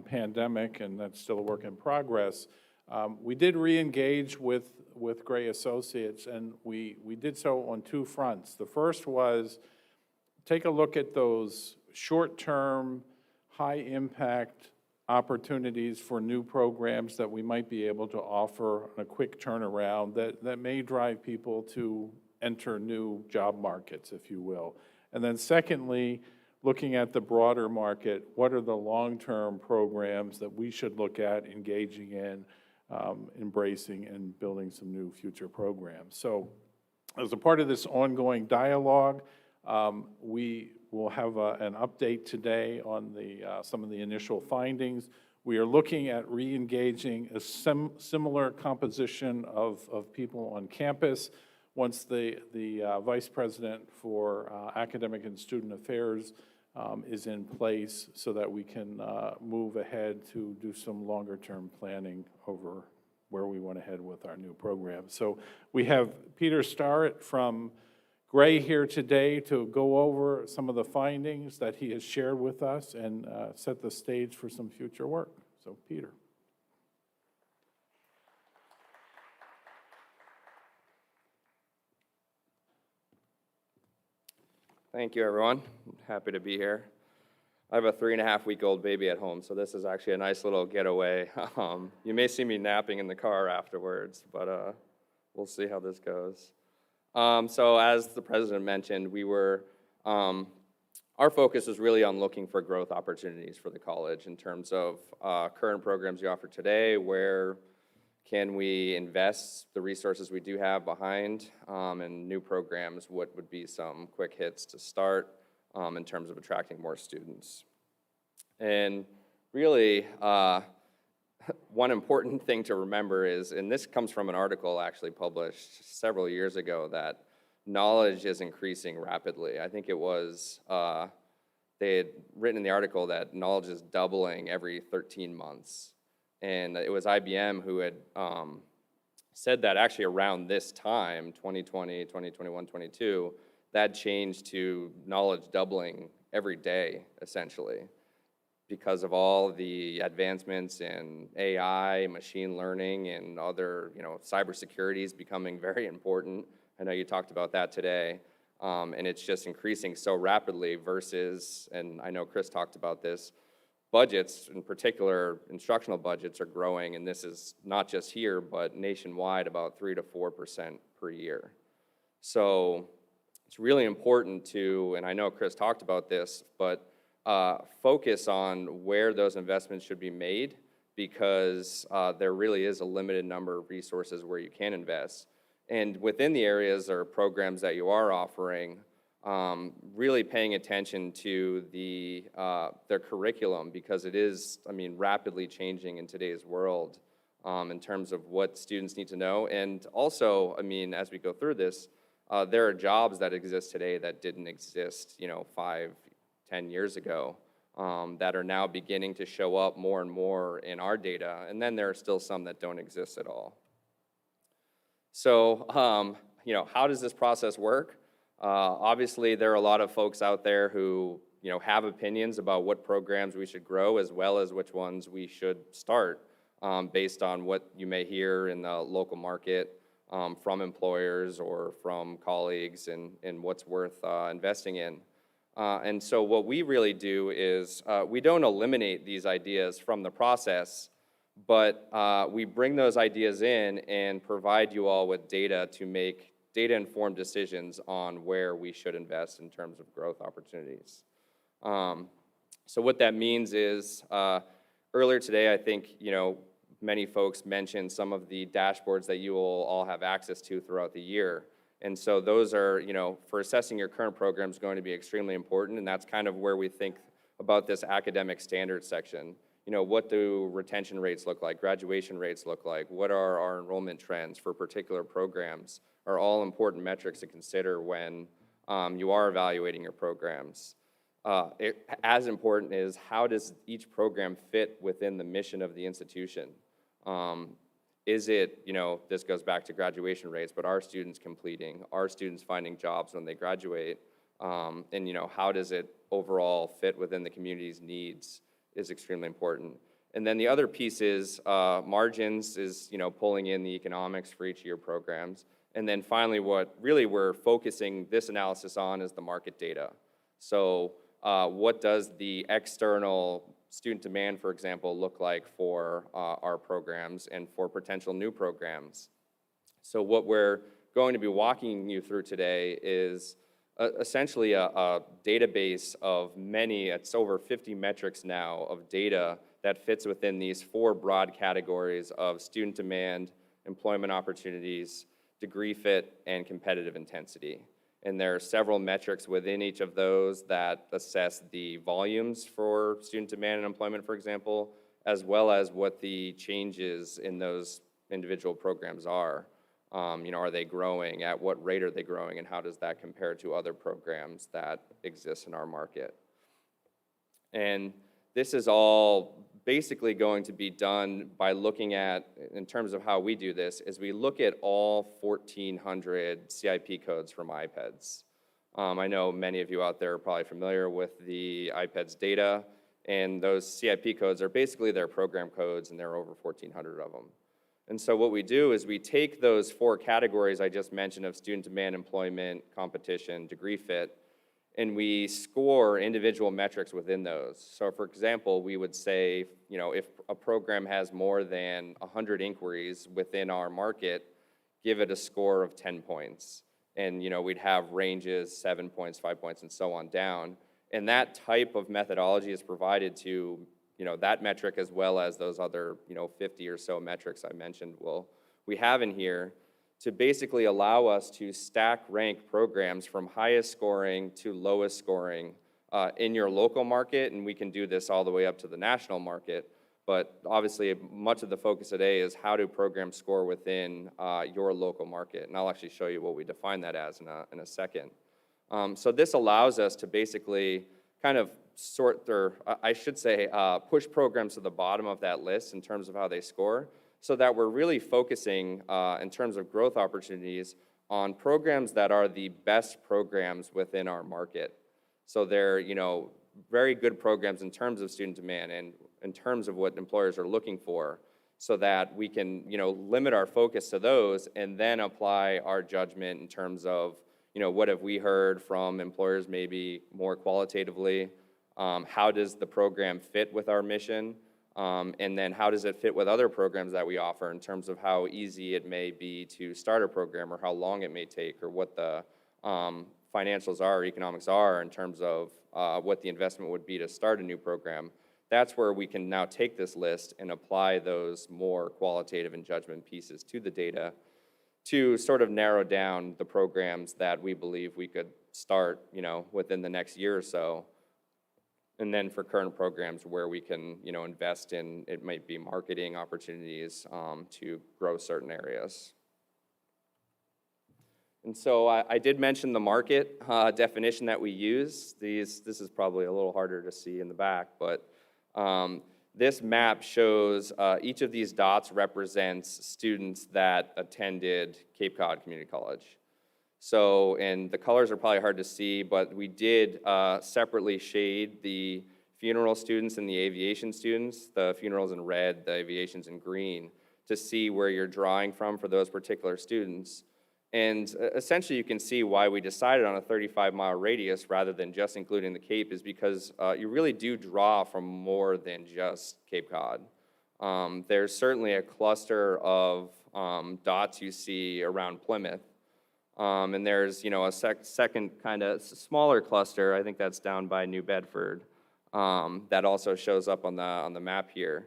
pandemic, and that's still a work in progress, we did re-engage with Gray Associates, and we did so on two fronts. The first was take a look at those short-term, high-impact opportunities for new programs that we might be able to offer on a quick turnaround that may drive people to enter new job markets, if you will. And then secondly, looking at the broader market, what are the long-term programs that we should look at engaging in, embracing and building some new future programs. So as a part of this ongoing dialogue, we will have an update today on some of the initial findings. We are looking at re-engaging a similar composition of people on campus once the Vice President for Academic and Student Affairs is in place, so that we can move ahead to do some longer-term planning over where we want to head with our new program. So we have Peter Starrett from Gray here today to go over some of the findings that he has shared with us and set the stage for some future work. So Peter. Thank you, everyone. I'm happy to be here. I have a 3.5-week-old baby at home, so this is actually a nice little getaway. You may see me napping in the car afterwards, but we'll see how this goes. So as the president mentioned, our focus is really on looking for growth opportunities for the college in terms of current programs we offer today, where can we invest the resources we do have behind, and new programs, what would be some quick hits to start in terms of attracting more students. And really, one important thing to remember is, and this comes from an article actually published several years ago, that knowledge is increasing rapidly. I think it was, they had written in the article that knowledge is doubling every 13 months. And it was IBM who had said that actually around this time, 2020, 2021, 22, that changed to knowledge doubling every day, essentially, because of all the advancements in AI, machine learning, and other, cybersecurity is becoming very important. I know you talked about that today, and it's just increasing so rapidly versus, and I know Chris talked about this, budgets, in particular instructional budgets, are growing, and this is not just here, but nationwide, about 3 to 4% per year. So it's really important to, and I know Chris talked about this, but focus on where those investments should be made, because there really is a limited number of resources where you can invest. And within the areas or programs that you are offering, really paying attention to their curriculum, because it is, rapidly changing in today's world in terms of what students need to know. And also, as we go through this, there are jobs that exist today that didn't exist, 5, 10 years ago, that are now beginning to show up more and more in our data. And then there are still some that don't exist at all. So, how does this process work? Obviously, there are a lot of folks out there who, have opinions about what programs we should grow, as well as which ones we should start, based on what you may hear in the local market from employers or from colleagues, and what's worth investing in. And so what we really do is we don't eliminate these ideas from the process, but we bring those ideas in and provide you all with data to make data-informed decisions on where we should invest in terms of growth opportunities. So what that means is, earlier today, I think, many folks mentioned some of the dashboards that you will all have access to throughout the year. And so those are, for assessing your current programs, going to be extremely important, and that's kind of where we think about this academic standards section. What do retention rates look like? Graduation rates look like? What are our enrollment trends for particular programs? Are all important metrics to consider when you are evaluating your programs. As important is, how does each program fit within the mission of the institution? Is it, this goes back to graduation rates, but are students completing? Are students finding jobs when they graduate? And how does it overall fit within the community's needs is extremely important. And then the other piece is margins, is pulling in the economics for each of your programs. And then finally, what really we're focusing this analysis on is the market data. So what does the external student demand, for example, look like for our programs and for potential new programs? So what we're going to be walking you through today is essentially a database of many, it's over 50 metrics now of data that fits within these 4 broad categories of student demand, employment opportunities, degree fit, and competitive intensity. And there are several metrics within each of those that assess the volumes for student demand and employment, for example, as well as what the changes in those individual programs are. Are they growing? At what rate are they growing? And how does that compare to other programs that exist in our market? And this is all basically going to be done by looking at, in terms of how we do this, is we look at all 1,400 CIP codes from IPEDS. I know many of you out there are probably familiar with the IPEDS data, and those CIP codes are basically their program codes, and there are over 1,400 of them. And so what we do is we take those 4 categories I just mentioned of student demand, employment, competition, degree fit, and we score individual metrics within those. So for example, we would say, if a program has more than 100 inquiries within our market, give it a score of 10 points. And we'd have ranges, 7 points, 5 points, and so on down. And that type of methodology is provided to that metric as well as those other 50 or so metrics I mentioned we have in here to basically allow us to stack rank programs from highest scoring to lowest scoring in your local market, and we can do this all the way up to the national market. But obviously, much of the focus today is how do programs score within your local market, and I'll actually show you what we define that as in a second. So this allows us to basically kind of push programs to the bottom of that list in terms of how they score, so that we're really focusing in terms of growth opportunities on programs that are the best programs within our market. So they're, very good programs in terms of student demand and in terms of what employers are looking for, so that we can, limit our focus to those and then apply our judgment in terms of, what have we heard from employers maybe more qualitatively, how does the program fit with our mission, and then how does it fit with other programs that we offer in terms of how easy it may be to start a program or how long it may take or what the financials are or economics are in terms of what the investment would be to start a new program. That's where we can now take this list and apply those more qualitative and judgment pieces to the data to sort of narrow down the programs that we believe we could start, within the next year or so. And then for current programs where we can, invest in, it might be marketing opportunities to grow certain areas. And so I did mention the market definition that we use. This is probably a little harder to see in the back, but this map shows each of these dots represents students that attended Cape Cod Community College. So, and the colors are probably hard to see, but we did separately shade the funeral students and the aviation students. The funerals in red, the aviation's in green, to see where you're drawing from for those particular students. And essentially you can see why we decided on a 35-mile radius rather than just including the Cape is because you really do draw from more than just Cape Cod. There's certainly a cluster of dots you see around Plymouth. And there's, a second kind of smaller cluster, I think that's down by New Bedford, that also shows up on the map here.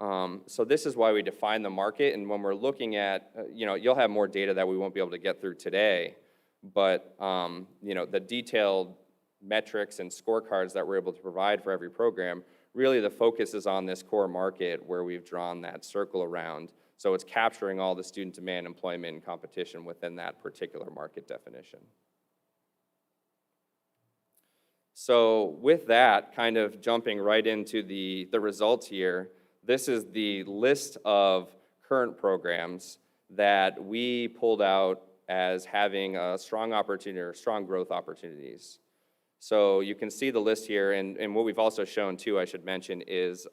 So this is why we define the market, and when we're looking at, you'll have more data that we won't be able to get through today, but, the detailed metrics and scorecards that we're able to provide for every program, really the focus is on this core market where we've drawn that circle around. So it's capturing all the student demand, employment, and competition within that particular market definition. So with that, kind of jumping right into the results here, this is the list of current programs that we pulled out as having a strong opportunity or strong growth opportunities. So you can see the list here, and what we've also shown too, I should mention, is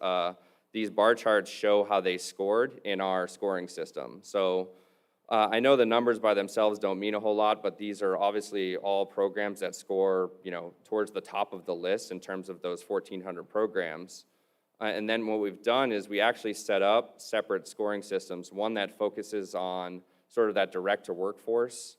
these bar charts show how they scored in our scoring system. So I know the numbers by themselves don't mean a whole lot, but these are obviously all programs that score, towards the top of the list in terms of those 1,400 programs. And then what we've done is we actually set up separate scoring systems, one that focuses on sort of that direct to workforce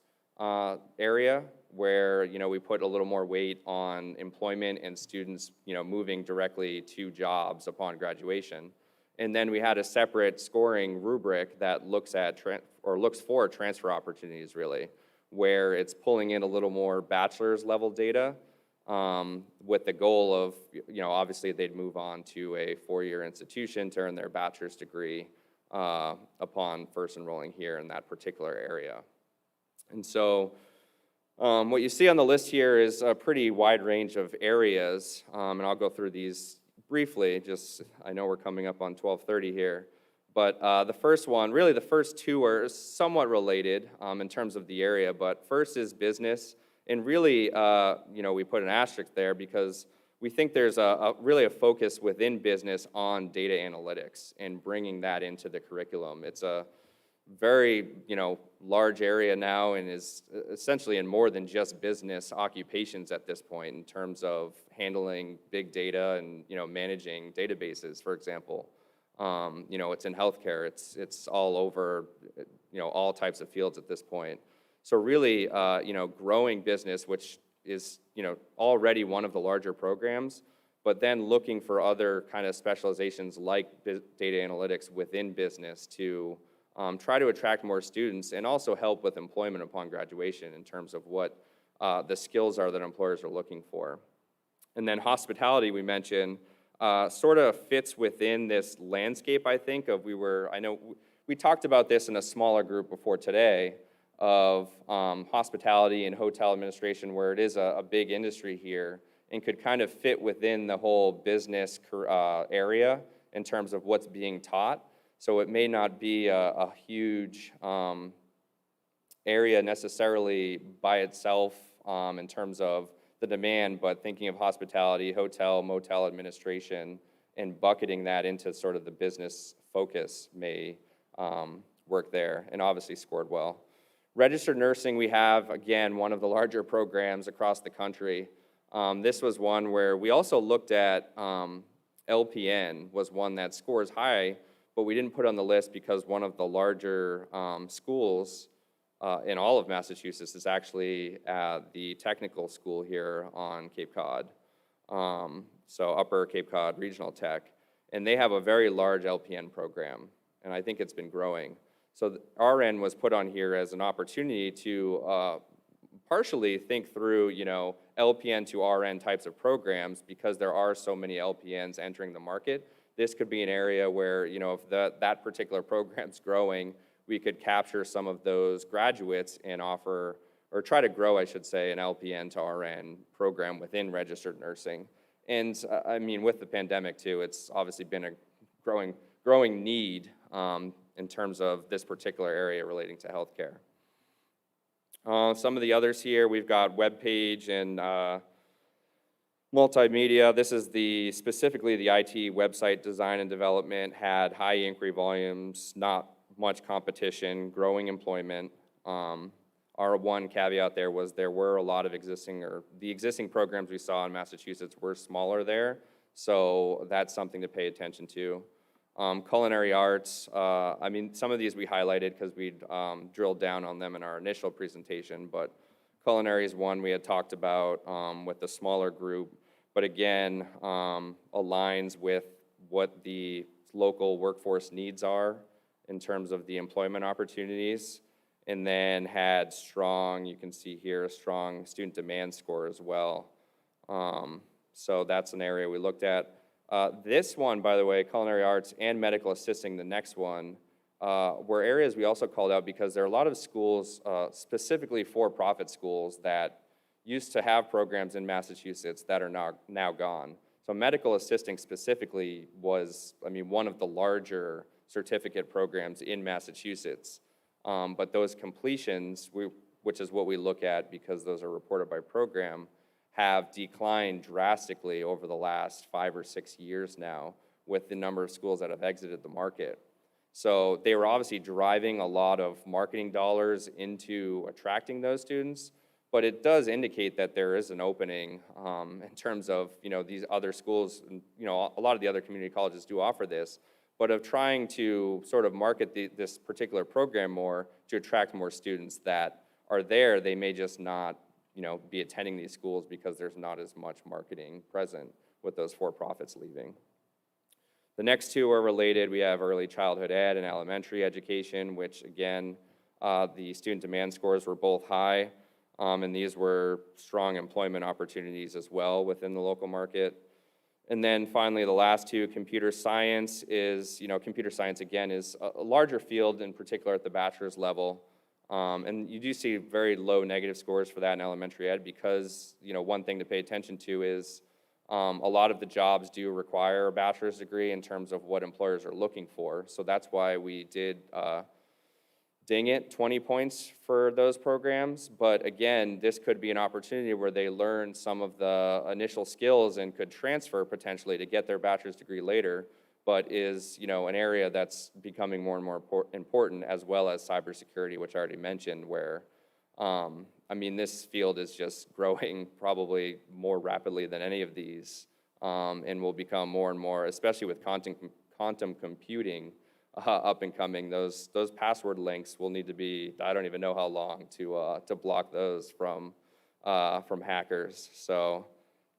area, where, we put a little more weight on employment and students, moving directly to jobs upon graduation. And then we had a separate scoring rubric that looks at, looks for transfer opportunities really, where it's pulling in a little more bachelor's level data with the goal of, obviously they'd move on to a 4-year institution to earn their bachelor's degree upon first enrolling here in that particular area. And so what you see on the list here is a pretty wide range of areas, and I'll go through these briefly, just I know we're coming up on 12:30 here. But the first one, really the first two are somewhat related in terms of the area, but first is business. And really, we put an asterisk there because we think there's really a focus within business on data analytics and bringing that into the curriculum. It's a very, large area now and is essentially in more than just business occupations at this point in terms of handling big data and, managing databases, for example. It's in healthcare, it's all over, all types of fields at this point. So really, growing business, which is, already one of the larger programs, but then looking for other kind of specializations like data analytics within business to try to attract more students and also help with employment upon graduation in terms of what the skills are that employers are looking for. And then hospitality, we mentioned, sort of fits within this landscape, I think, I know we talked about this in a smaller group before today of hospitality and hotel administration, where it is a big industry here and could kind of fit within the whole business area in terms of what's being taught. So it may not be a huge area necessarily by itself in terms of the demand, but thinking of hospitality, hotel, motel administration, and bucketing that into sort of the business focus may work there, and obviously scored well. Registered nursing, we have, again, one of the larger programs across the country. This was one where we also looked at LPN was one that scores high, but we didn't put on the list because one of the larger schools in all of Massachusetts is actually at the technical school here on Cape Cod, so Upper Cape Cod Regional Tech, and they have a very large LPN program, and I think it's been growing. So RN was put on here as an opportunity to partially think through, LPN to RN types of programs because there are so many LPNs entering the market. This could be an area where, if that particular program's growing, we could capture some of those graduates and offer, or try to grow, I should say, an LPN to RN program within registered nursing. And I mean, with the pandemic too, it's obviously been a growing need in terms of this particular area relating to healthcare. Some of the others here, we've got web page and multimedia. This is specifically the IT website design and development, had high inquiry volumes, not much competition, growing employment. Our one caveat there was there were a lot of the existing programs we saw in Massachusetts were smaller there, so that's something to pay attention to. Culinary arts, I mean, some of these we highlighted because we'd drilled down on them in our initial presentation, but culinary is one we had talked about with the smaller group, but again, aligns with what the local workforce needs are in terms of the employment opportunities, and then had strong, you can see here, a strong student demand score as well. So that's an area we looked at. This one, by the way, culinary arts and medical assisting, the next one, were areas we also called out because there are a lot of schools, specifically for-profit schools, that used to have programs in Massachusetts that are now gone. So medical assisting specifically was, one of the larger certificate programs in Massachusetts. But those completions, which is what we look at because those are reported by program, have declined drastically over the last 5 or 6 years now with the number of schools that have exited the market. So they were obviously driving a lot of marketing dollars into attracting those students, but it does indicate that there is an opening in terms of, these other schools, and, a lot of the other community colleges do offer this, but of trying to sort of market this particular program more to attract more students that are there. They may just not be attending these schools because there's not as much marketing present with those for-profits leaving. The next two are related. We have early childhood ed and elementary education, which again, the student demand scores were both high, and these were strong employment opportunities as well within the local market. And then finally, the last two, computer science is, computer science again is a larger field, in particular at the bachelor's level. And you do see very low negative scores for that in elementary ed because, one thing to pay attention to is a lot of the jobs do require a bachelor's degree in terms of what employers are looking for. So that's why we did ding it 20 points for those programs. But again, this could be an opportunity where they learn some of the initial skills and could transfer potentially to get their bachelor's degree later, but is an area that's becoming more and more important, as well as cybersecurity, which I already mentioned, where this field is just growing probably more rapidly than any of these, and will become more and more, especially with quantum computing up and coming. Those password links will need to be, I don't even know how long to block those from hackers. So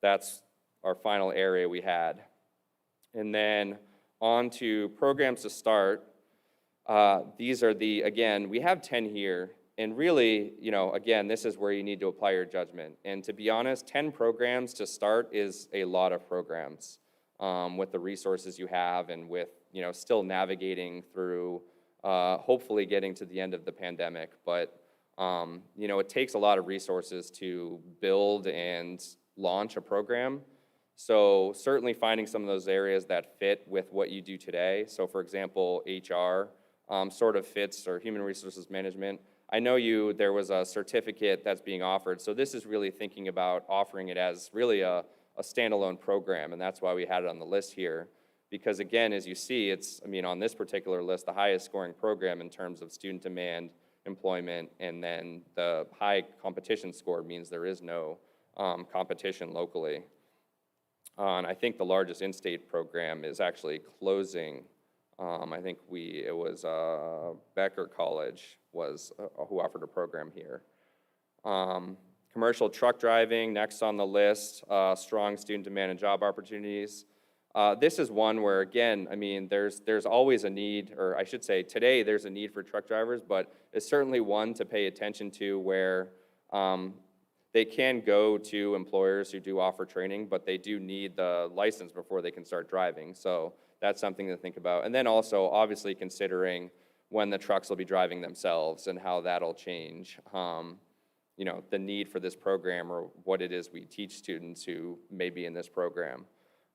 that's our final area we had. And then on to programs to start. These are again, we have 10 here. And really, again, this is where you need to apply your judgment. And to be honest, 10 programs to start is a lot of programs with the resources you have and with, still navigating through, hopefully getting to the end of the pandemic. But, it takes a lot of resources to build and launch a program. So certainly finding some of those areas that fit with what you do today. So for example, HR sort of fits, or human resources management. I know there was a certificate that's being offered. So this is really thinking about offering it as really a standalone program. And that's why we had it on the list here. Because again, as you see, it's, on this particular list, the highest scoring program in terms of student demand, employment, and then the high competition score means there is no competition locally. And I think the largest in-state program is actually closing. I think it was Becker College was who offered a program here. Commercial truck driving, next on the list, strong student demand and job opportunities. This is one where, again, there's always a need, or I should say today there's a need for truck drivers, but it's certainly one to pay attention to where they can go to employers who do offer training, but they do need the license before they can start driving. So that's something to think about. And then also, obviously, considering when the trucks will be driving themselves and how that'll change, the need for this program or what it is we teach students who may be in this program.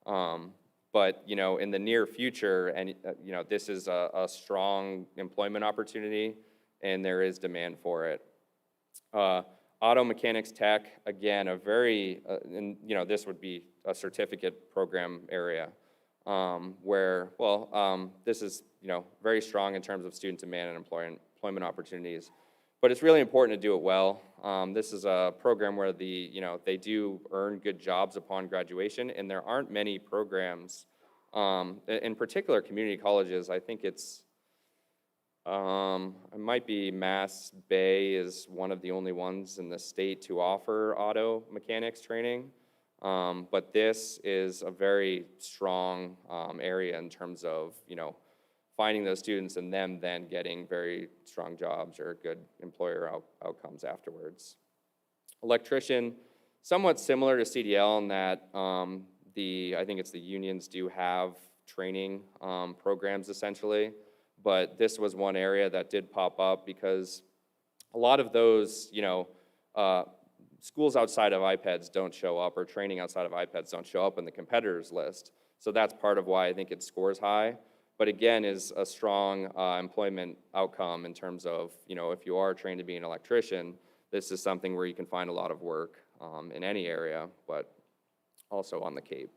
But, in the near future, and, this is a strong employment opportunity, and there is demand for it. Auto mechanics tech, again, a very, this would be a certificate program area where, this is, very strong in terms of student demand and employment opportunities. But it's really important to do it well. This is a program where they do earn good jobs upon graduation, and there aren't many programs, in particular community colleges. I think it might be Mass Bay is one of the only ones in the state to offer auto mechanics training. But this is a very strong area in terms of, finding those students and them then getting very strong jobs or good employer outcomes afterwards. Electrician, somewhat similar to CDL in that I think it's the unions do have training programs essentially, but this was one area that did pop up because a lot of those, schools outside of IPEDS don't show up, or training outside of IPEDS don't show up in the competitors list. So that's part of why I think it scores high. But again, is a strong employment outcome in terms of, if you are trained to be an electrician, this is something where you can find a lot of work in any area, but also on the Cape.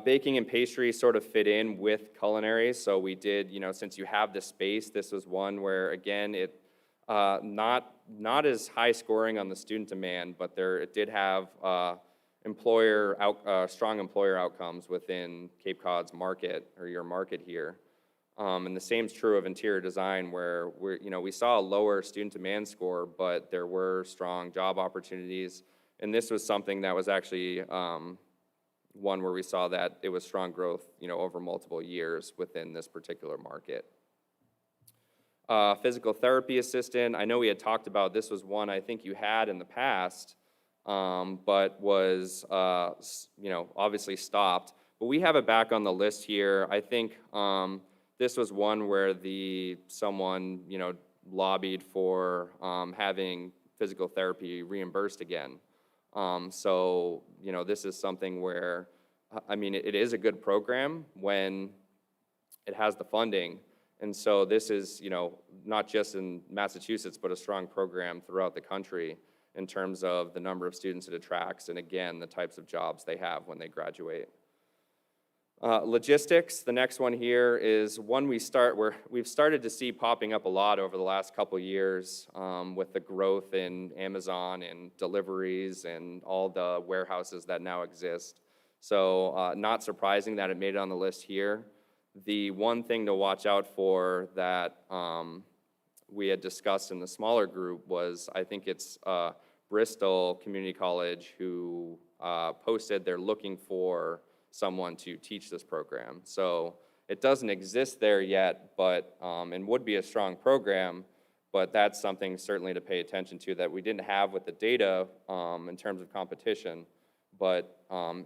Baking and pastry sort of fit in with culinary. So we did, since you have the space, this was one where, again, it not as high scoring on the student demand, but it did have strong employer outcomes within Cape Cod's market, or your market here. And the same is true of interior design, where we saw a lower student demand score, but there were strong job opportunities. And this was something that was actually one where we saw that it was strong growth, over multiple years within this particular market. Physical therapy assistant, I know we had talked about, this was one I think you had in the past, but was, obviously stopped. But we have it back on the list here. I think this was one where someone, lobbied for having physical therapy reimbursed again. So, this is something where, it is a good program when it has the funding. And so this is, not just in Massachusetts, but a strong program throughout the country in terms of the number of students it attracts, and again, the types of jobs they have when they graduate. Logistics, the next one here is one we've started to see popping up a lot over the last couple years with the growth in Amazon and deliveries and all the warehouses that now exist. So not surprising that it made it on the list here. The one thing to watch out for that we had discussed in the smaller group was, I think it's Bristol Community College who posted they're looking for someone to teach this program. So it doesn't exist there yet, but and would be a strong program, but that's something certainly to pay attention to that we didn't have with the data in terms of competition, but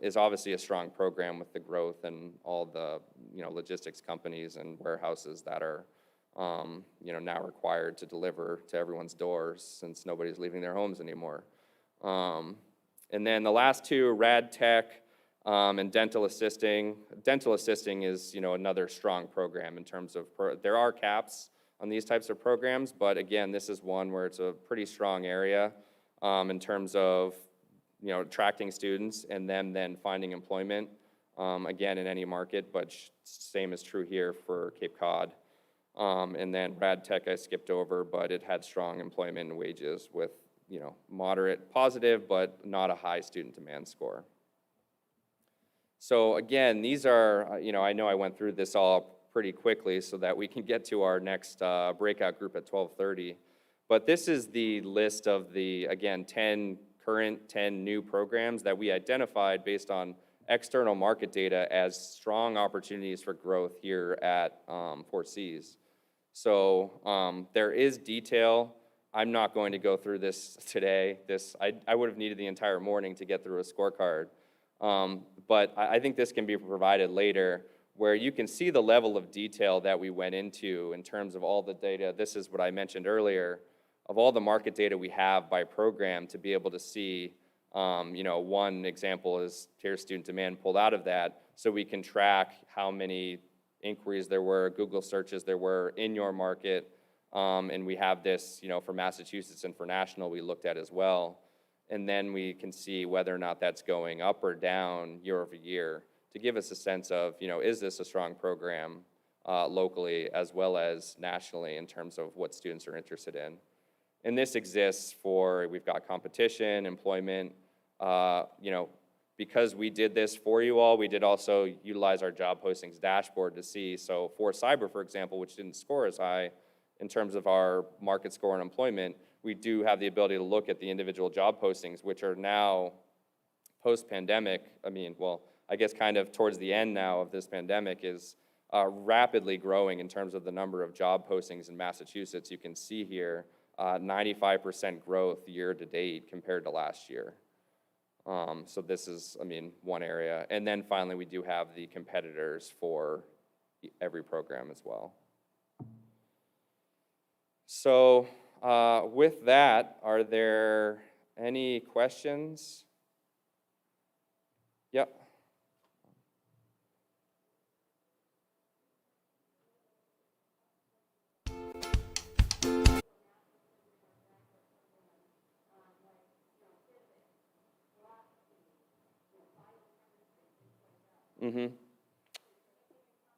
is obviously a strong program with the growth and all the logistics companies and warehouses that are now required to deliver to everyone's doors since nobody's leaving their homes anymore. And then the last two, rad tech and dental assisting. Dental assisting is another strong program in terms of, there are caps on these types of programs, but again, this is one where it's a pretty strong area in terms of attracting students and them then finding employment, again, in any market, but same is true here for Cape Cod. And then rad tech I skipped over, but it had strong employment and wages with moderate positive, but not a high student demand score. So again, these are, I know I went through this all pretty quickly so that we can get to our next breakout group at 12:30. But this is the list of the, again, 10 current, 10 new programs that we identified based on external market data as strong opportunities for growth here at Fort Seas. So there is detail. I'm not going to go through this today. I would have needed the entire morning to get through a scorecard. But I think this can be provided later, where you can see the level of detail that we went into in terms of all the data. This is what I mentioned earlier, of all the market data we have by program to be able to see, one example is here's student demand pulled out of that, so we can track how many inquiries there were, Google searches there were in your market, and we have this, for Massachusetts and for national we looked at as well. And then we can see whether or not that's going up or down year over year to give us a sense of, is this a strong program locally as well as nationally in terms of what students are interested in. And this exists for, we've got competition, employment, because we did this for you all, we did also utilize our job postings dashboard to see. So for cyber, for example, which didn't score as high in terms of our market score on employment, we do have the ability to look at the individual job postings, which are now post-pandemic. I guess kind of towards the end now of this pandemic is rapidly growing in terms of the number of job postings in Massachusetts. You can see here 95% growth year to date compared to last year. So this is, one area. And then finally, we do have the competitors for every program as well. So with that, are there any questions? Yep. Mm-hmm.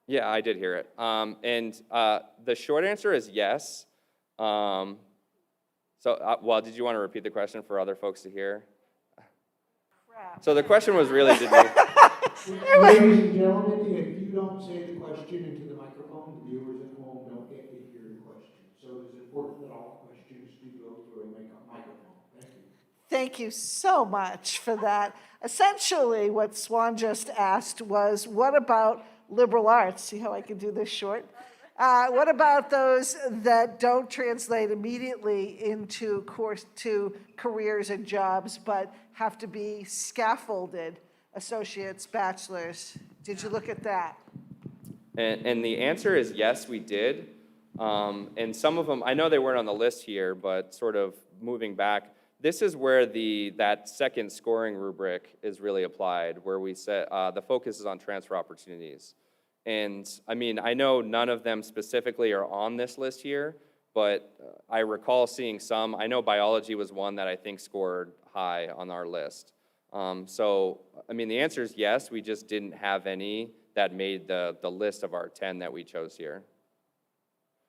Yeah, I did hear it. And the short answer is yes. Well, did you want to repeat the question for other folks to hear? So the question was really, Ladies and gentlemen, if you don't say the question into the microphone, the viewers at home don't get to hear the question. So it is important that all questions do go through a microphone. Thank you. Thank you so much for that. Essentially, what Swan just asked was, what about liberal arts? See how I can do this short? What about those that don't translate immediately into careers and jobs, but have to be scaffolded, associates, bachelors? Did you look at that? And the answer is yes, we did. And some of them, I know they weren't on the list here, but sort of moving back, this is where that second scoring rubric is really applied, where we set, the focus is on transfer opportunities. And I mean, I know none of them specifically are on this list here, but I recall seeing some. I know biology was one that I think scored high on our list. So, I mean, the answer is yes, we just didn't have any that made the list of our 10 that we chose here.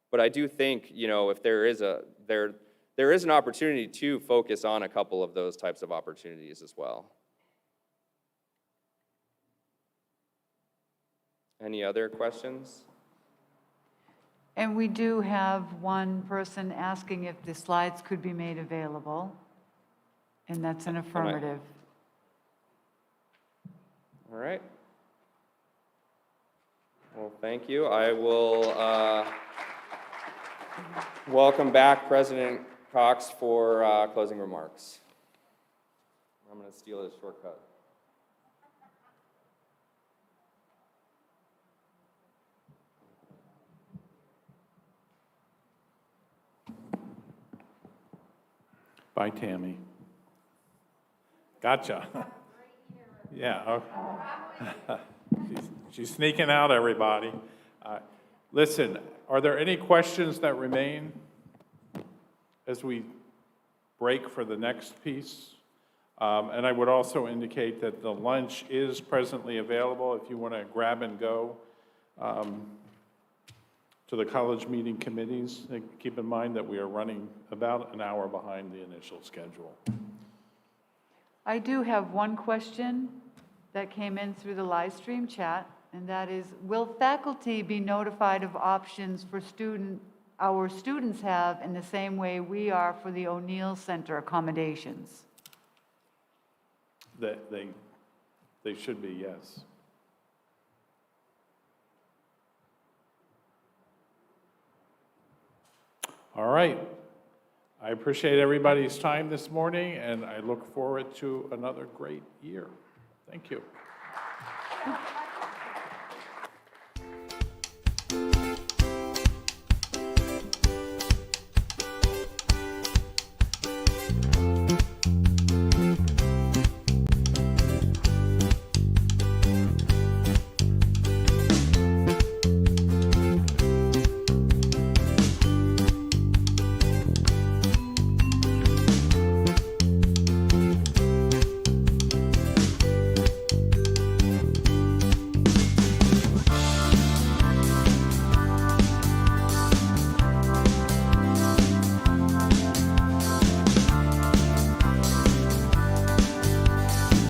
But I do think, you know, if there is an opportunity to focus on a couple of those types of opportunities as well. Any other questions? And we do have one person asking if the slides could be made available, and that's an affirmative. All right. Well, thank you. I will welcome back President Cox for closing remarks. I'm going to steal his shortcut. Bye, Tammy. Gotcha. Yeah. Okay. She's sneaking out, everybody. Listen, are there any questions that remain as we break for the next piece? And I would also indicate that the lunch is presently available if you want to grab and go to the college meeting committees. Keep in mind that we are running about an hour behind the initial schedule. I do have one question that came in through the live stream chat, and that is, will faculty be notified of options for our students have in the same way we are for the O'Neill Center accommodations? They should be, yes. All right. I appreciate everybody's time this morning, and I look forward to another great year. Thank you.